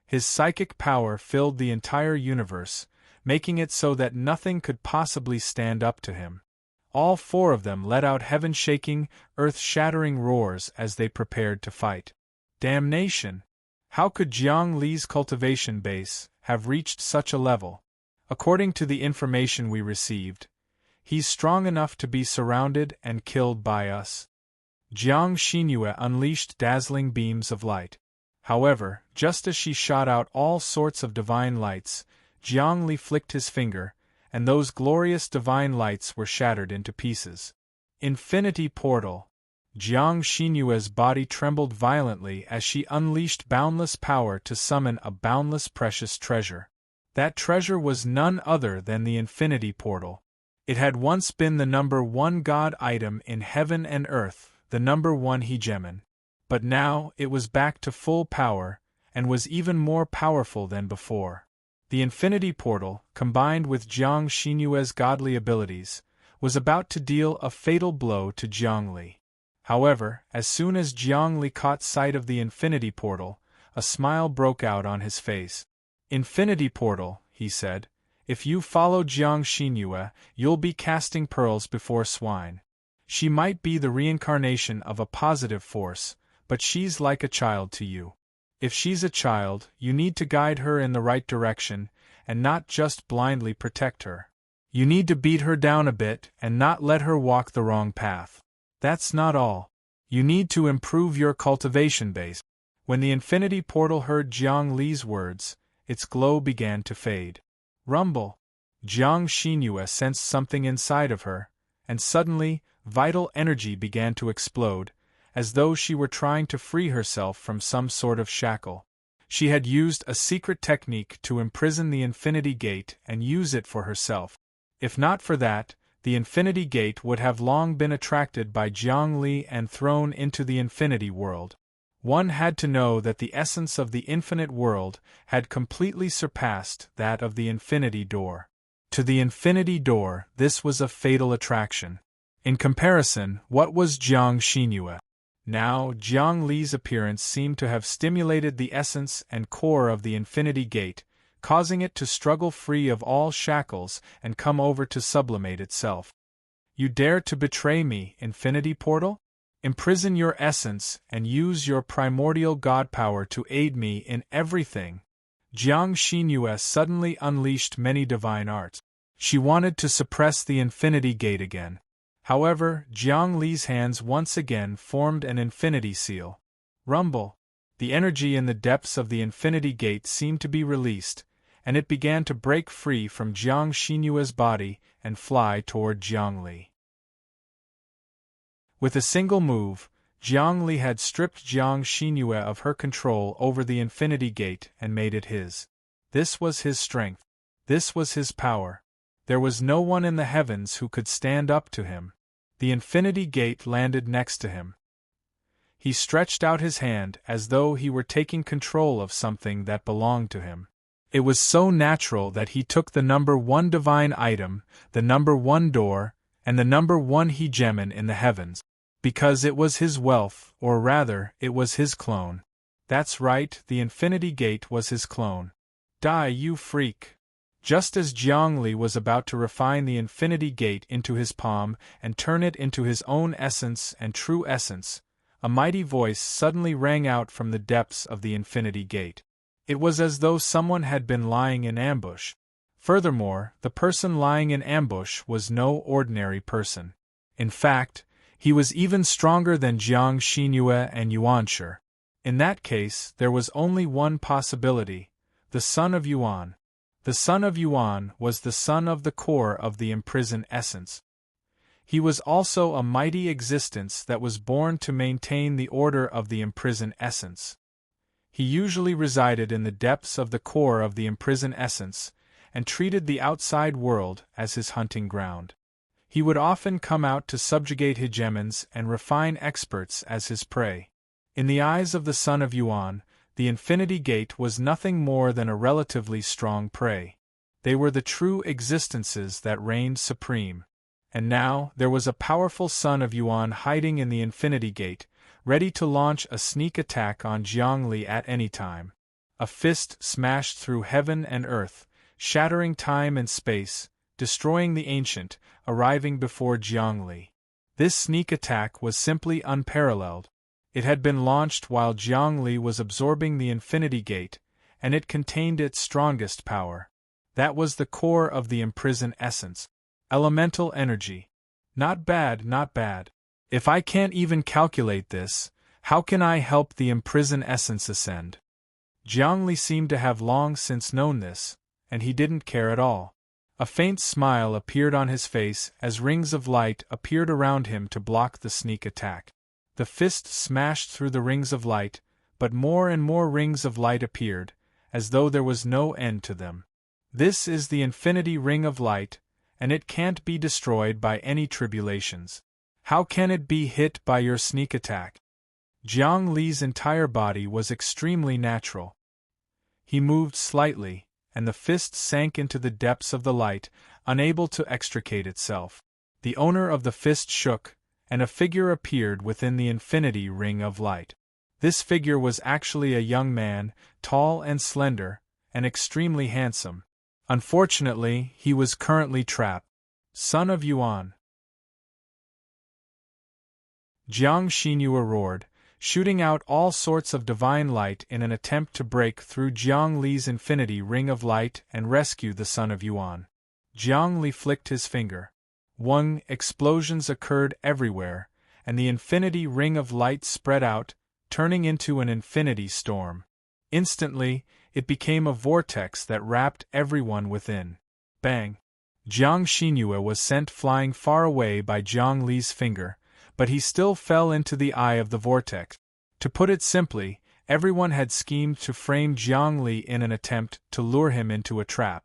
[SPEAKER 1] His psychic power filled the entire universe, making it so that nothing could possibly stand up to him. All four of them let out heaven-shaking, earth-shattering roars as they prepared to fight. Damnation! How could Jiang Li's cultivation base have reached such a level? According to the information we received, he's strong enough to be surrounded and killed by us. Jiang Xinyue unleashed dazzling beams of light. However, just as she shot out all sorts of divine lights, Jiang Li flicked his finger, and those glorious divine lights were shattered into pieces. Infinity Portal. Jiang Xinyue's body trembled violently as she unleashed boundless power to summon a boundless precious treasure. That treasure was none other than the Infinity Portal. It had once been the number one god item in heaven and earth, the number one hegemon. But now it was back to full power, and was even more powerful than before. The Infinity Portal, combined with Jiang Xinyue's godly abilities, was about to deal a fatal blow to Jiang Li. However, as soon as Jiang Li caught sight of the Infinity Portal, a smile broke out on his face. "Infinity Portal," he said, "if you follow Jiang Xinyue, you'll be casting pearls before swine. She might be the reincarnation of a positive force, but she's like a child to you. If she's a child, you need to guide her in the right direction, and not just blindly protect her. You need to beat her down a bit and not let her walk the wrong path. That's not all. You need to improve your cultivation base." When the Infinity Portal heard Jiang Li's words, its glow began to fade. Rumble. Jiang Xinyue sensed something inside of her, and suddenly, vital energy began to explode, as though she were trying to free herself from some sort of shackle. She had used a secret technique to imprison the Infinity Gate and use it for herself. If not for that, the Infinity Gate would have long been attracted by Jiang Li and thrown into the Infinity World. One had to know that the essence of the infinite world had completely surpassed that of the Infinity Door. To the Infinity Door, this was a fatal attraction. In comparison, what was Jiang Xinyue? Now, Jiang Li's appearance seemed to have stimulated the essence and core of the Infinity Gate, causing it to struggle free of all shackles and come over to sublimate itself. You dare to betray me, Infinity Portal? Imprison your essence and use your primordial god power to aid me in everything. Jiang Xinyue suddenly unleashed many divine arts. She wanted to suppress the Infinity Gate again. However, Jiang Li's hands once again formed an infinity seal. Rumble! The energy in the depths of the Infinity Gate seemed to be released, and it began to break free from Jiang Xinyue's body and fly toward Jiang Li. With a single move, Jiang Li had stripped Jiang Xinyue of her control over the Infinity Gate and made it his. This was his strength. This was his power. There was no one in the heavens who could stand up to him. The Infinity Gate landed next to him. He stretched out his hand as though he were taking control of something that belonged to him. It was so natural that he took the number 1 divine item, the number 1 door, and the number 1 hegemon in the heavens. Because it was his wealth, or rather, it was his clone. That's right, the Infinity Gate was his clone. Die, you freak! Just as Jiang Li was about to refine the Infinity Gate into his palm and turn it into his own essence and true essence, a mighty voice suddenly rang out from the depths of the Infinity Gate. It was as though someone had been lying in ambush. Furthermore, the person lying in ambush was no ordinary person. In fact, he was even stronger than Jiang Xinyue and Yuanshi. In that case, there was only one possibility: the Son of Yuan. The Son of Yuan was the son of the core of the imprisoned essence. He was also a mighty existence that was born to maintain the order of the imprisoned essence. He usually resided in the depths of the core of the imprisoned essence, and treated the outside world as his hunting ground. He would often come out to subjugate hegemons and refine experts as his prey. In the eyes of the Son of Yuan, the Infinity Gate was nothing more than a relatively strong prey. They were the true existences that reigned supreme. And now, there was a powerful Son of Yuan hiding in the Infinity Gate, ready to launch a sneak attack on Jiang Li at any time. A fist smashed through heaven and earth, shattering time and space, destroying the ancient, arriving before Jiang Li. This sneak attack was simply unparalleled. It had been launched while Jiang Li was absorbing the Infinity Gate, and it contained its strongest power. That was the core of the imprisoned essence. Elemental energy. Not bad, not bad. If I can't even calculate this, how can I help the imprisoned essence ascend? Jiang Li seemed to have long since known this, and he didn't care at all. A faint smile appeared on his face as rings of light appeared around him to block the sneak attack. The fist smashed through the rings of light, but more and more rings of light appeared, as though there was no end to them. This is the Infinity Ring of Light, and it can't be destroyed by any tribulations. How can it be hit by your sneak attack? Jiang Li's entire body was extremely natural. He moved slightly, and the fist sank into the depths of the light, unable to extricate itself. The owner of the fist shook, and a figure appeared within the Infinity Ring of Light. This figure was actually a young man, tall and slender, and extremely handsome. Unfortunately, he was currently trapped. Son of Yuan. Jiang Xinyue roared, shooting out all sorts of divine light in an attempt to break through Jiang Li's Infinity Ring of Light and rescue the Son of Yuan. Jiang Li flicked his finger. Explosions occurred everywhere, and the Infinity Ring of Light spread out, turning into an infinity storm. Instantly, it became a vortex that wrapped everyone within. Bang! Jiang Xinhua was sent flying far away by Jiang Li's finger, but he still fell into the eye of the vortex. To put it simply, everyone had schemed to frame Jiang Li in an attempt to lure him into a trap.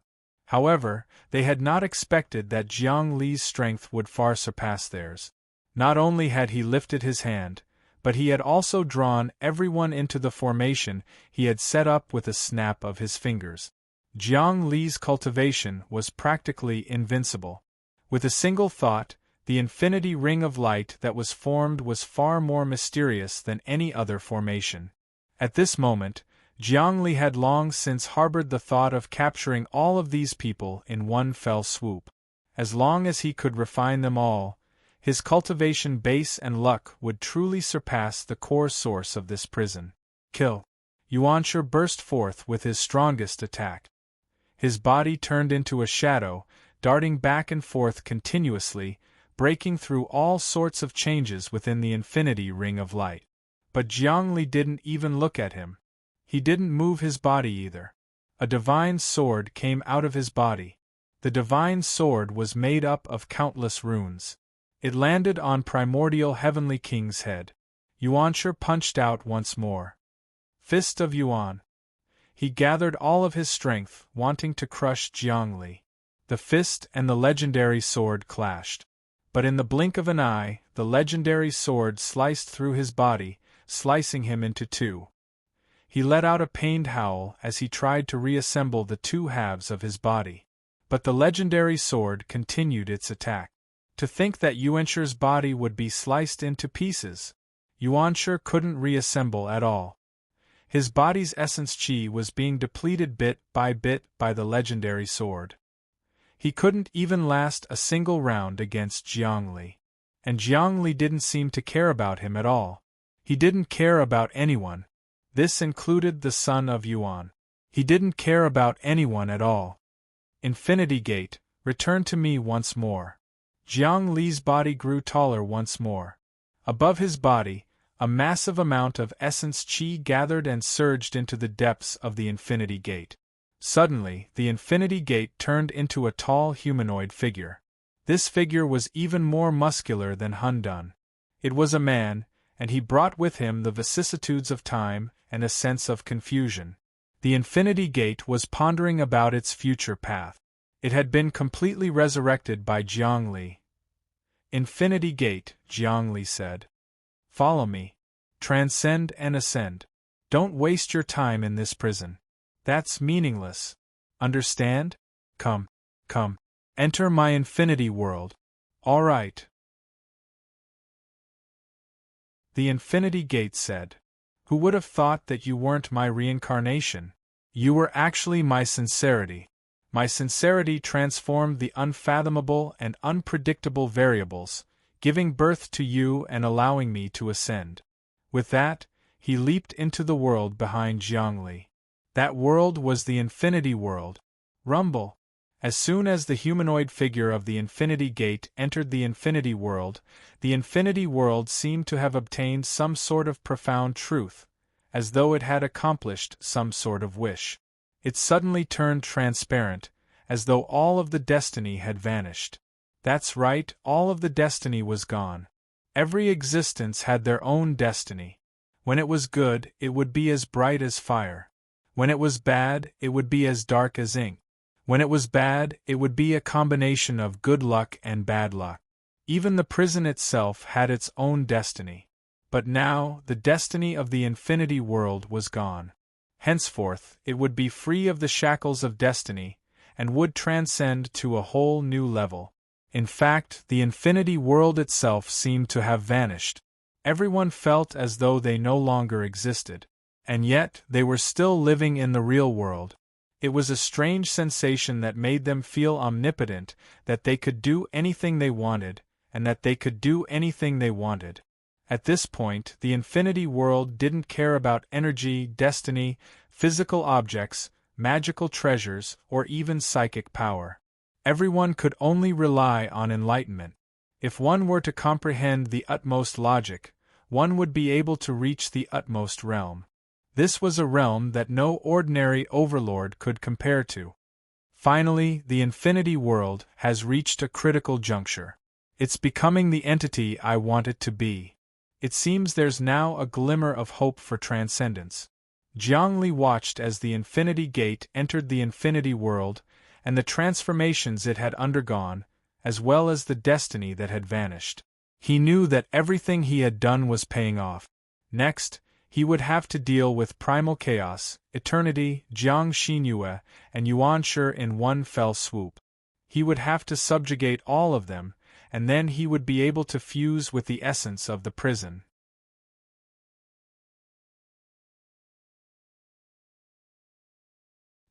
[SPEAKER 1] However, they had not expected that Jiang Li's strength would far surpass theirs. Not only had he lifted his hand, but he had also drawn everyone into the formation he had set up with a snap of his fingers. Jiang Li's cultivation was practically invincible. With a single thought, the infinity ring of light that was formed was far more mysterious than any other formation. At this moment, Jiang Li had long since harbored the thought of capturing all of these people in one fell swoop. As long as he could refine them all, his cultivation base and luck would truly surpass the core source of this prison. Kill! Yuanshi burst forth with his strongest attack. His body turned into a shadow, darting back and forth continuously, breaking through all sorts of changes within the infinity ring of light. But Jiang Li didn't even look at him. He didn't move his body either. A divine sword came out of his body. The divine sword was made up of countless runes. It landed on primordial heavenly king's head. Yuanshi punched out once more. Fist of Yuan. He gathered all of his strength, wanting to crush Jiang Li. The fist and the legendary sword clashed. But in the blink of an eye, the legendary sword sliced through his body, slicing him into two. He let out a pained howl as he tried to reassemble the two halves of his body. But the legendary sword continued its attack. To think that Yuanshi's body would be sliced into pieces. Yuanshi couldn't reassemble at all. His body's essence chi was being depleted bit by the legendary sword. He couldn't even last a single round against Jiang Li. And Jiang Li didn't seem to care about him at all. He didn't care about anyone. This included the son of Yuan. He didn't care about anyone at all. Infinity Gate, return to me once more. Jiang Li's body grew taller once more. Above his body, a massive amount of essence chi gathered and surged into the depths of the Infinity Gate. Suddenly, the Infinity Gate turned into a tall humanoid figure. This figure was even more muscular than Hun Dun. It was a man, and he brought with him the vicissitudes of time and a sense of confusion. The Infinity Gate was pondering about its future path. It had been completely resurrected by Jiang Li. Infinity Gate, Jiang Li said. Follow me. Transcend and ascend. Don't waste your time in this prison. That's meaningless. Understand? Come. Enter my infinity world. All right. The Infinity Gate said. Who would have thought that you weren't my reincarnation? You were actually my sincerity. My sincerity transformed the unfathomable and unpredictable variables, giving birth to you and allowing me to ascend. With that, he leaped into the world behind Jiang Li. That world was the Infinity World. Rumble. As soon as the humanoid figure of the Infinity Gate entered the Infinity World seemed to have obtained some sort of profound truth, as though it had accomplished some sort of wish. It suddenly turned transparent, as though all of the destiny had vanished. That's right, all of the destiny was gone. Every existence had their own destiny. When it was good, it would be as bright as fire. When it was bad, it would be as dark as ink. When it was bad, it would be a combination of good luck and bad luck. Even the prison itself had its own destiny. But now, the destiny of the Infinity World was gone. Henceforth, it would be free of the shackles of destiny, and would transcend to a whole new level. In fact, the Infinity World itself seemed to have vanished. Everyone felt as though they no longer existed. And yet, they were still living in the real world. It was a strange sensation that made them feel omnipotent, that they could do anything they wanted, and that they could do anything they wanted. At this point, the Infinity World didn't care about energy, destiny, physical objects, magical treasures, or even psychic power. Everyone could only rely on enlightenment. If one were to comprehend the utmost logic, one would be able to reach the utmost realm. This was a realm that no ordinary overlord could compare to. Finally, the infinity world has reached a critical juncture. It's becoming the entity I want it to be. It seems there's now a glimmer of hope for transcendence. Jiangli watched as the infinity gate entered the infinity world, and the transformations it had undergone, as well as the destiny that had vanished. He knew that everything he had done was paying off. Next, he would have to deal with primal chaos, eternity, Jiang Xinyue, and Yuanshi in one fell swoop. He would have to subjugate all of them, and then he would be able to fuse with the essence of the prison.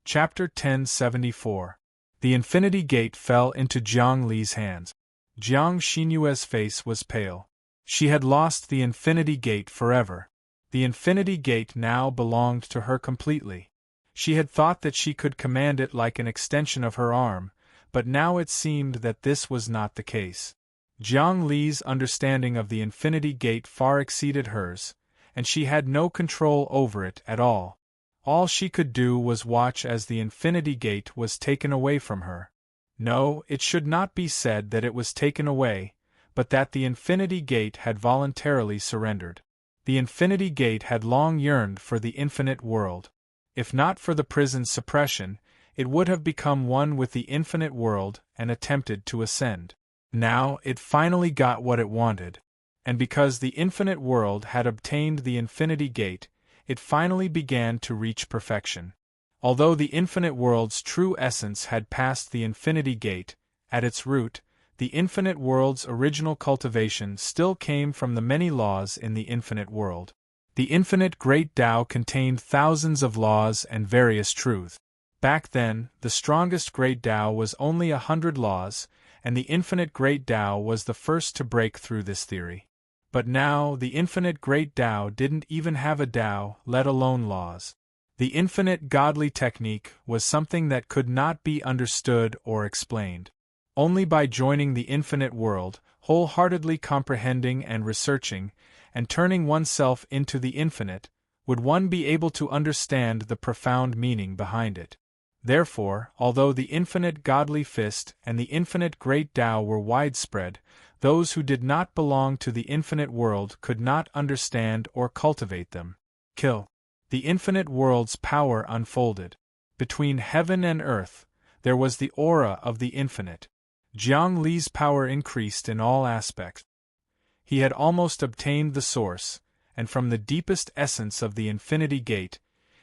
[SPEAKER 1] Chapter 1074. The Infinity Gate fell into Jiang Li's hands. Jiang Xinyue's face was pale. She had lost the Infinity Gate forever. The Infinity Gate now belonged to her completely. She had thought that she could command it like an extension of her arm, but now it seemed that this was not the case. Jiang Li's understanding of the Infinity Gate far exceeded hers, and she had no control over it at all. All she could do was watch as the Infinity Gate was taken away from her. No, it should not be said that it was taken away, but that the Infinity Gate had voluntarily surrendered. The Infinity Gate had long yearned for the infinite world. If not for the prison's suppression, it would have become one with the infinite world and attempted to ascend. Now it finally got what it wanted. And because the infinite world had obtained the Infinity Gate, it finally began to reach perfection. Although the infinite world's true essence had passed the Infinity Gate, at its root, the infinite world's original cultivation still came from the many laws in the infinite world. The infinite Great Tao contained thousands of laws and various truths. Back then, the strongest Great Tao was only 100 laws, and the infinite Great Tao was the first to break through this theory. But now, the infinite Great Tao didn't even have a Tao, let alone laws. The infinite godly technique was something that could not be understood or explained. Only by joining the infinite world, wholeheartedly comprehending and researching, and turning oneself into the infinite, would one be able to understand the profound meaning behind it. Therefore, although the infinite godly fist and the infinite Great Tao were widespread, those who did not belong to the infinite world could not understand or cultivate them. The infinite world's power unfolded. Between heaven and earth, there was the aura of the infinite. Jiang Li's power increased in all aspects. He had almost obtained the source, and from the deepest essence of the Infinity Gate,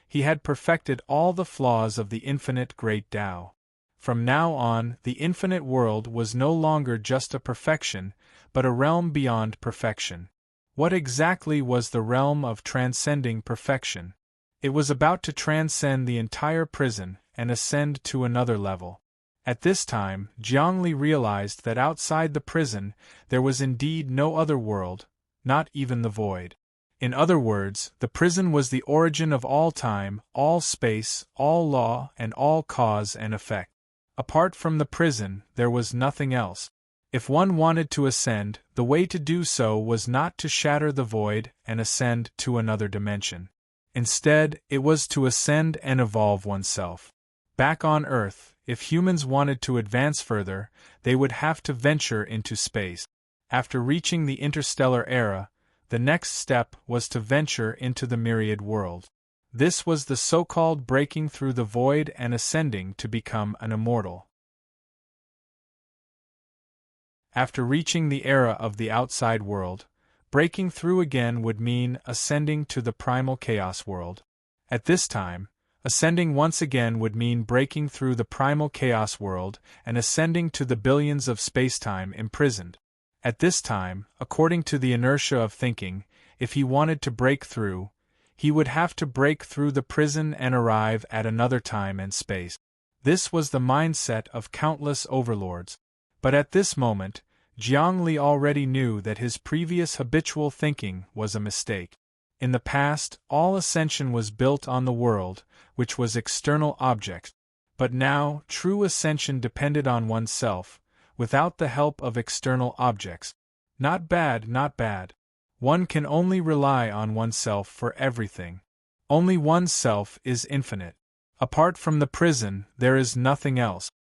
[SPEAKER 1] he had perfected all the flaws of the infinite Great Tao. From now on, the infinite world was no longer just a perfection, but a realm beyond perfection. What exactly was the realm of transcending perfection? It was about to transcend the entire prison and ascend to another level. At this time, Jiang Li realized that outside the prison, there was indeed no other world, not even the void. In other words, the prison was the origin of all time, all space, all law, and all cause and effect. Apart from the prison, there was nothing else. If one wanted to ascend, the way to do so was not to shatter the void and ascend to another dimension. Instead, it was to ascend and evolve oneself. Back on Earth, if humans wanted to advance further, they would have to venture into space. After reaching the interstellar era, the next step was to venture into the myriad world. This was the so-called breaking through the void and ascending to become an immortal. After reaching the era of the outside world, breaking through again would mean ascending to the primal chaos world. At this time, ascending once again would mean breaking through the primal chaos world and ascending to the billions of spacetime imprisoned. At this time, according to the inertia of thinking, if he wanted to break through, he would have to break through the prison and arrive at another time and space. This was the mindset of countless overlords. But at this moment, Jiang Li already knew that his previous habitual thinking was a mistake. In the past, all ascension was built on the world, which was external objects. But now, true ascension depended on oneself, without the help of external objects. Not bad, not bad. One can only rely on oneself for everything. Only oneself is infinite. Apart from the prison, there is nothing else.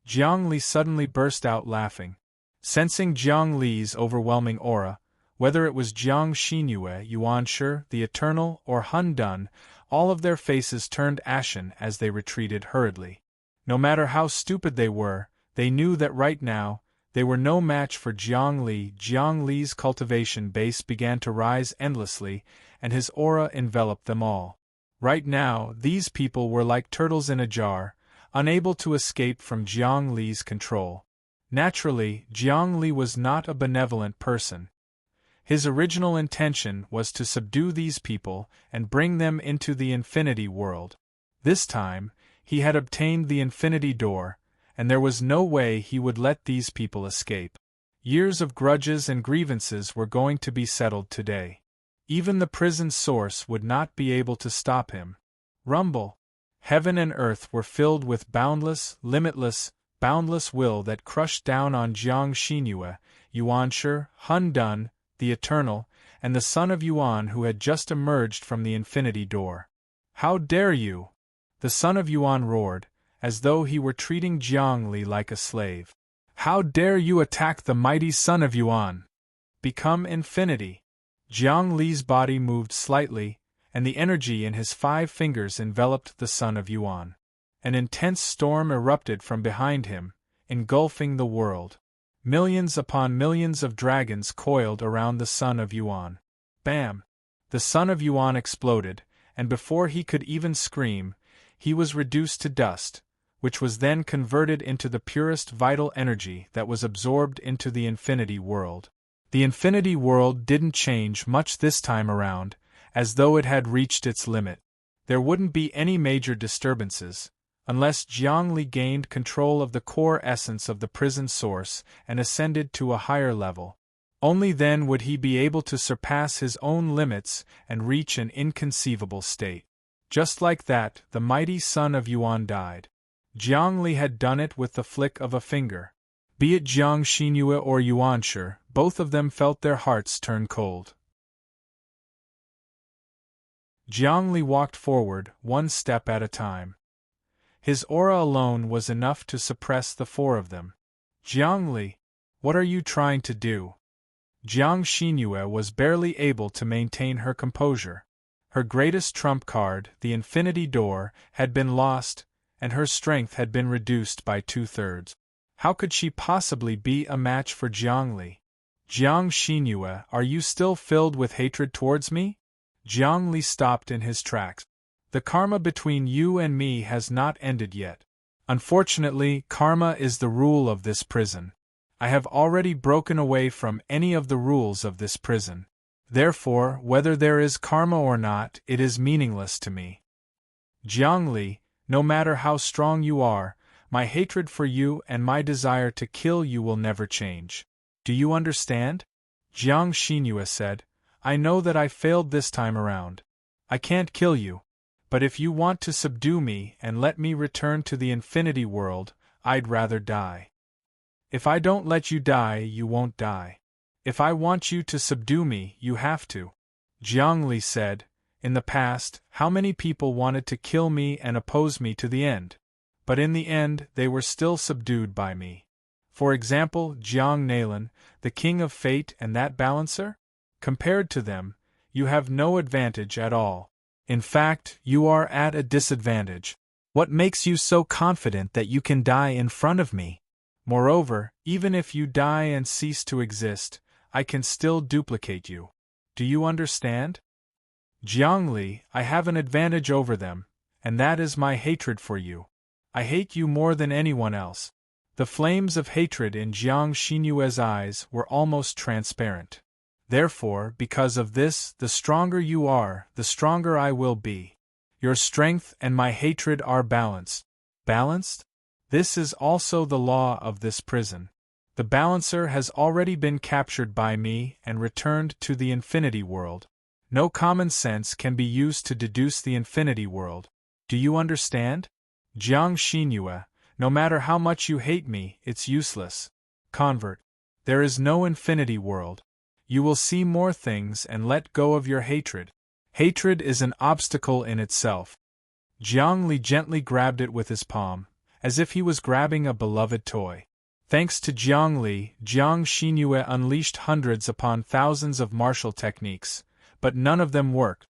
[SPEAKER 1] Jiang Li suddenly burst out laughing. Sensing Jiang Li's overwhelming aura, whether it was Jiang Xinyue, Yuanshi, the Eternal, or Hun Dun, all of their faces turned ashen as they retreated hurriedly. No matter how stupid they were, they knew that right now, they were no match for Jiang Li. Jiang Li's cultivation base began to rise endlessly, and his aura enveloped them all. Right now, these people were like turtles in a jar, unable to escape from Jiang Li's control. Naturally, Jiang Li was not a benevolent person. His original intention was to subdue these people and bring them into the infinity world. This time, he had obtained the infinity door, and there was no way he would let these people escape. Years of grudges and grievances were going to be settled today. Even the prison source would not be able to stop him. Rumble! Heaven and earth were filled with boundless, limitless, boundless will that crushed down on Jiang Xinyue, Yuanshi, Hun Dun, the Eternal, and the son of Yuan who had just emerged from the infinity door. How dare you! The son of Yuan roared, as though he were treating Jiang Li like a slave. How dare you attack the mighty son of Yuan! Become infinity! Jiang Li's body moved slightly, and the energy in his 5 fingers enveloped the son of Yuan. An intense storm erupted from behind him, engulfing the world. Millions upon millions of dragons coiled around the son of Yuan. Bam! The son of Yuan exploded, and before he could even scream, he was reduced to dust, which was then converted into the purest vital energy that was absorbed into the infinity world. The infinity world didn't change much this time around, as though it had reached its limit. There wouldn't be any major disturbances, unless Jiang Li gained control of the core essence of the prison source and ascended to a higher level. Only then would he be able to surpass his own limits and reach an inconceivable state. Just like that, the mighty son of Yuan died. Jiang Li had done it with the flick of a finger. Be it Jiang Xinyue or Yuanshi, both of them felt their hearts turn cold. Jiang Li walked forward, one step at a time. His aura alone was enough to suppress the 4 of them. Jiang Li, what are you trying to do? Jiang Xinyue was barely able to maintain her composure. Her greatest trump card, the infinity door, had been lost, and her strength had been reduced by 2/3. How could she possibly be a match for Jiang Li? Jiang Xinyue, are you still filled with hatred towards me? Jiang Li stopped in his tracks. The karma between you and me has not ended yet. Unfortunately, karma is the rule of this prison. I have already broken away from any of the rules of this prison. Therefore, whether there is karma or not, it is meaningless to me. Jiang Li, no matter how strong you are, my hatred for you and my desire to kill you will never change. Do you understand? Jiang Xinyue said, I know that I failed this time around. I can't kill you. But if you want to subdue me and let me return to the infinity world, I'd rather die. If I don't let you die, you won't die. If I want you to subdue me, you have to. Jiang Li said, in the past, how many people wanted to kill me and oppose me to the end? But in the end, they were still subdued by me. For example, Jiang Nalan, the king of fate and that balancer? Compared to them, you have no advantage at all. In fact, you are at a disadvantage. What makes you so confident that you can die in front of me? Moreover, even if you die and cease to exist, I can still duplicate you. Do you understand? Jiang Li, I have an advantage over them, and that is my hatred for you. I hate you more than anyone else. The flames of hatred in Jiang Xinyue's eyes were almost transparent. Therefore, because of this, the stronger you are, the stronger I will be. Your strength and my hatred are balanced. Balanced? This is also the law of this prison. The balancer has already been captured by me and returned to the infinity world. No common sense can be used to deduce the infinity world. Do you understand? Jiang Xinyue, no matter how much you hate me, it's useless. Convert. There is no infinity world. You will see more things and let go of your hatred. Hatred is an obstacle in itself. Jiang Li gently grabbed it with his palm, as if he was grabbing a beloved toy. Thanks to Jiang Li, Jiang Xinyue unleashed hundreds upon thousands of martial techniques, but none of them worked.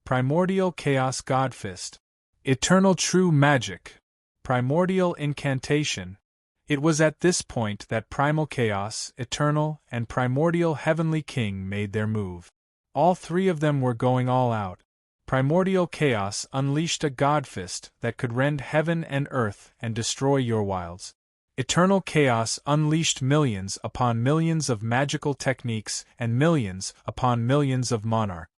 [SPEAKER 1] Primordial Chaos God Fist. Eternal True Magic. Primordial Incantation. It was at this point that Primal Chaos, Eternal, and Primordial Heavenly King made their move. All three of them were going all out. Primordial Chaos unleashed a God Fist that could rend heaven and earth and destroy your wilds. Eternal Chaos unleashed millions upon millions of magical techniques and millions upon millions of monarchs.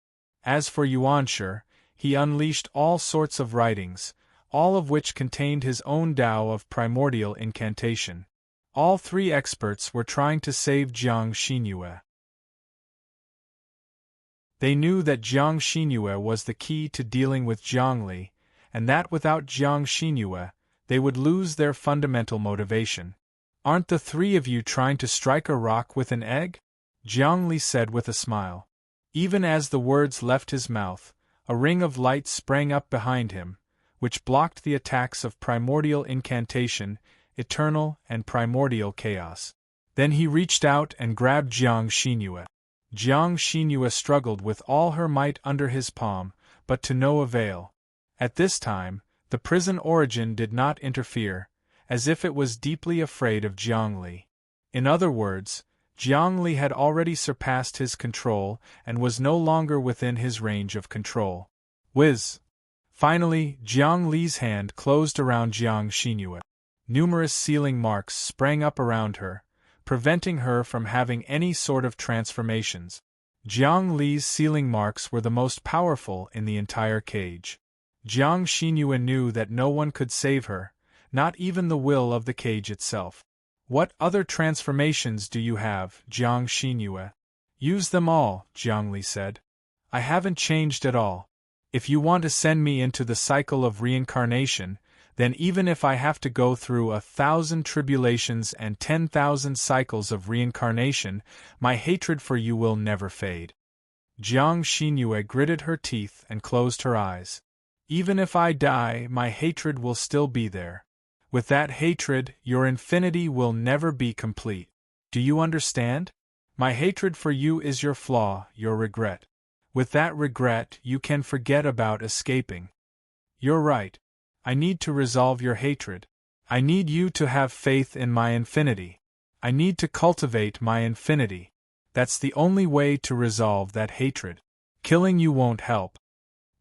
[SPEAKER 1] As for Yuanshi, he unleashed all sorts of writings, all of which contained his own Tao of primordial incantation. All three experts were trying to save Jiang Xinyue. They knew that Jiang Xinyue was the key to dealing with Jiang Li, and that without Jiang Xinyue, they would lose their fundamental motivation. "Aren't the three of you trying to strike a rock with an egg?" Jiang Li said with a smile. Even as the words left his mouth, a ring of light sprang up behind him, which blocked the attacks of primordial incantation, eternal and primordial chaos. Then he reached out and grabbed Jiang Xinyue. Jiang Xinyue struggled with all her might under his palm, but to no avail. At this time, the prison origin did not interfere, as if it was deeply afraid of Jiang Li. In other words, Jiang Li had already surpassed his control and was no longer within his range of control. Whiz! Finally, Jiang Li's hand closed around Jiang Xinyue. Numerous sealing marks sprang up around her, preventing her from having any sort of transformations. Jiang Li's sealing marks were the most powerful in the entire cage. Jiang Xinyue knew that no one could save her, not even the will of the cage itself. "What other transformations do you have, Jiang Xinyue?" "Use them all," Jiang Li said. "I haven't changed at all. If you want to send me into the cycle of reincarnation, then even if I have to go through 1,000 tribulations and 10,000 cycles of reincarnation, my hatred for you will never fade." Jiang Xinyue gritted her teeth and closed her eyes. "Even if I die, my hatred will still be there. With that hatred, your infinity will never be complete. Do you understand? My hatred for you is your flaw, your regret. With that regret, you can forget about escaping." "You're right. I need to resolve your hatred. I need you to have faith in my infinity. I need to cultivate my infinity. That's the only way to resolve that hatred. Killing you won't help."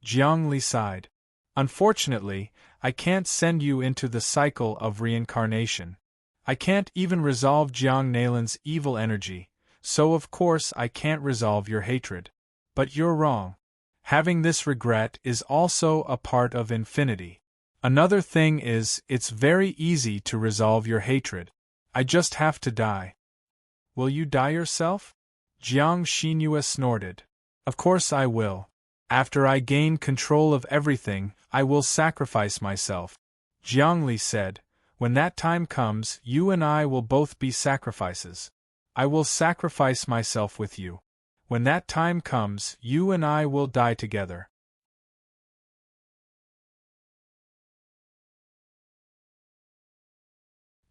[SPEAKER 1] Jiang Li sighed. "Unfortunately, I can't send you into the cycle of reincarnation. I can't even resolve Jiang Nalin's evil energy, so of course I can't resolve your hatred. But you're wrong. Having this regret is also a part of infinity. Another thing is, it's very easy to resolve your hatred. I just have to die." "Will you die yourself?" Jiang Xinyue snorted. "Of course I will. After I gain control of everything, I will sacrifice myself." Jiang Li said, "When that time comes, you and I will both be sacrifices. I will sacrifice myself with you. When that time comes, you and I will die together."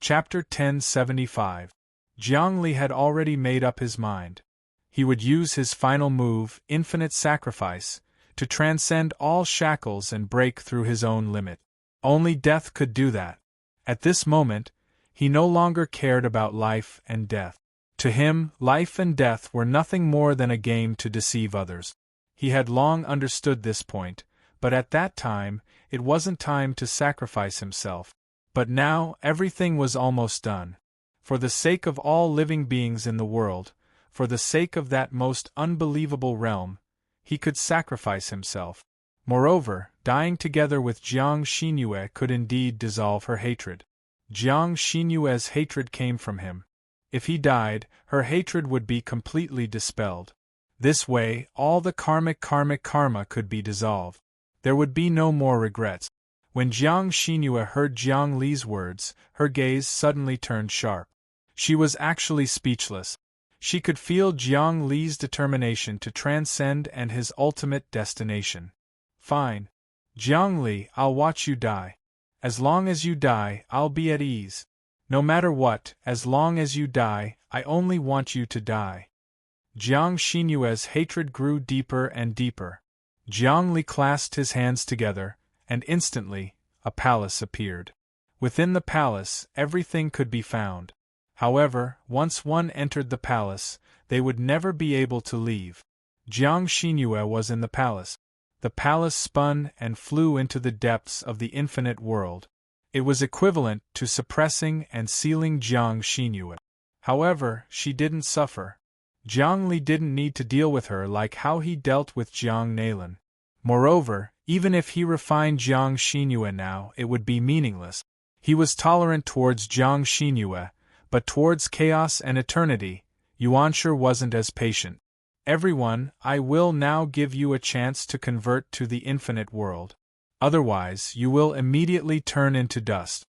[SPEAKER 1] Chapter 1075. Jiang Li had already made up his mind. He would use his final move, Infinite Sacrifice, to transcend all shackles and break through his own limit. Only death could do that. At this moment, he no longer cared about life and death. To him, life and death were nothing more than a game to deceive others. He had long understood this point, but at that time, it wasn't time to sacrifice himself. But now, everything was almost done. For the sake of all living beings in the world, for the sake of that most unbelievable realm, he could sacrifice himself. Moreover, dying together with Jiang Xinyue could indeed dissolve her hatred. Jiang Xinyue's hatred came from him. If he died, her hatred would be completely dispelled. This way, all the karmic karma could be dissolved. There would be no more regrets. When Jiang Xinyue heard Jiang Li's words, her gaze suddenly turned sharp. She was actually speechless. She could feel Jiang Li's determination to transcend and his ultimate destination. "Fine." Jiangli, I'll watch you die. As long as you die, I'll be at ease. No matter what, as long as you die, I only want you to die. Jiang Xinyue's hatred grew deeper and deeper. Jiangli clasped his hands together, and instantly, a palace appeared. Within the palace, everything could be found. However, once one entered the palace, they would never be able to leave. Jiang Xinyue was in the palace. The palace spun and flew into the depths of the infinite world. It was equivalent to suppressing and sealing Jiang Xinyue. However, she didn't suffer. Jiang Li didn't need to deal with her like how he dealt with Jiang Nalan. Moreover, even if he refined Jiang Xinyue now, it would be meaningless. He was tolerant towards Jiang Xinyue, but towards chaos and eternity, Yuanshi wasn't as patient. Everyone, I will now give you a chance to convert to the infinite world. Otherwise, you will immediately turn into dust.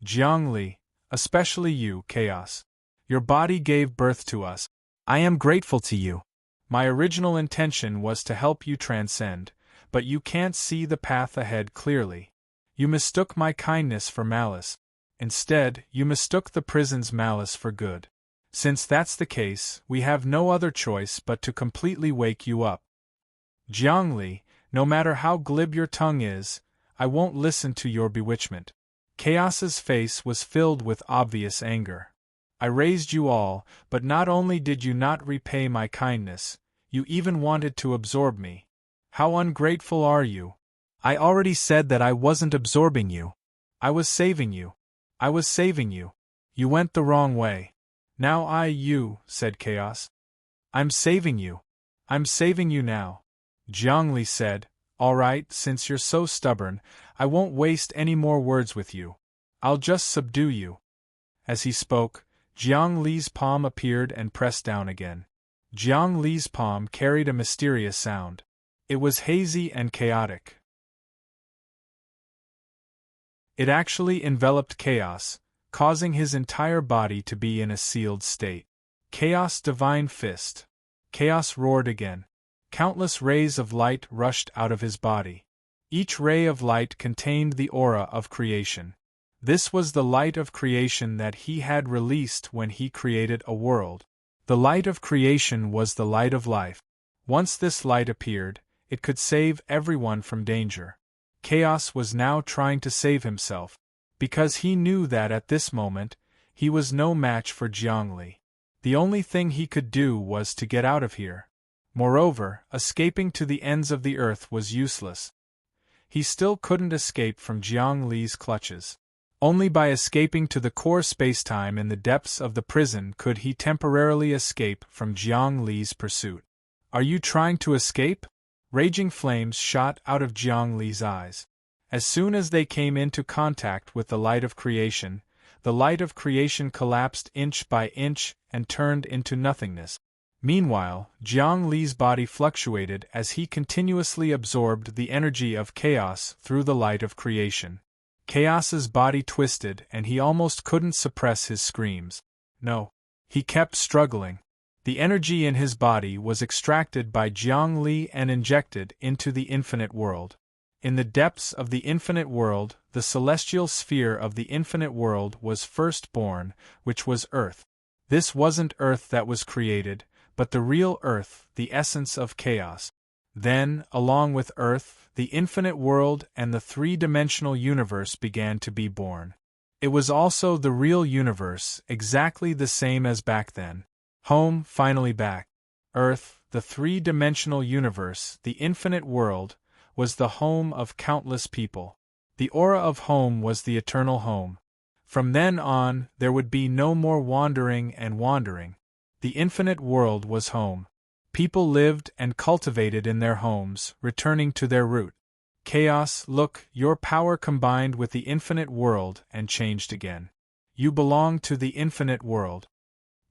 [SPEAKER 1] Jiang Li, especially you, Chaos. Your body gave birth to us. I am grateful to you. My original intention was to help you transcend, but you can't see the path ahead clearly. You mistook my kindness for malice. Instead, you mistook the prison's malice for good. Since that's the case, we have no other choice but to completely wake you up. Jiang Li, no matter how glib your tongue is, I won't listen to your bewitchment. Chaos's face was filled with obvious anger. I raised you all, but not only did you not repay my kindness, you even wanted to absorb me. How ungrateful are you? I already said that I wasn't absorbing you. I was saving you. I was saving you. You went the wrong way. Now you, said Chaos. I'm saving you. I'm saving you now. Jiang Li said, all right, since you're so stubborn, I won't waste any more words with you. I'll just subdue you. As he spoke, Jiang Li's palm appeared and pressed down again. Jiang Li's palm carried a mysterious sound. It was hazy and chaotic. It actually enveloped Chaos, causing his entire body to be in a sealed state. Chaos Divine Fist. Chaos roared again. Countless rays of light rushed out of his body. Each ray of light contained the aura of creation. This was the light of creation that he had released when he created a world. The light of creation was the light of life. Once this light appeared, it could save everyone from danger. Chaos was now trying to save himself, because he knew that at this moment, he was no match for Jiang Li. The only thing he could do was to get out of here. Moreover, escaping to the ends of the earth was useless. He still couldn't escape from Jiang Li's clutches. Only by escaping to the core spacetime in the depths of the prison could he temporarily escape from Jiang Li's pursuit. Are you trying to escape? Raging flames shot out of Jiang Li's eyes. As soon as they came into contact with the light of creation collapsed inch by inch and turned into nothingness. Meanwhile, Jiang Li's body fluctuated as he continuously absorbed the energy of chaos through the light of creation. Chaos's body twisted and he almost couldn't suppress his screams. No. He kept struggling. The energy in his body was extracted by Jiang Li and injected into the infinite world. In the depths of the infinite world, the celestial sphere of the infinite world was first born, which was Earth. This wasn't Earth that was created, but the real Earth, the essence of chaos. Then, along with Earth, the infinite world and the three-dimensional universe began to be born. It was also the real universe, exactly the same as back then. Home, finally back. Earth, the three-dimensional universe, the infinite world, was the home of countless people. The aura of home was the eternal home. From then on, there would be no more wandering and wandering. The infinite world was home. People lived and cultivated in their homes, returning to their root. Chaos, look, your power combined with the infinite world and changed again. You belong to the infinite world.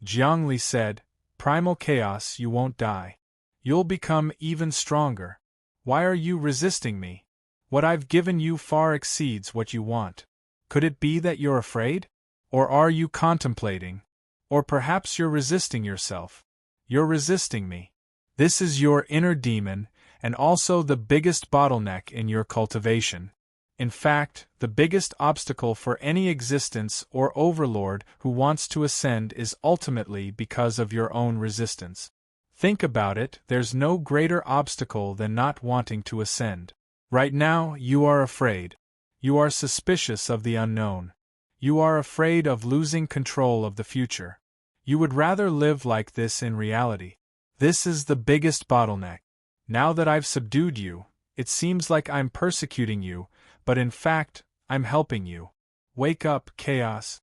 [SPEAKER 1] Jiang Li said, Primal Chaos, you won't die. You'll become even stronger. Why are you resisting me? What I've given you far exceeds what you want. Could it be that you're afraid? Or are you contemplating? Or perhaps you're resisting yourself. You're resisting me. This is your inner demon, and also the biggest bottleneck in your cultivation. In fact, the biggest obstacle for any existence or overlord who wants to ascend is ultimately because of your own resistance. Think about it, there's no greater obstacle than not wanting to ascend. Right now, you are afraid. You are suspicious of the unknown. You are afraid of losing control of the future. You would rather live like this in reality. This is the biggest bottleneck. Now that I've subdued you, it seems like I'm persecuting you, but in fact, I'm helping you. Wake up, chaos.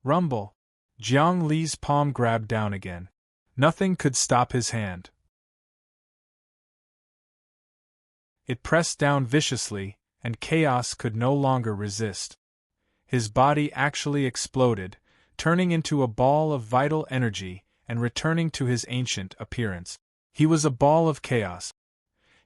[SPEAKER 1] Rumble. Jiang Li's palm grabbed down again. Nothing could stop his hand. It pressed down viciously, and chaos could no longer resist. His body actually exploded, turning into a ball of vital energy and returning to his ancient appearance. He was a ball of chaos.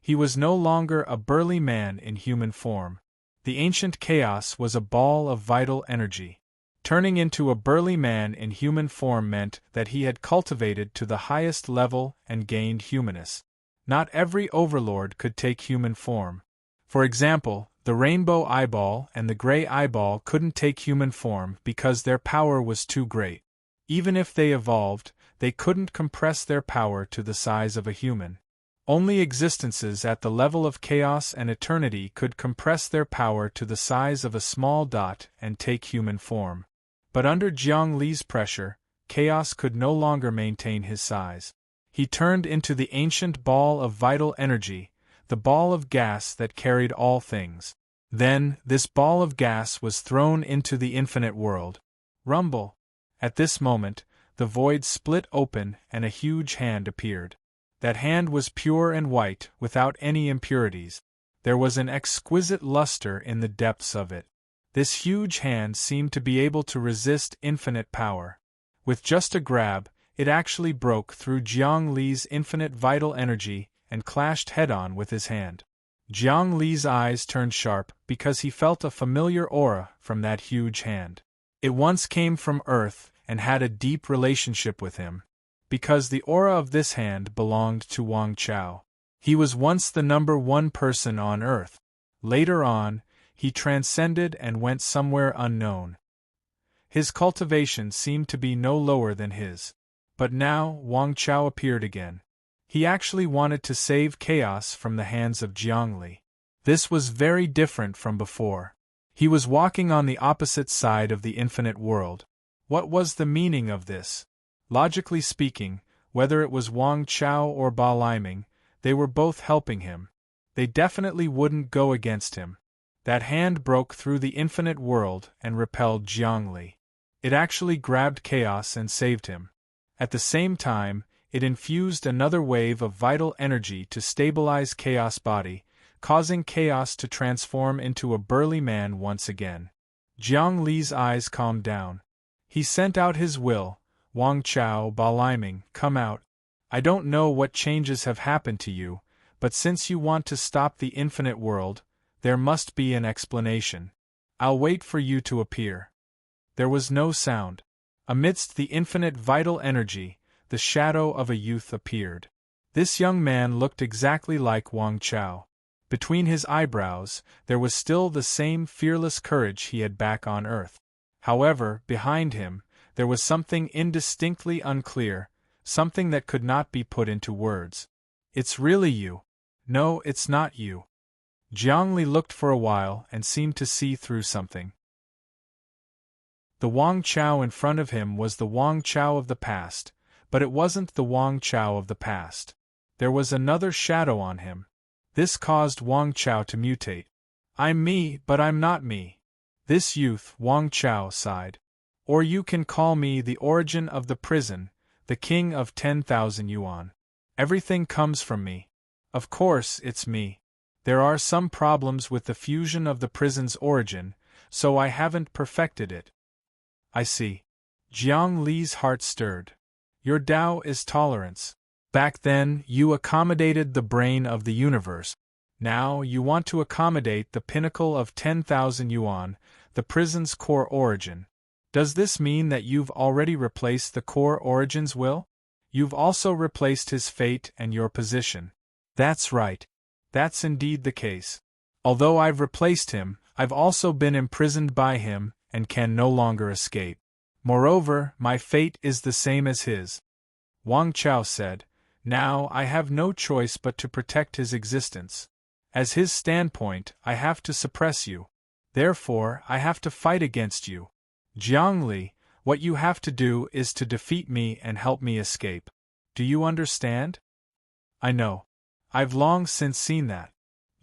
[SPEAKER 1] He was no longer a burly man in human form. The ancient chaos was a ball of vital energy. Turning into a burly man in human form meant that he had cultivated to the highest level and gained humanness. Not every overlord could take human form. For example, the rainbow eyeball and the gray eyeball couldn't take human form because their power was too great. Even if they evolved, they couldn't compress their power to the size of a human. Only existences at the level of chaos and eternity could compress their power to the size of a small dot and take human form. But under Jiang Li's pressure, chaos could no longer maintain his size. He turned into the ancient ball of vital energy, the ball of gas that carried all things. Then, this ball of gas was thrown into the infinite world. Rumble. At this moment, the void split open and a huge hand appeared. That hand was pure and white, without any impurities. There was an exquisite luster in the depths of it. This huge hand seemed to be able to resist infinite power. With just a grab, it actually broke through Jiang Li's infinite vital energy and clashed head-on with his hand. Jiang Li's eyes turned sharp because he felt a familiar aura from that huge hand. It once came from Earth and had a deep relationship with him. Because the aura of this hand belonged to Wang Chao. He was once the number one person on Earth. Later on, he transcended and went somewhere unknown. His cultivation seemed to be no lower than his. But now, Wang Chao appeared again. He actually wanted to save chaos from the hands of Jiang Li. This was very different from before. He was walking on the opposite side of the infinite world. What was the meaning of this? Logically speaking, whether it was Wang Chao or Ba Liming, they were both helping him. They definitely wouldn't go against him. That hand broke through the infinite world and repelled Jiang Li. It actually grabbed chaos and saved him. At the same time, it infused another wave of vital energy to stabilize chaos' body, causing chaos to transform into a burly man once again. Jiang Li's eyes calmed down. He sent out his will. Wang Chao, Ba Liming, come out. I don't know what changes have happened to you, but since you want to stop the infinite world, there must be an explanation. I'll wait for you to appear. There was no sound. Amidst the infinite vital energy, the shadow of a youth appeared. This young man looked exactly like Wang Chao. Between his eyebrows, there was still the same fearless courage he had back on Earth. However, behind him, there was something indistinctly unclear, something that could not be put into words. It's really you. No, it's not you. Jiang Li looked for a while and seemed to see through something. The Wang Chao in front of him was the Wang Chao of the past, but it wasn't the Wang Chao of the past. There was another shadow on him. This caused Wang Chao to mutate. I'm me, but I'm not me. This youth, Wang Chao sighed. Or you can call me the origin of the prison, the king of 10,000 yuan. Everything comes from me. Of course, it's me. There are some problems with the fusion of the prison's origin, so I haven't perfected it. I see. Jiang Li's heart stirred. Your Tao is tolerance. Back then, you accommodated the brain of the universe. Now, you want to accommodate the pinnacle of 10,000 yuan, the prison's core origin. Does this mean that you've already replaced the core origin's will? You've also replaced his fate and your position. That's right. that's indeed the case. Although I've replaced him, I've also been imprisoned by him, and can no longer escape. Moreover, my fate is the same as his. Wang Chao said, now I have no choice but to protect his existence. As his standpoint, I have to suppress you. Therefore, I have to fight against you. Jiangli, what you have to do is to defeat me and help me escape. Do you understand? I know. I've long since seen that.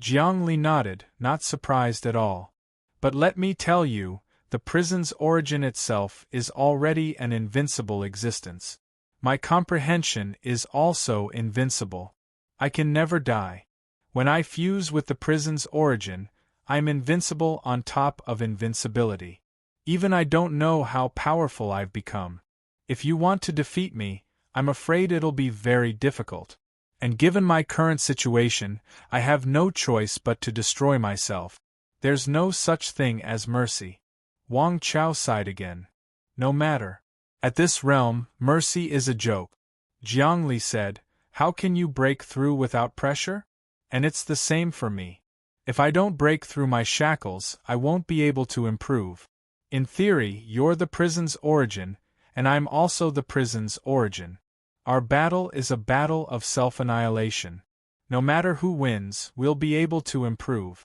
[SPEAKER 1] Jiangli nodded, not surprised at all. But let me tell you, the prison's origin itself is already an invincible existence. My comprehension is also invincible. I can never die. When I fuse with the prison's origin, I'm invincible on top of invincibility. Even I don't know how powerful I've become. If you want to defeat me, I'm afraid it'll be very difficult. And given my current situation, I have no choice but to destroy myself. There's no such thing as mercy. Wang Chao sighed again. No matter. At this realm, mercy is a joke. Jiangli said, how can you break through without pressure? And it's the same for me. If I don't break through my shackles, I won't be able to improve. In theory, you're the prison's origin, and I'm also the prison's origin. Our battle is a battle of self-annihilation. No matter who wins, we'll be able to improve.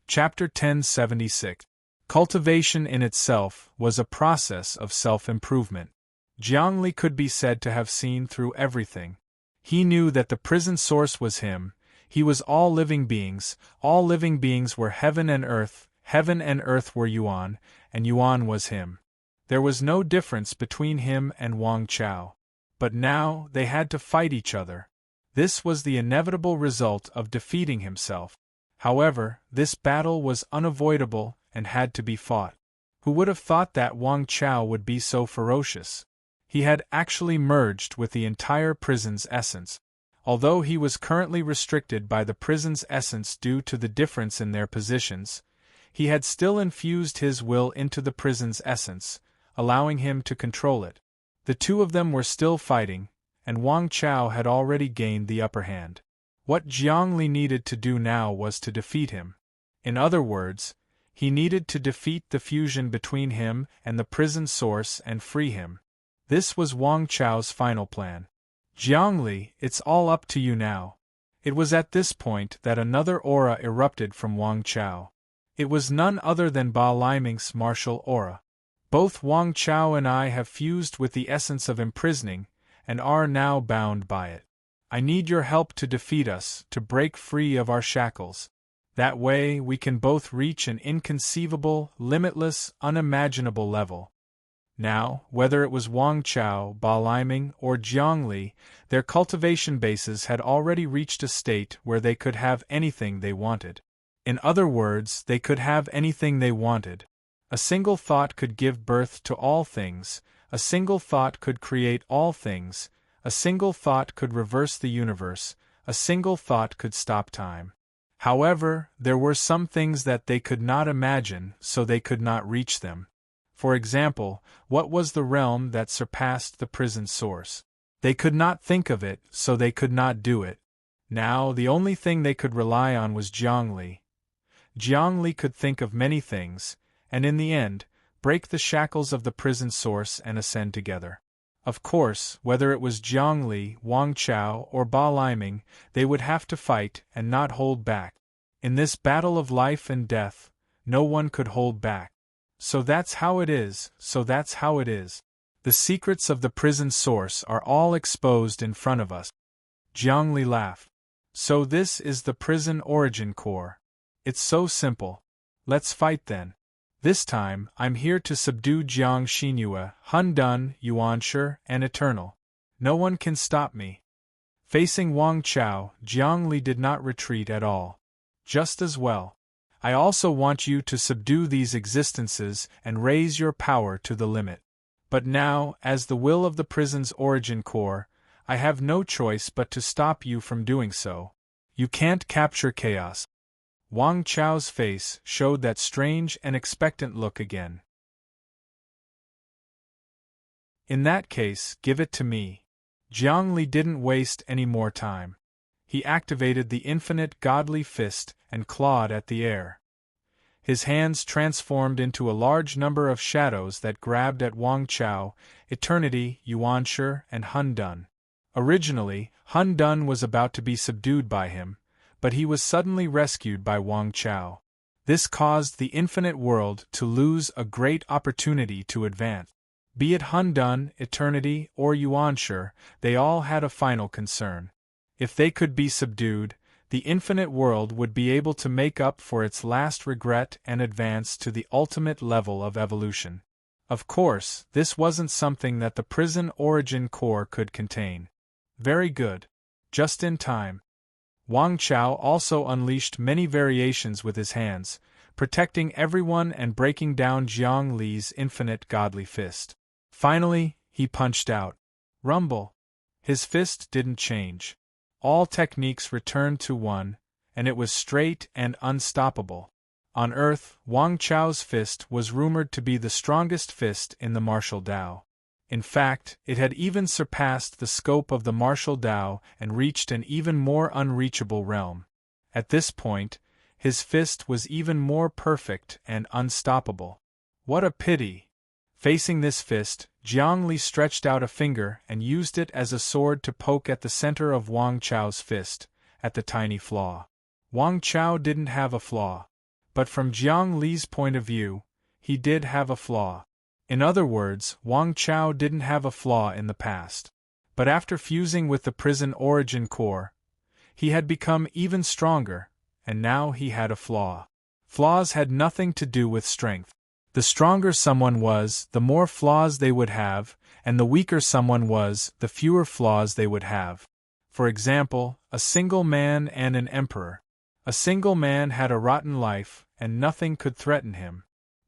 [SPEAKER 1] Chapter 1076. Cultivation in itself was a process of self-improvement. Jiangli could be said to have seen through everything. He knew that the prison source was him. He was all living beings were heaven and earth were Yuan, and Yuan was him. There was no difference between him and Wang Chao. But now they had to fight each other. This was the inevitable result of defeating himself. However, this battle was unavoidable and had to be fought. Who would have thought that Wang Chao would be so ferocious? He had actually merged with the entire prison's essence. Although he was currently restricted by the prison's essence due to the difference in their positions, he had still infused his will into the prison's essence, allowing him to control it. The two of them were still fighting, and Wang Chao had already gained the upper hand. What Jiangli needed to do now was to defeat him. In other words, he needed to defeat the fusion between him and the prison source and free him. This was Wang Chao's final plan. Jiangli, it's all up to you now. It was at this point that another aura erupted from Wang Chao. It was none other than Ba Liming's martial aura. Both Wang Chao and I have fused with the essence of imprisoning, and are now bound by it. I need your help to defeat us, to break free of our shackles. That way we can both reach an inconceivable, limitless, unimaginable level. Now, whether it was Wang Chao, Ba Liming, or Jiangli, their cultivation bases had already reached a state where they could have anything they wanted. In other words, they could have anything they wanted. A single thought could give birth to all things, a single thought could create all things, a single thought could reverse the universe, a single thought could stop time. However, there were some things that they could not imagine, so they could not reach them. For example, what was the realm that surpassed the prison source? They could not think of it, so they could not do it. Now, the only thing they could rely on was Jiangli. Jiangli could think of many things, and in the end, break the shackles of the prison source and ascend together. Of course, whether it was Jiangli, Wang Chao, or Ba Liming, they would have to fight and not hold back. In this battle of life and death, no one could hold back. So that's how it is, The secrets of the prison source are all exposed in front of us. Jiangli laughed. So this is the prison origin core. It's so simple. Let's fight then. This time, I'm here to subdue Jiang Xinyue, Hundun, Yuanshi, and Eternal. No one can stop me. Facing Wang Chao, Jiangli did not retreat at all. Just as well. I also want you to subdue these existences and raise your power to the limit. But now, as the will of the prison's origin core, I have no choice but to stop you from doing so. You can't capture chaos. Wang Chao's face showed that strange and expectant look again. In that case, give it to me. Jiang Li didn't waste any more time. He activated the infinite godly fist and clawed at the air. His hands transformed into a large number of shadows that grabbed at Wang Chao, Eternity, Yuanshi, and Hun Dun. Originally, Hun Dun was about to be subdued by him, but he was suddenly rescued by Wang Chao. This caused the infinite world to lose a great opportunity to advance. Be it Hun Dun, Eternity, or Yuanshi, they all had a final concern. If they could be subdued, the infinite world would be able to make up for its last regret and advance to the ultimate level of evolution. Of course, this wasn't something that the prison origin core could contain. Very good. Just in time. Wang Chao also unleashed many variations with his hands, protecting everyone and breaking down Jiang Li's infinite godly fist. Finally, he punched out. Rumble. His fist didn't change. All techniques returned to one, and it was straight and unstoppable. On Earth, Wang Chao's fist was rumored to be the strongest fist in the martial Dao. In fact, it had even surpassed the scope of the martial Dao and reached an even more unreachable realm. At this point, his fist was even more perfect and unstoppable. What a pity! Facing this fist, Jiang Li stretched out a finger and used it as a sword to poke at the center of Wang Chao's fist, at the tiny flaw. Wang Chao didn't have a flaw. But from Jiang Li's point of view, he did have a flaw. In other words, Wang Chao didn't have a flaw in the past. But after fusing with the prison origin core, he had become even stronger, and now he had a flaw. Flaws had nothing to do with strength. The stronger someone was, the more flaws they would have, and the weaker someone was, the fewer flaws they would have. For example, a single man and an emperor. A single man had a rotten life, and nothing could threaten him.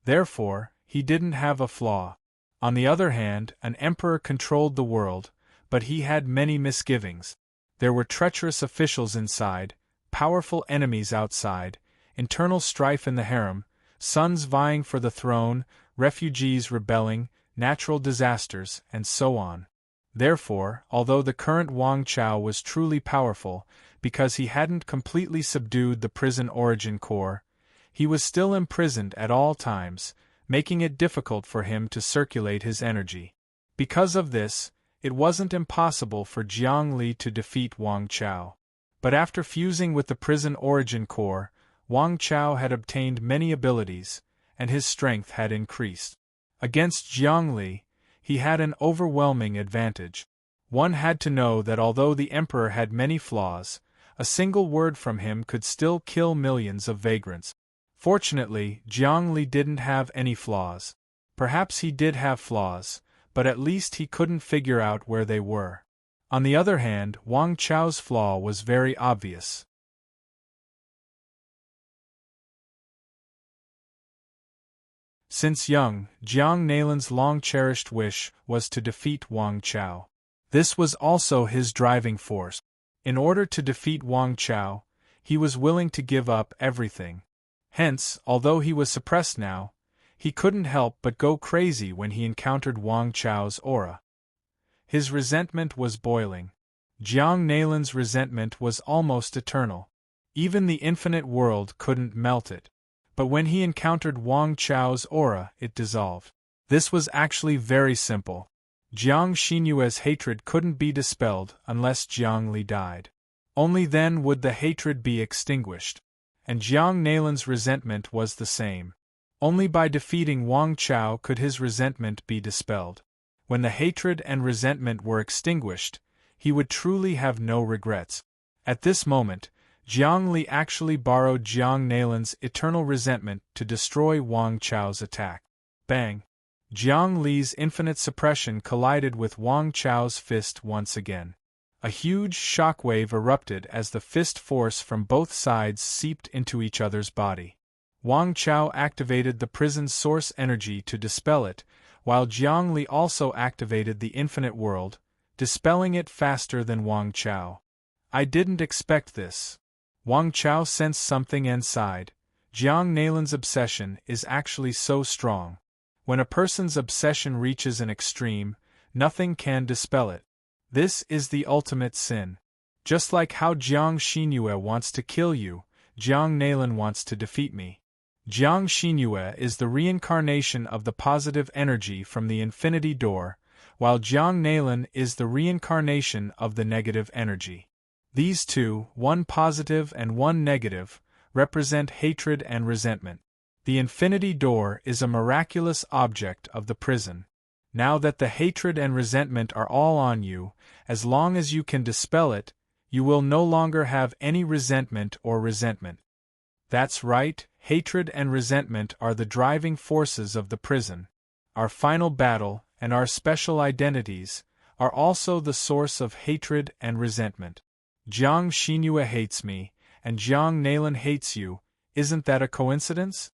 [SPEAKER 1] Therefore, he didn't have a flaw. On the other hand, an emperor controlled the world, but he had many misgivings. There were treacherous officials inside, powerful enemies outside, internal strife in the harem, sons vying for the throne, refugees rebelling, natural disasters, and so on. Therefore, although the current Wang Chao was truly powerful, because he hadn't completely subdued the prison origin core, he was still imprisoned at all times, making it difficult for him to circulate his energy. Because of this, it wasn't impossible for Jiang Li to defeat Wang Chao. But after fusing with the prison origin core, Wang Chao had obtained many abilities, and his strength had increased. Against Jiang Li, he had an overwhelming advantage. One had to know that although the emperor had many flaws, a single word from him could still kill millions of vagrants. Fortunately, Jiang Li didn't have any flaws. Perhaps he did have flaws, but at least he couldn't figure out where they were. On the other hand, Wang Chao's flaw was very obvious. Since young, Jiang Nalin's long-cherished wish was to defeat Wang Chao. This was also his driving force. In order to defeat Wang Chao, he was willing to give up everything. Hence, although he was suppressed now, he couldn't help but go crazy when he encountered Wang Chao's aura. His resentment was boiling. Jiang Nalin's resentment was almost eternal. Even the infinite world couldn't melt it. But when he encountered Wang Chao's aura, it dissolved. This was actually very simple. Jiang Xinyue's hatred couldn't be dispelled unless Jiang Li died. Only then would the hatred be extinguished. And Jiang Nalin's resentment was the same. Only by defeating Wang Chao could his resentment be dispelled. When the hatred and resentment were extinguished, he would truly have no regrets. At this moment, Jiang Li actually borrowed Jiang Nalin's eternal resentment to destroy Wang Chao's attack. Bang! Jiang Li's infinite suppression collided with Wang Chao's fist once again. A huge shockwave erupted as the fist force from both sides seeped into each other's body. Wang Chao activated the prison's source energy to dispel it, while Jiang Li also activated the infinite world, dispelling it faster than Wang Chao. I didn't expect this. Wang Chao sensed something and sighed. Jiang Nalin's obsession is actually so strong. When a person's obsession reaches an extreme, nothing can dispel it. This is the ultimate sin. Just like how Jiang Xinyue wants to kill you, Jiang Nalan wants to defeat me. Jiang Xinyue is the reincarnation of the positive energy from the infinity door, while Jiang Nalan is the reincarnation of the negative energy. These two, one positive and one negative, represent hatred and resentment. The infinity door is a miraculous object of the prison. Now that the hatred and resentment are all on you, as long as you can dispel it, you will no longer have any resentment or resentment. That's right, hatred and resentment are the driving forces of the prison. Our final battle, and our special identities, are also the source of hatred and resentment. Jiang Xinyue hates me, and Jiang Nalan hates you. Isn't that a coincidence?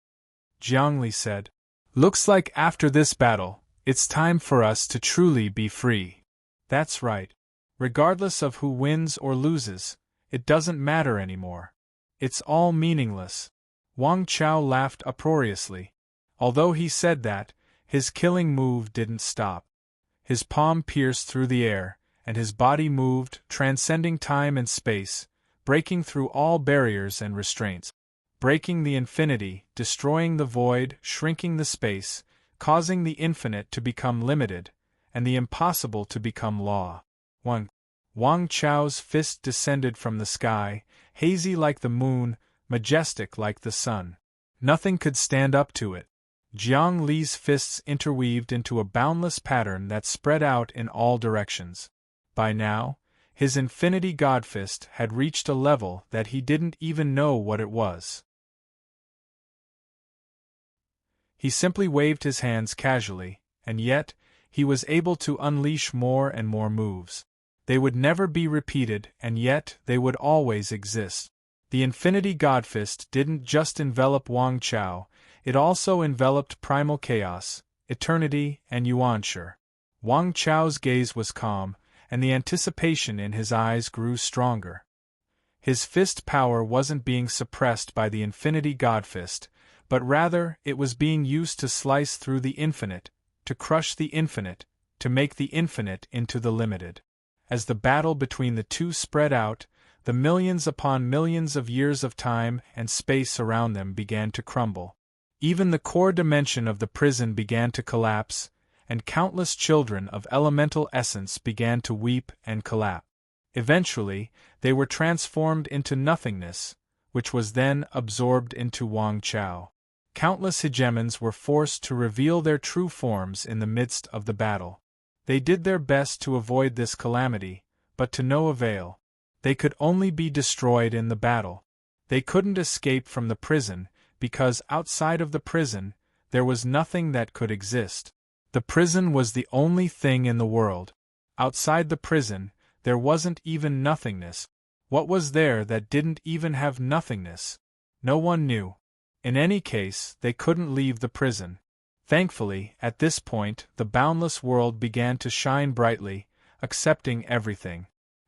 [SPEAKER 1] Jiang Li said. Looks like after this battle, it's time for us to truly be free. That's right. Regardless of who wins or loses, it doesn't matter anymore. It's all meaningless. Wang Chao laughed uproariously. Although he said that, his killing move didn't stop. His palm pierced through the air, and his body moved, transcending time and space, breaking through all barriers and restraints. Breaking the infinity, destroying the void, shrinking the space, causing the infinite to become limited, and the impossible to become law. Wang Chao's fist descended from the sky, hazy like the moon, majestic like the sun. Nothing could stand up to it. Jiang Li's fists interweaved into a boundless pattern that spread out in all directions. By now, his infinity god fist had reached a level that he didn't even know what it was. He simply waved his hands casually, and yet, he was able to unleash more and more moves. They would never be repeated, and yet they would always exist. The infinity godfist didn't just envelop Wang Chao, it also enveloped primal chaos, eternity, and Yuanshi. Wang Chao's gaze was calm, and the anticipation in his eyes grew stronger. His fist power wasn't being suppressed by the infinity godfist, but rather it was being used to slice through the infinite, to crush the infinite, to make the infinite into the limited. As the battle between the two spread out, the millions upon millions of years of time and space around them began to crumble. Even the core dimension of the prison began to collapse, and countless children of elemental essence began to weep and collapse. Eventually, they were transformed into nothingness, which was then absorbed into Wang Chao. Countless hegemons were forced to reveal their true forms in the midst of the battle. They did their best to avoid this calamity, but to no avail. They could only be destroyed in the battle. They couldn't escape from the prison, because outside of the prison, there was nothing that could exist. The prison was the only thing in the world. Outside the prison, there wasn't even nothingness. What was there that didn't even have nothingness? No one knew. In any case, they couldn't leave the prison. Thankfully, at this point, the boundless world began to shine brightly, accepting everything.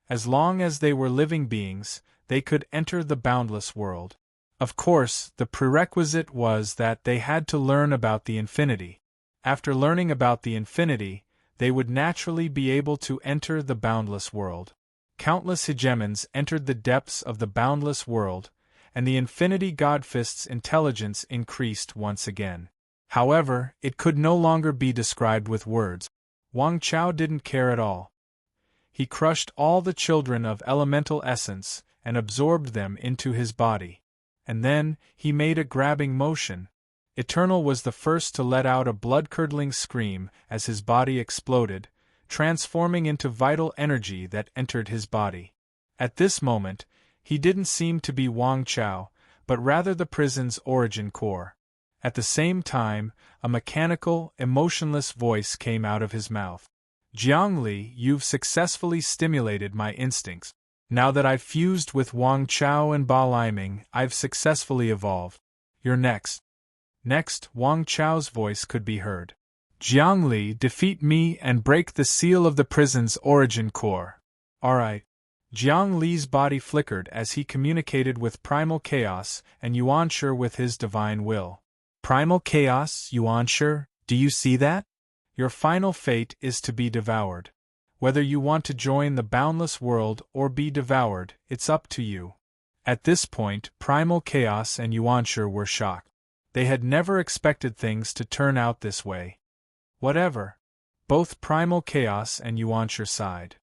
[SPEAKER 1] As long as they were living beings, they could enter the boundless world. Of course, the prerequisite was that they had to learn about the infinity. After learning about the infinity, they would naturally be able to enter the boundless world. Countless hegemons entered the depths of the boundless world, and the infinity godfist's intelligence increased once again. However, it could no longer be described with words. Wang Chao didn't care at all. He crushed all the children of elemental essence and absorbed them into his body. And then, he made a grabbing motion. Eternal was the first to let out a blood-curdling scream as his body exploded, transforming into vital energy that entered his body. At this moment, he didn't seem to be Wang Chao, but rather the prison's origin core. At the same time, a mechanical, emotionless voice came out of his mouth. Jiang Li, you've successfully stimulated my instincts. Now that I've fused with Wang Chao and Ba Liming, I've successfully evolved. You're next. Next, Wang Chao's voice could be heard. Jiang Li, defeat me and break the seal of the prison's origin core. Alright. Jiang Li's body flickered as he communicated with primal chaos and Yuanshi with his divine will. Primal chaos, Yuanshi, do you see that? Your final fate is to be devoured. Whether you want to join the boundless world or be devoured, it's up to you. At this point, Primal Chaos and Yuanshi were shocked. They had never expected things to turn out this way. Whatever. Both Primal Chaos and Yuanshi sighed.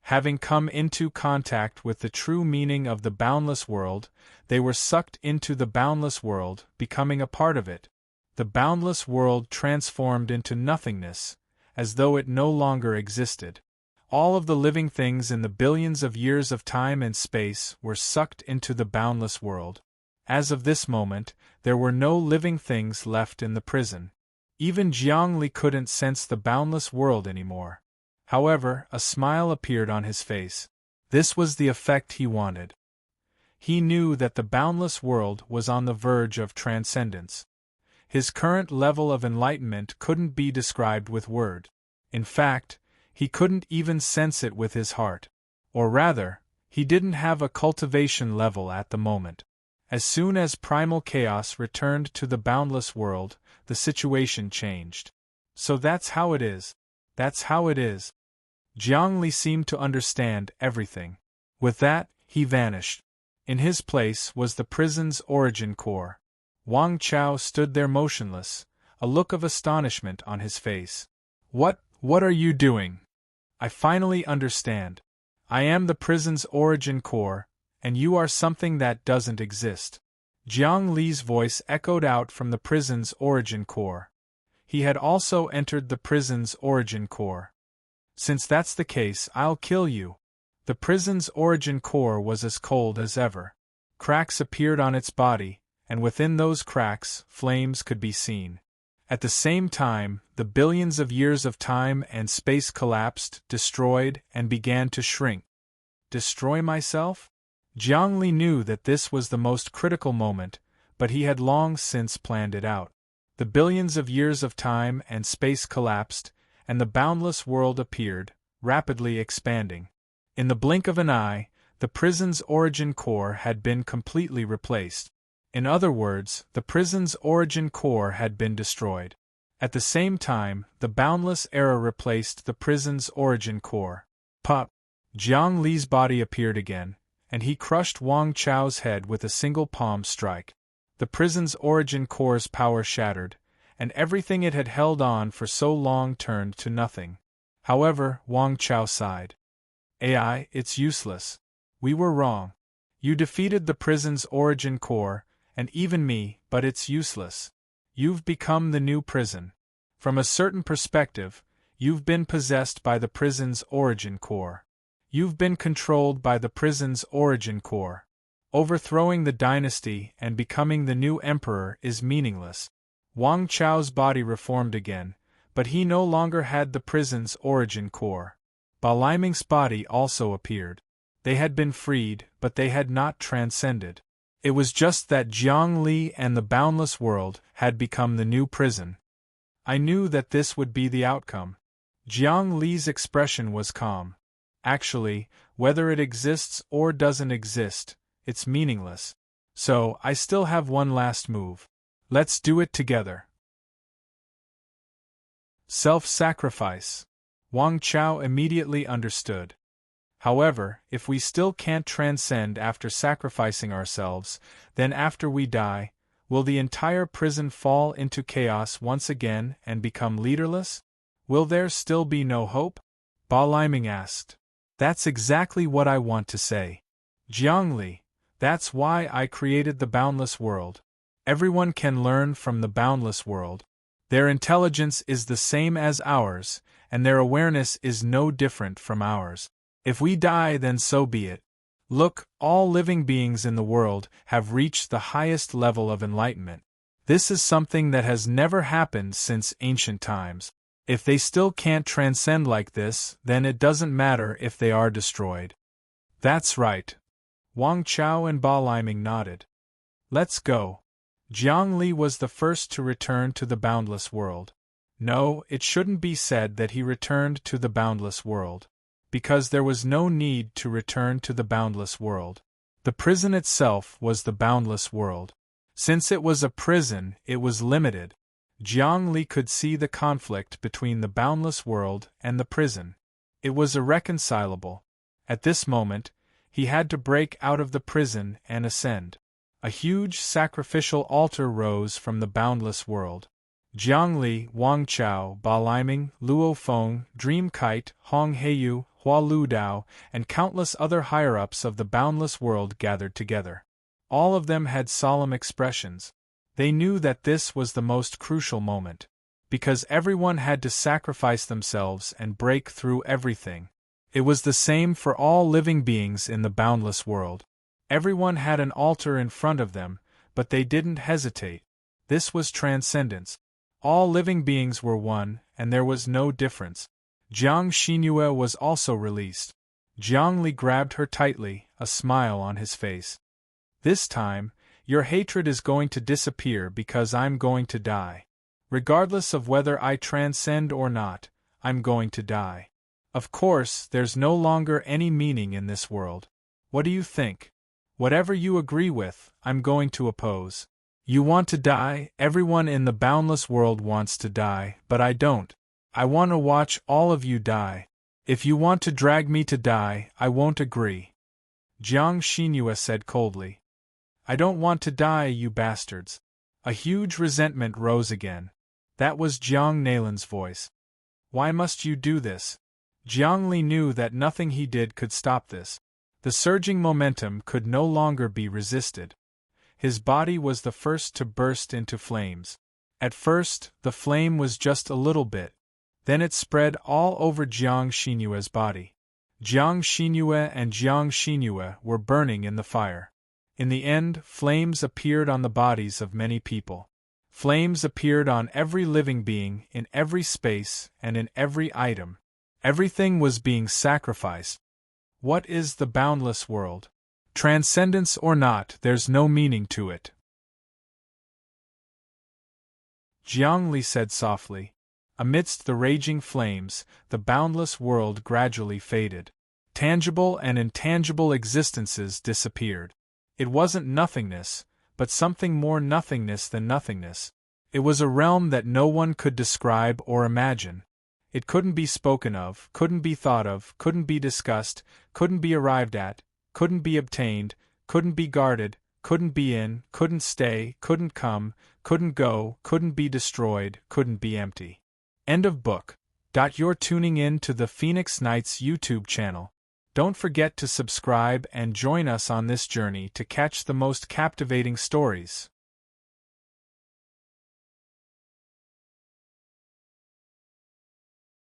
[SPEAKER 1] Having come into contact with the true meaning of the boundless world, they were sucked into the boundless world, becoming a part of it. The boundless world transformed into nothingness, as though it no longer existed. All of the living things in the billions of years of time and space were sucked into the boundless world. As of this moment, there were no living things left in the prison. Even Jiangli couldn't sense the boundless world anymore. However, a smile appeared on his face. This was the effect he wanted. He knew that the boundless world was on the verge of transcendence. His current level of enlightenment couldn't be described with words. In fact, he couldn't even sense it with his heart. Or rather, he didn't have a cultivation level at the moment. As soon as Primal Chaos returned to the boundless world, the situation changed. So that's how it is. That's how it is. Jiangli seemed to understand everything. With that, he vanished. In his place was the prison's origin core. Wang Chao stood there motionless, a look of astonishment on his face. What are you doing? I finally understand. I am the prison's origin core, and you are something that doesn't exist. Jiang Li's voice echoed out from the prison's origin core. He had also entered the prison's origin core. Since that's the case, I'll kill you. The prison's origin core was as cold as ever. Cracks appeared on its body, and within those cracks, flames could be seen. At the same time, the billions of years of time and space collapsed, destroyed, and began to shrink. Destroy myself? Jiangli knew that this was the most critical moment, but he had long since planned it out. The billions of years of time and space collapsed, and the boundless world appeared, rapidly expanding. In the blink of an eye, the prison's origin core had been completely replaced. In other words, the prison's origin core had been destroyed. At the same time, the boundless era replaced the prison's origin core. Pop! Jiang Li's body appeared again, and he crushed Wang Chao's head with a single palm strike. The prison's origin core's power shattered, and everything it had held on for so long turned to nothing. However, Wang Chao sighed. AI, it's useless. We were wrong. You defeated the prison's origin core, and even me, but it's useless. You've become the new prison. From a certain perspective, you've been possessed by the prison's origin core. You've been controlled by the prison's origin core. Overthrowing the dynasty and becoming the new emperor is meaningless. Wang Chao's body reformed again, but he no longer had the prison's origin core. Ba Liming's body also appeared. They had been freed, but they had not transcended. It was just that Jiang Li and the boundless world had become the new prison. I knew that this would be the outcome. Jiang Li's expression was calm. Actually, whether it exists or doesn't exist, it's meaningless. So, I still have one last move. Let's do it together. Self-sacrifice. Wang Chao immediately understood. However, if we still can't transcend after sacrificing ourselves, then after we die, will the entire prison fall into chaos once again and become leaderless? Will there still be no hope? Ba Liming asked. That's exactly what I want to say. Jiangli, that's why I created the boundless world. Everyone can learn from the boundless world. Their intelligence is the same as ours, and their awareness is no different from ours. If we die, then so be it. Look, all living beings in the world have reached the highest level of enlightenment. This is something that has never happened since ancient times. If they still can't transcend like this, then it doesn't matter if they are destroyed. That's right. Wang Chao and Ba Liming nodded. Let's go. Jiang Li was the first to return to the boundless world. No, it shouldn't be said that he returned to the boundless world. Because there was no need to return to the boundless world. The prison itself was the boundless world. Since it was a prison, it was limited. Jiang Li could see the conflict between the boundless world and the prison. It was irreconcilable. At this moment, he had to break out of the prison and ascend. A huge sacrificial altar rose from the boundless world. Jiang Li, Wang Chao, Ba Liming, Luo Feng, Dream Kite, Hong Heiyu, Hua Lu Dao, and countless other higher-ups of the boundless world gathered together. All of them had solemn expressions. They knew that this was the most crucial moment, because everyone had to sacrifice themselves and break through everything. It was the same for all living beings in the boundless world. Everyone had an altar in front of them, but they didn't hesitate. This was transcendence. All living beings were one, and there was no difference. Jiang Xinyue was also released. Jiang Li grabbed her tightly, a smile on his face. This time, your hatred is going to disappear because I'm going to die. Regardless of whether I transcend or not, I'm going to die. Of course, there's no longer any meaning in this world. What do you think? Whatever you agree with, I'm going to oppose. You want to die, everyone in the boundless world wants to die, but I don't. I want to watch all of you die. If you want to drag me to die, I won't agree. Jiang Xinyue said coldly. I don't want to die, you bastards. A huge resentment rose again. That was Jiang Nalin's voice. Why must you do this? Jiang Li knew that nothing he did could stop this. The surging momentum could no longer be resisted. His body was the first to burst into flames. At first, the flame was just a little bit. Then it spread all over Jiang Xinyue's body. Jiang Xinyue and Jiang Xinyue were burning in the fire. In the end, flames appeared on the bodies of many people. Flames appeared on every living being, in every space, and in every item. Everything was being sacrificed. What is the boundless world? Transcendence or not, there's no meaning to it. Jiang Li said softly. Amidst the raging flames, the boundless world gradually faded. Tangible and intangible existences disappeared. It wasn't nothingness, but something more nothingness than nothingness. It was a realm that no one could describe or imagine. It couldn't be spoken of, couldn't be thought of, couldn't be discussed, couldn't be arrived at, couldn't be obtained, couldn't be guarded, couldn't be in, couldn't stay, couldn't come, couldn't go, couldn't be destroyed, couldn't be empty. End of book. You're tuning in to the Phoenix Nights YouTube channel. Don't forget to subscribe and join us on this journey to catch the most captivating stories.